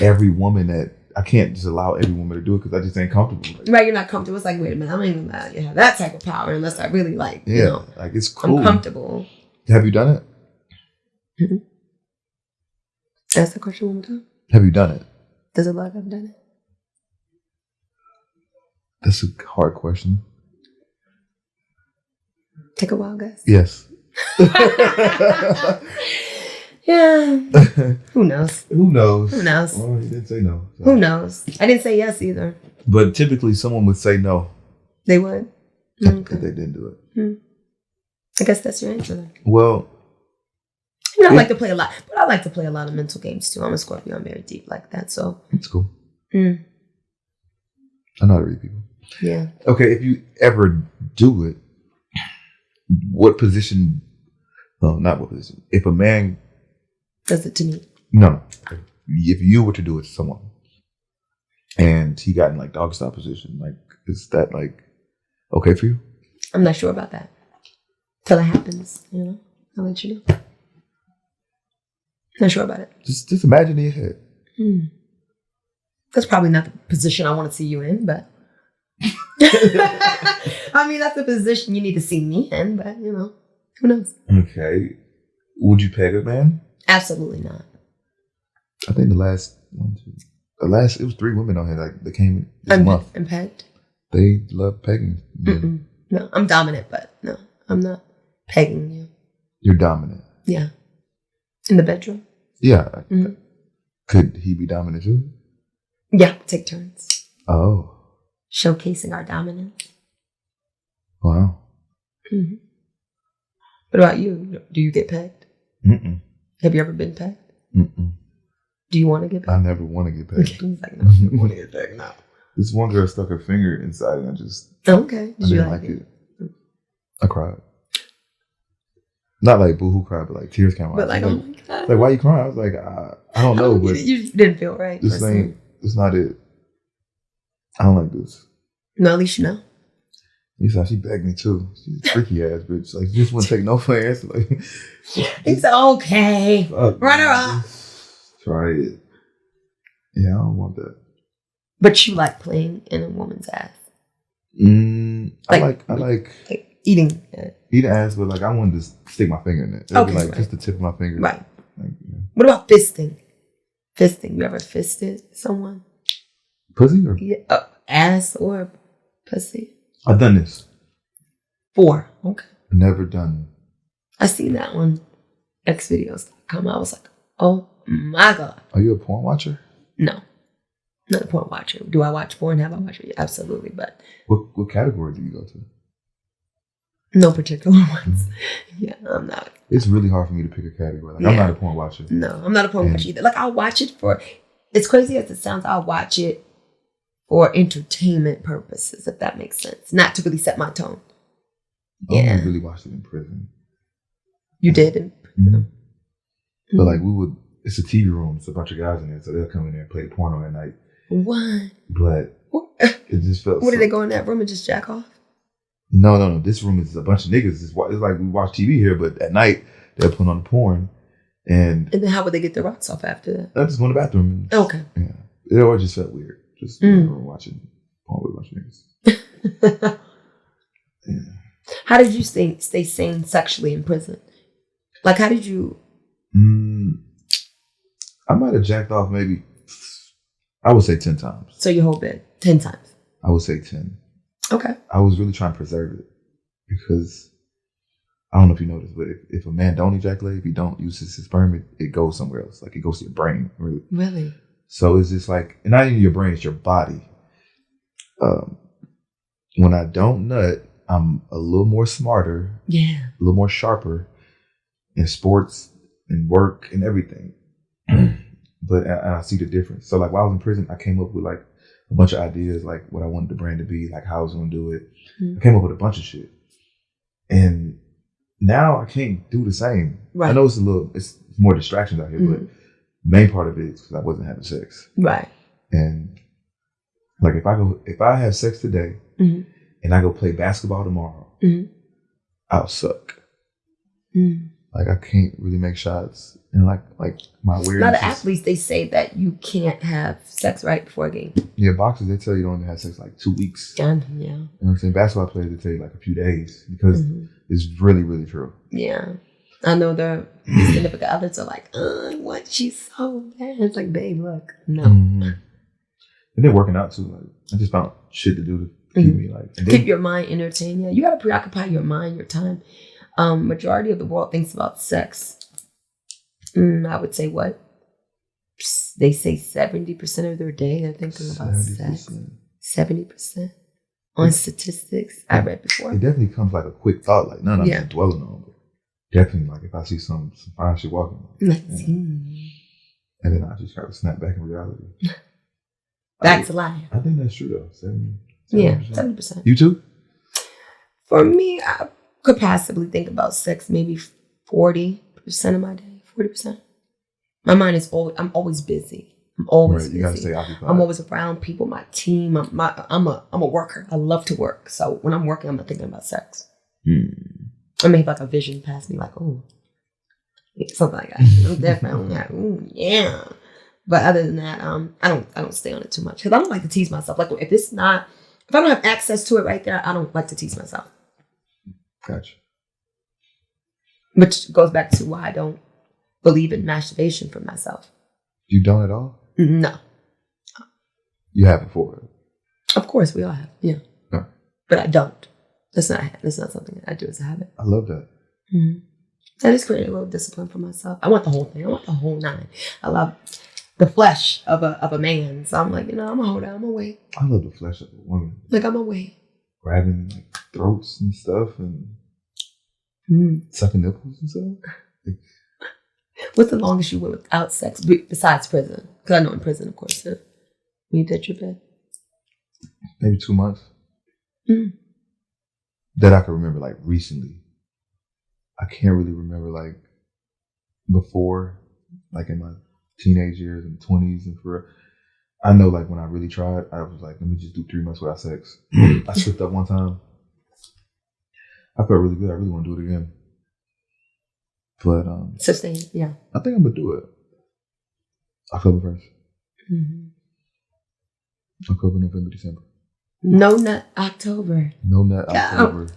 every woman that I can't just allow every woman to do it because I just ain't comfortable. Like, right, you're not comfortable. It's like, wait a minute, I don't even know you have that type of power unless I really like, you know. Like it's cool. I'm comfortable. Have you done it? Mm-hmm. Ask the question one more time. Have you done it? Does it look like I've done it? That's a hard question. Take a wild guess. Yes. Yeah. Who knows? Who knows? Who knows? Well, he didn't say no. So. Who knows? I didn't say yes either. But typically someone would say no. They would? If they didn't do it. I guess that's your answer then. Well, I like to play a lot, but I like to play a lot of mental games too. I'm a Scorpio. I'm very deep like that, so. It's cool. I know how to read people. Yeah. Okay, if you ever do it, what position? No, not what position. If a man does it to me? No. If you were to do it to someone, and he got in like dog style position, like is that like okay for you? I'm not sure about that. Till it happens, you know. I'll let you know. Not sure about it. Just imagine in your head. That's probably not the position I want to see you in, but I mean that's the position you need to see me in, but you know, who knows? Okay. Would you peg a man? Absolutely not. I think it was 3 women on here that came this month. And pegged? They love pegging. No, I'm dominant, but no, I'm not pegging you. You're dominant. Yeah. In the bedroom? Yeah. Could he be dominant too? Yeah, take turns. Oh. Showcasing our dominance. Wow. What about you? Do you get pegged? Have you ever been pegged? Do you want to get pegged? I never want to get pegged. He's like, no, I don't want to get pegged now. This one girl stuck her finger inside and I just... Okay. Did you like it? I cried. Not like boohoo cried, but like tears came out. But like, oh my God. Like, why you crying? I was like, I don't know, but... You didn't feel right. It's not it. I don't like this. No, at least you know. She begged me too. She's a freaky ass bitch. Like, just wouldn't take no for an answer. Like, it's okay. Run her up. Try it. Yeah, I don't want that. But you like playing in a woman's ass. I like eating ass, but like I wanted to stick my finger in it. It'd be like just the tip of my finger. Right. Like, What about fisting? Fisting. You ever fisted someone? Pussy or ass or pussy? I've done this. 4. Okay. Never done. I seen that one. X videos come out. I was like, oh my God. Are you a porn watcher? No. Not a porn watcher. Do I watch porn? Have I watched it? Absolutely. But what category do you go to? No particular ones. Yeah, I'm not. It's really hard for me to pick a category. Like, I'm not a porn watcher. No, I'm not a porn watcher either. Like, I'll watch it for, as crazy as it sounds, I'll watch it for entertainment purposes, if that makes sense. Not to really set my tone. I only really watched it in prison. You did? But like it's a TV room. It's a bunch of guys in there. So they'll come in there and play porno at night. What? But it just felt Did they go in that room and just jack off? No. This room is a bunch of niggas. It's like we watch TV here, but at night they'll put on the porn. And then how would they get their rocks off after that? I just go in the bathroom. Okay. Yeah. It always just felt weird. Just watching porn with a bunch of niggas. Yeah. How did you stay sane sexually in prison? Like, how did you... I might have jacked off maybe, I would say 10 times. So your whole bed, 10 times? I would say 10. Okay. I was really trying to preserve it because I don't know if you noticed, but if a man don't ejaculate, if he don't use his sperm, it goes somewhere else. Like it goes to your brain, really. Really? So it's just like, and not even your brain, it's your body. When I don't nut, I'm a little more smarter. Yeah. A little more sharper in sports and work and everything. But I see the difference. So like while I was in prison, I came up with like a bunch of ideas, like what I wanted the brand to be, like how I was going to do it. I came up with a bunch of shit. And now I can't do the same. Right. I know it's more distractions out here, but the main part of it is because I wasn't having sex. Right. And like if I have sex today and I go play basketball tomorrow, I'll suck. Mm. Like I can't really make shots, and like my weirdness. A lot of athletes, they say that you can't have sex right before a game. Yeah, boxers, they tell you don't have sex like 2 weeks. Yeah. You know what I'm saying? Basketball players, they tell you like a few days because it's really, really true. Yeah. I know the significant others are like, I want you so bad. It's like, babe, look, no. And then working out too. Like I just found shit to do to keep me like keep your mind entertained. Yeah, you got to preoccupy your mind, your time. Majority of the world thinks about sex. I would say what? They say 70% of their day they're thinking about 70%. Sex. 70% on statistics I read before. It definitely comes like a quick thought, like none of I'm dwelling on, but definitely like if I see some fine shit walking, and then I just try to snap back in reality. Back to life. I think that's true though. 70%. Yeah, 70%. You too? For me, I could possibly think about sex maybe 40% of my day. 40%. My mind is always. I'm always busy. I'm always busy. You gotta stay occupied. I'm always around people. My team. I'm a worker. I love to work. So when I'm working, I'm not thinking about sex. I may have like a vision pass me, like something like that. I'm definitely like, yeah. But other than that, I don't stay on it too much because I don't like to tease myself. Like if I don't have access to it right there, I don't like to tease myself. Gotcha. Which goes back to why I don't believe in masturbation for myself. You don't at all? No. You have before? Of course, we all have. Yeah. No. But I don't. That's not something that I do as a habit. I love that. I just create a little discipline for myself. I want the whole thing. I want the whole 9. I love the flesh of a man. So I'm like, I'm gonna hold out. I'm gonna wait. I love the flesh of a woman. Like I'm gonna wait. Grabbing like throats and stuff and sucking nipples and stuff. What's the longest you went without sex besides prison? Because I know in prison, of course, when you did your bed. Maybe 2 months. That I can remember like recently. I can't really remember like before, like in my teenage years and 20s and for. I know like when I really tried, I was like, let me just do 3 months without sex. I slipped up one time. I felt really good. I really want to do it again. But sustain, yeah. I think I'm gonna do it. October 1st. October, November, December. No nut October. No nut October.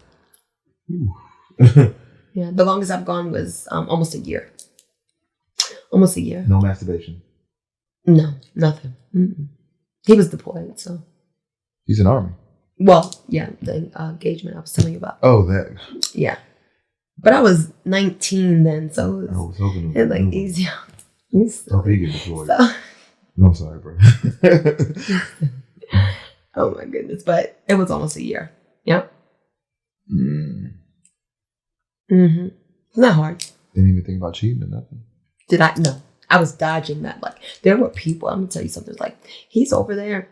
Yeah, the longest I've gone was almost a year. Almost a year. No masturbation. No, nothing. He was deployed, so. He's in Army. Well, yeah, the engagement I was telling you about. Oh, that. Yeah. But I was 19 then, so it was like easier. Okay, you get deployed. So. No, I'm sorry, bro. Oh my goodness, but it was almost a year. Yep. It's not hard. Didn't even think about cheating or nothing. Did I? No. I was dodging that. Like, there were people, I'm going to tell you something. It's like, he's over there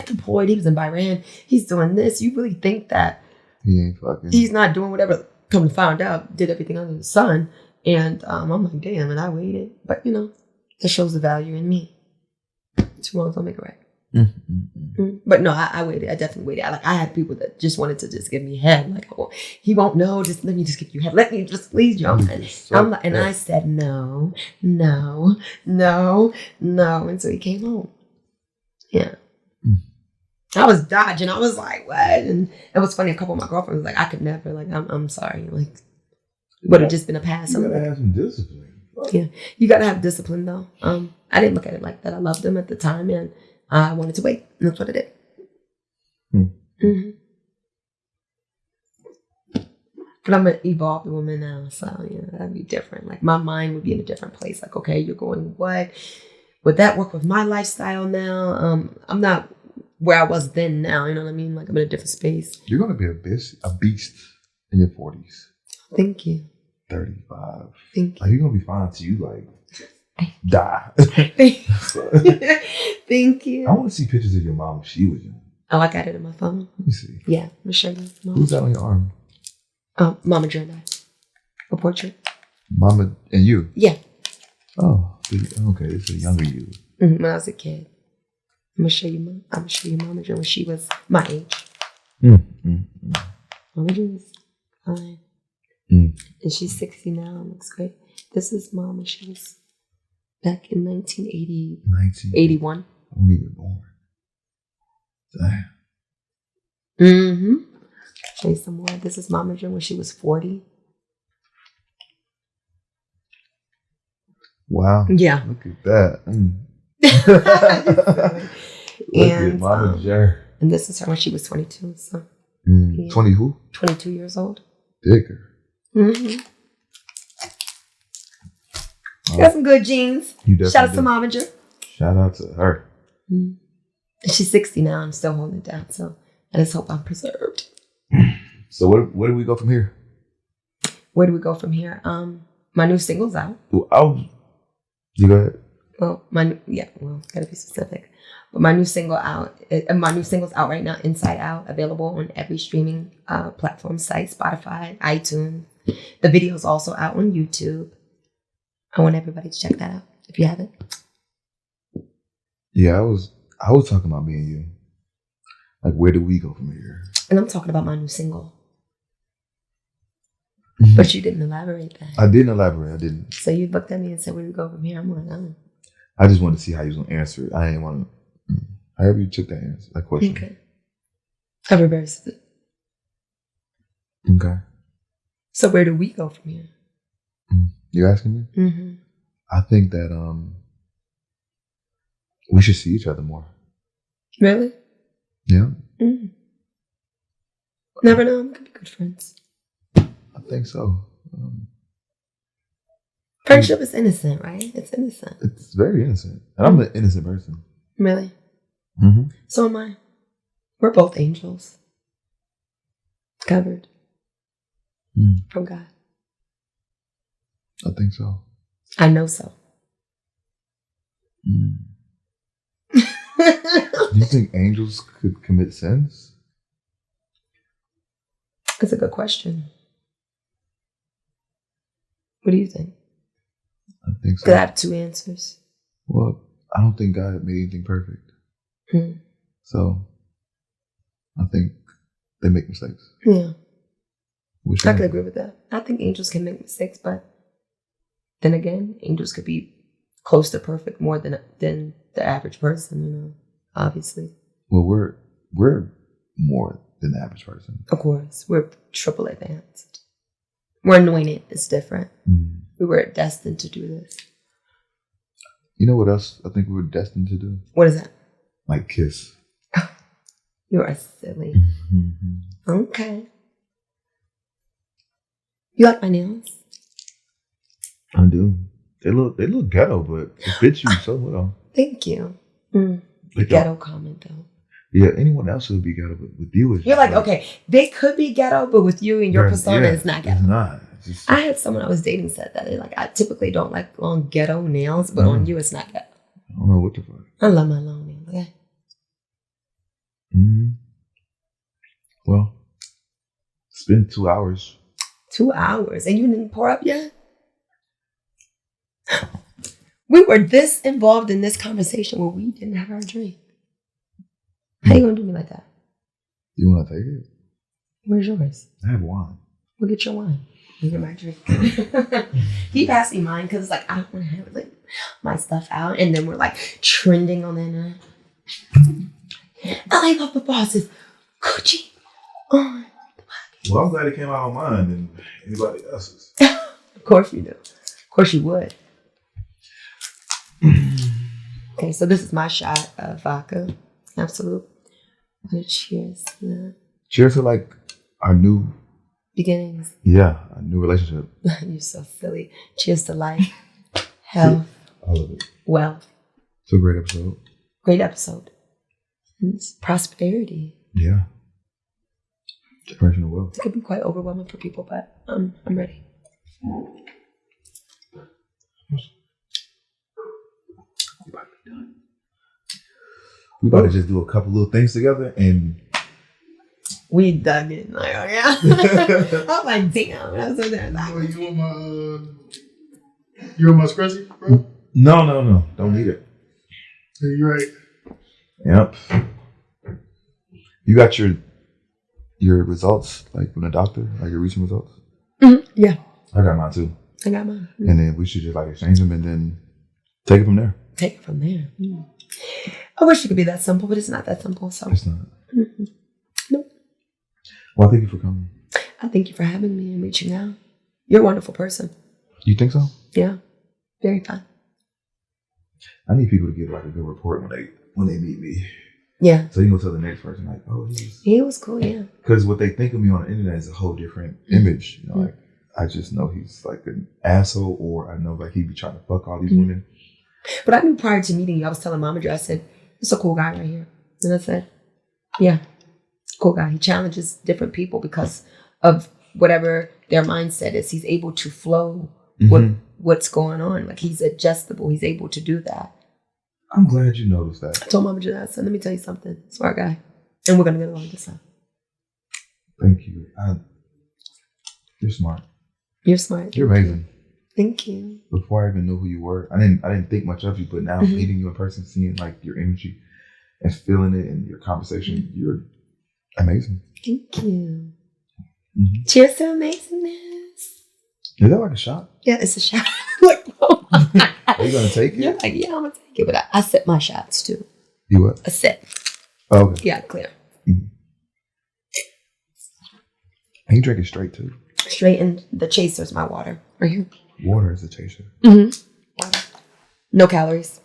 deployed. He was in Bahrain. He's doing this. You really think that he ain't fucking. He's not doing whatever. Come to find out, did everything under the sun. And I'm like, damn, and I waited. But, that shows the value in me. 2 wrongs don't make it right. But no, I waited. I definitely waited. I had people that just wanted to just give me head. Like, oh, he won't know. Just let me just give you head. Let me just please you. And I said no. Until he came home. Yeah. I was dodging. I was like, what? And it was funny. A couple of my girlfriends was like, I could never. Like, I'm sorry. Like, would have just been a pass. You gotta have some discipline. Yeah, you gotta have discipline though. I didn't look at it like that. I loved him at the time, and I wanted to wait. And that's what I did. But I'm an evolved woman now, so that'd be different. Like my mind would be in a different place. Like, okay, you're going what? Would that work with my lifestyle now? I'm not where I was then. Now, you know what I mean? Like I'm in a different space. You're gonna be a beast in your 40s. Thank you. 35. Thank you. Like you're gonna be fine till you like die. Thank you. I want to see pictures of your mom when she was young. Oh, I got it in my phone. Let me see. Yeah, I'm gonna show you. Who's that on your arm? Oh, Mama and I. A portrait. Mama and you? Yeah. Oh, okay. This is a younger you. When I was a kid. I'm gonna show you Mama when she was my age. Mama was 5. And she's 60 now. Looks great. This is mom when she was back in 1981. I wasn't even born. Damn. Mm-hmm. Show you some more. This is momager when she was 40. Wow. Yeah. Look at that. Look at momager. And this is her when she was 22. So. 20 who? 22 years old. Digger. Mm-hmm. Got some good genes. Shout out to momager. Shout out to her. Mm. She's 60 now and still holding it down. So I just hope I'm preserved. So where do we go from here? Where do we go from here? My new single's out. You go ahead. Well, gotta be specific. But my new single's out right now, Inside Out, available on every streaming platform site, Spotify, iTunes. The video's also out on YouTube. I want everybody to check that out if you haven't. Yeah, I was talking about me and you. Like, where do we go from here? And I'm talking about my new single. Mm-hmm. But you didn't elaborate that. I didn't elaborate. I didn't. So you looked at me and said, where do we go from here? I'm like, I just wanted to see how you was going to answer it. I didn't want to. However you took that answer, that question. Okay. I reversed it. Okay. So where do we go from here? You asking me? Mm-hmm. I think that we should see each other more. Really? Yeah. Mm. Never know. We could be good friends. I think so. Friendship is innocent, right? It's innocent. It's very innocent. And I'm an innocent person. Really? Mm-hmm. So am I. We're both angels. Covered. From God. I think so. I know so. Do you think angels could commit sins? That's a good question. What do you think? I think so. Could I have two answers? Well, I don't think God made anything perfect. So, I think they make mistakes. Yeah. I could agree with that. I think angels can make mistakes, but then again, angels could be close to perfect more than the average person, obviously. Well, we're more than the average person. Of course. We're triple advanced. We're anointed. It's different. We were destined to do this. You know what else I think we were destined to do? What is that? Like kiss. You are silly. Okay. You like my nails? I do. They look ghetto, but it fits you so well. Thank you. Ghetto comment though. Yeah, anyone else would be ghetto, but with you, you're like, okay, they could be ghetto, but with you and your persona, it's not ghetto. It's not. I had someone I was dating said that. They're like, I typically don't like long ghetto nails, but on you, it's not ghetto. I don't know what the fuck. I love my long nails. Okay. Well, it's been 2 hours. 2 hours, and you didn't pour up yet? We were this involved in this conversation where we didn't have our drink. How you gonna do me like that? You want to take it? Where's yours? I have wine. We'll get your wine. Look at my drink. He passed me mine because I don't want to have like my stuff out, and then we're like trending on the internet. Lalovetheboss is Gucci on. Well, I'm glad it came out on mine than anybody else's. Of course you do. Of course you would. Okay, so this is my shot of vodka. Absolute. I'm gonna cheers to that. Cheers to like our new beginnings. Yeah, a new relationship. You're so silly. Cheers to life, health, all of it. Wealth. It's a great episode. Great episode. It's prosperity. Yeah. Generational wealth. It could be quite overwhelming for people, but I'm ready. We about to just do a couple little things together and we dug in. Like, oh yeah. I'm like, damn. I was over there. Like, you want my scrunchie, bro? No. Don't need it. Yeah, you're right. Yep. You got your results, like from the doctor, like your recent results? Yeah. I got mine too. I got mine. And then we should just like exchange them and then take it from there. Take it from there. I wish it could be that simple, but it's not that simple. So It's not. Nope. Well, thank you for coming. I thank you for having me and reaching out. You're a wonderful person. You think so? Yeah. Very fun. I need people to give like a good report when they meet me. Yeah. So you can go tell the next person like, oh, He was cool, yeah. because what they think of me on the internet is a whole different image. You know, like I just know he's like an asshole, or I know like he'd be trying to fuck all these women. But I knew prior to meeting you, I was telling Mama Joe, I said, it's a cool guy right here. And I said, yeah, cool guy. He challenges different people because of whatever their mindset is. He's able to flow with what's going on. Like he's adjustable. He's able to do that. I'm glad you noticed that. I told Mama Joe, I said, let me tell you something. Smart guy. And we're going to get along this time. Thank you. You're smart. You're smart. You're amazing. Thank you. Before I even knew who you were, I didn't think much of you, but now meeting you in person, seeing like your energy and feeling it in your conversation, you're amazing. Thank you. Cheers to amazingness. Is that like a shot? Yeah, it's a shot. Like, oh. Are you gonna take it? You're like, yeah, I'm gonna take it, but I set my shots too. You what? A set. Oh, okay. Yeah, clear. And you drink it straight too. Straight in the chaser's my water. Right here. Water is a chaser. Water. No calories.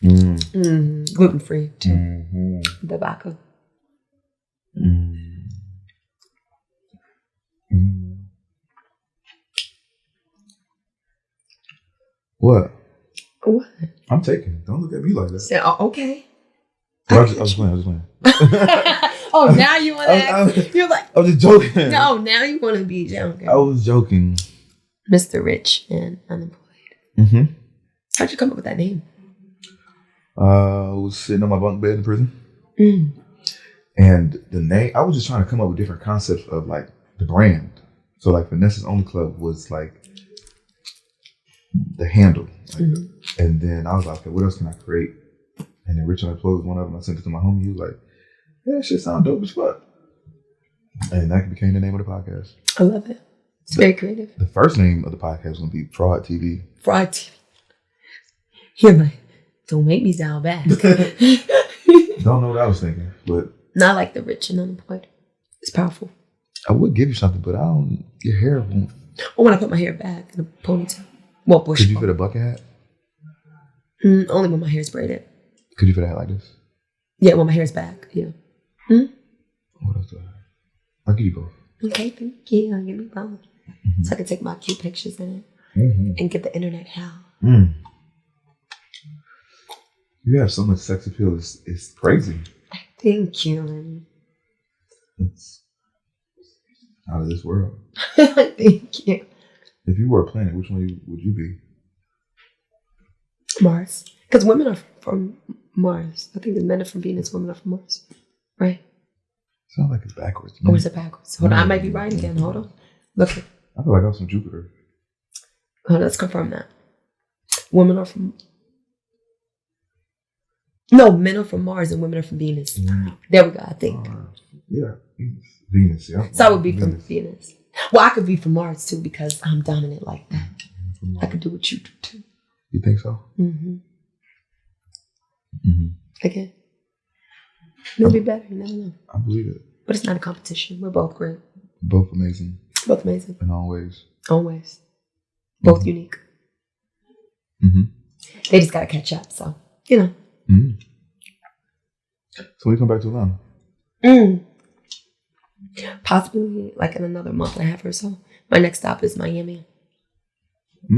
Gluten free too. The vodka. What? What? I'm taking. Don't look at me like that. So, oh, okay. I was playing. Oh, now you want to act? You're like, I was just joking. no, now you want to be joking. I was joking. Mr. Rich and Unemployed. How'd you come up with that name? I was sitting on my bunk bed in prison. And the name, I was just trying to come up with different concepts of like the brand. So like FINESSE's Only Club was like the handle. Like, and then I was like, okay, what else can I create? And then Rich and Unemployed was one of them. I sent it to my homie. He was like, yeah, that shit sound dope as fuck. And that became the name of the podcast. I love it. It's very creative. The first name of the podcast was going to be Fraud TV. Fraud TV. You're like, don't make me dial back. Don't know what I was thinking, but... Not like the Rich and Unemployed. It's powerful. I would give you something, but I don't... Your hair won't... Oh, when I put my hair back in a ponytail. Well, bush. Could you fit a bucket hat? Only when my hair is braided. Could you fit a hat like this? Yeah, when my hair is back. Yeah. What else do I have? I'll give you both. Okay, thank you. I'll give me both. So I can take my cute pictures in it and get the internet how. You have so much sex appeal. It's crazy. Thank you. It's out of this world. Thank you. If you were a planet, which one would you be? Mars. Because women are from Mars. I think the men are from Venus, women are from Mars. Right? Sounds like it's backwards. Or is it backwards? Hold on, I might be right again. Hold on. Look. I feel like I was from Jupiter. Oh, let's confirm that. Women are from... No, men are from Mars and women are from Venus. There we go, I think. Yeah, Venus, yeah. So I would be from Venus. Well, I could be from Mars too because I'm dominant like that. I could do what you do too. You think so? Again. It'll be better, you never know. I believe it. But it's not a competition. We're both great. Both amazing. Both amazing. In all ways. Always. Both unique. They just gotta catch up, so, you know. So we come back to Atlanta? Possibly like in another month and a half or so. My next stop is Miami. I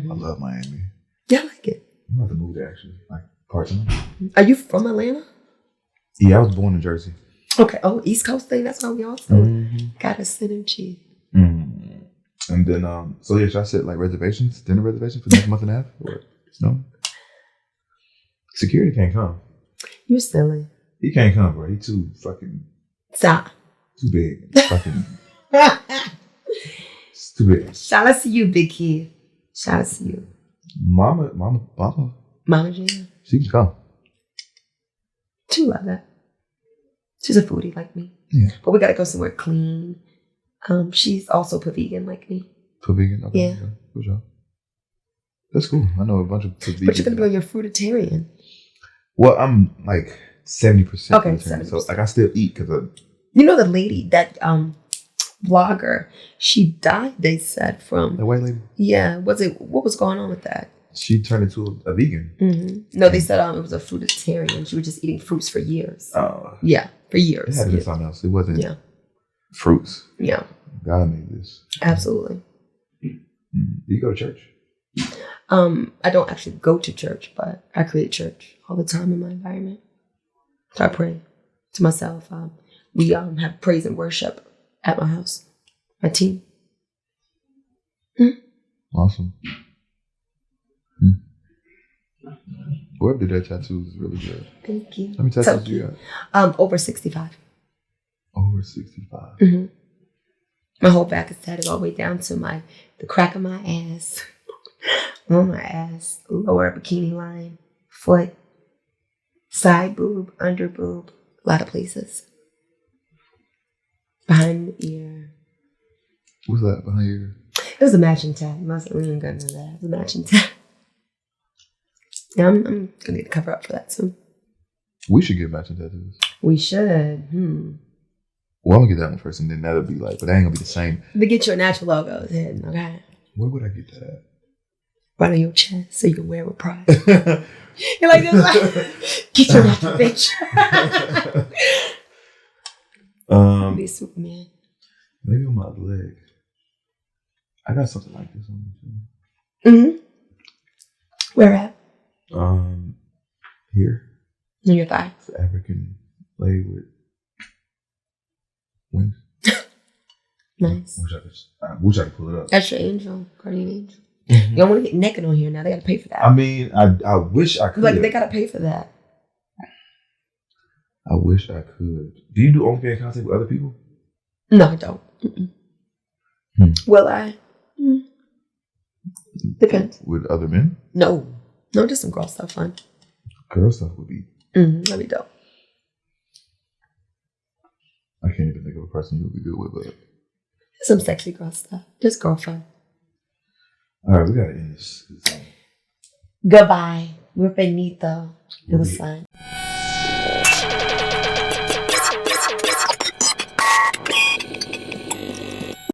love Miami. Yeah, I like it. I'm about to move there actually, like part-time. Are you from Atlanta? Yeah, I was born in Jersey. Okay. Oh, East Coast thing. That's why we also got a synergy. And then, so yeah, should I set like reservations, dinner reservations for the next month and a half? Or no? Security can't come. You're silly. He can't come, bro. He too fucking... Stop. Too big. Fucking... It's too big. Shout out to you, big kid. Shout out to you. Mama. Mama Gina. She can come. She love that. She's a foodie like me. Yeah. But we gotta go somewhere clean. She's also put vegan like me. Put vegan? Okay. Yeah. Good job. That's cool. I know a bunch of vegan. But you're going to be on your fruitarian. Well, I'm like 70%. Okay, vegetarian, 70%. So like I still eat because You know the lady, that blogger, she died, they said, from... the white lady? Yeah. What was going on with that? She turned into a vegan. Mm-hmm. No, they said it was a fruitarian. She was just eating fruits for years. Oh. Yeah, for years. It had to be something else. It wasn't Yeah. fruits. Yeah. God made this. Absolutely. Do you go to church? I don't actually go to church, but I create church all the time in my environment. So I pray to myself. We have praise and worship at my house, my team. Awesome. Whoever did that tattoo is really good. Thank you. How many tattoos you got? Over 65. Over 65. Mm-hmm. My whole back is tatted all the way down to the crack of my ass, on my ass, lower bikini line, foot, side boob, under boob, a lot of places. Behind the ear. What's that behind your ear? It was a matching tat. We ain't got none of that. It was a matching tat. Yeah, I'm gonna need to cover up for that soon. We should get matching tattoos. We should. Well, I'm gonna get that one first, and then that'll be like, but that ain't gonna be the same. But get your natural logos in, okay? Where would I get that? Right on your chest so you can wear it with pride. You're like, this, get your natural picture. Be a Superman. Maybe on my leg. I got something like this on me too. Mm-hmm. Where at? Here. On your thigh. It's an African lady with wings. Nice. Wish I could pull it up. That's your angel, guardian angel. You don't want to get naked on here now. They got to pay for that. I mean, I wish I could. Like, they got to pay for that. I wish I could. Do you do OnlyFans content with other people? No, I don't. Will I? Depends. With other men? No, just some girl stuff. Fun. Girl stuff would be. That'd be dope. I can't even think of a person you would be good with, but Some sexy girl stuff. Just girl fun. all right, we gotta end this. Goodbye. We're finito. It was fun.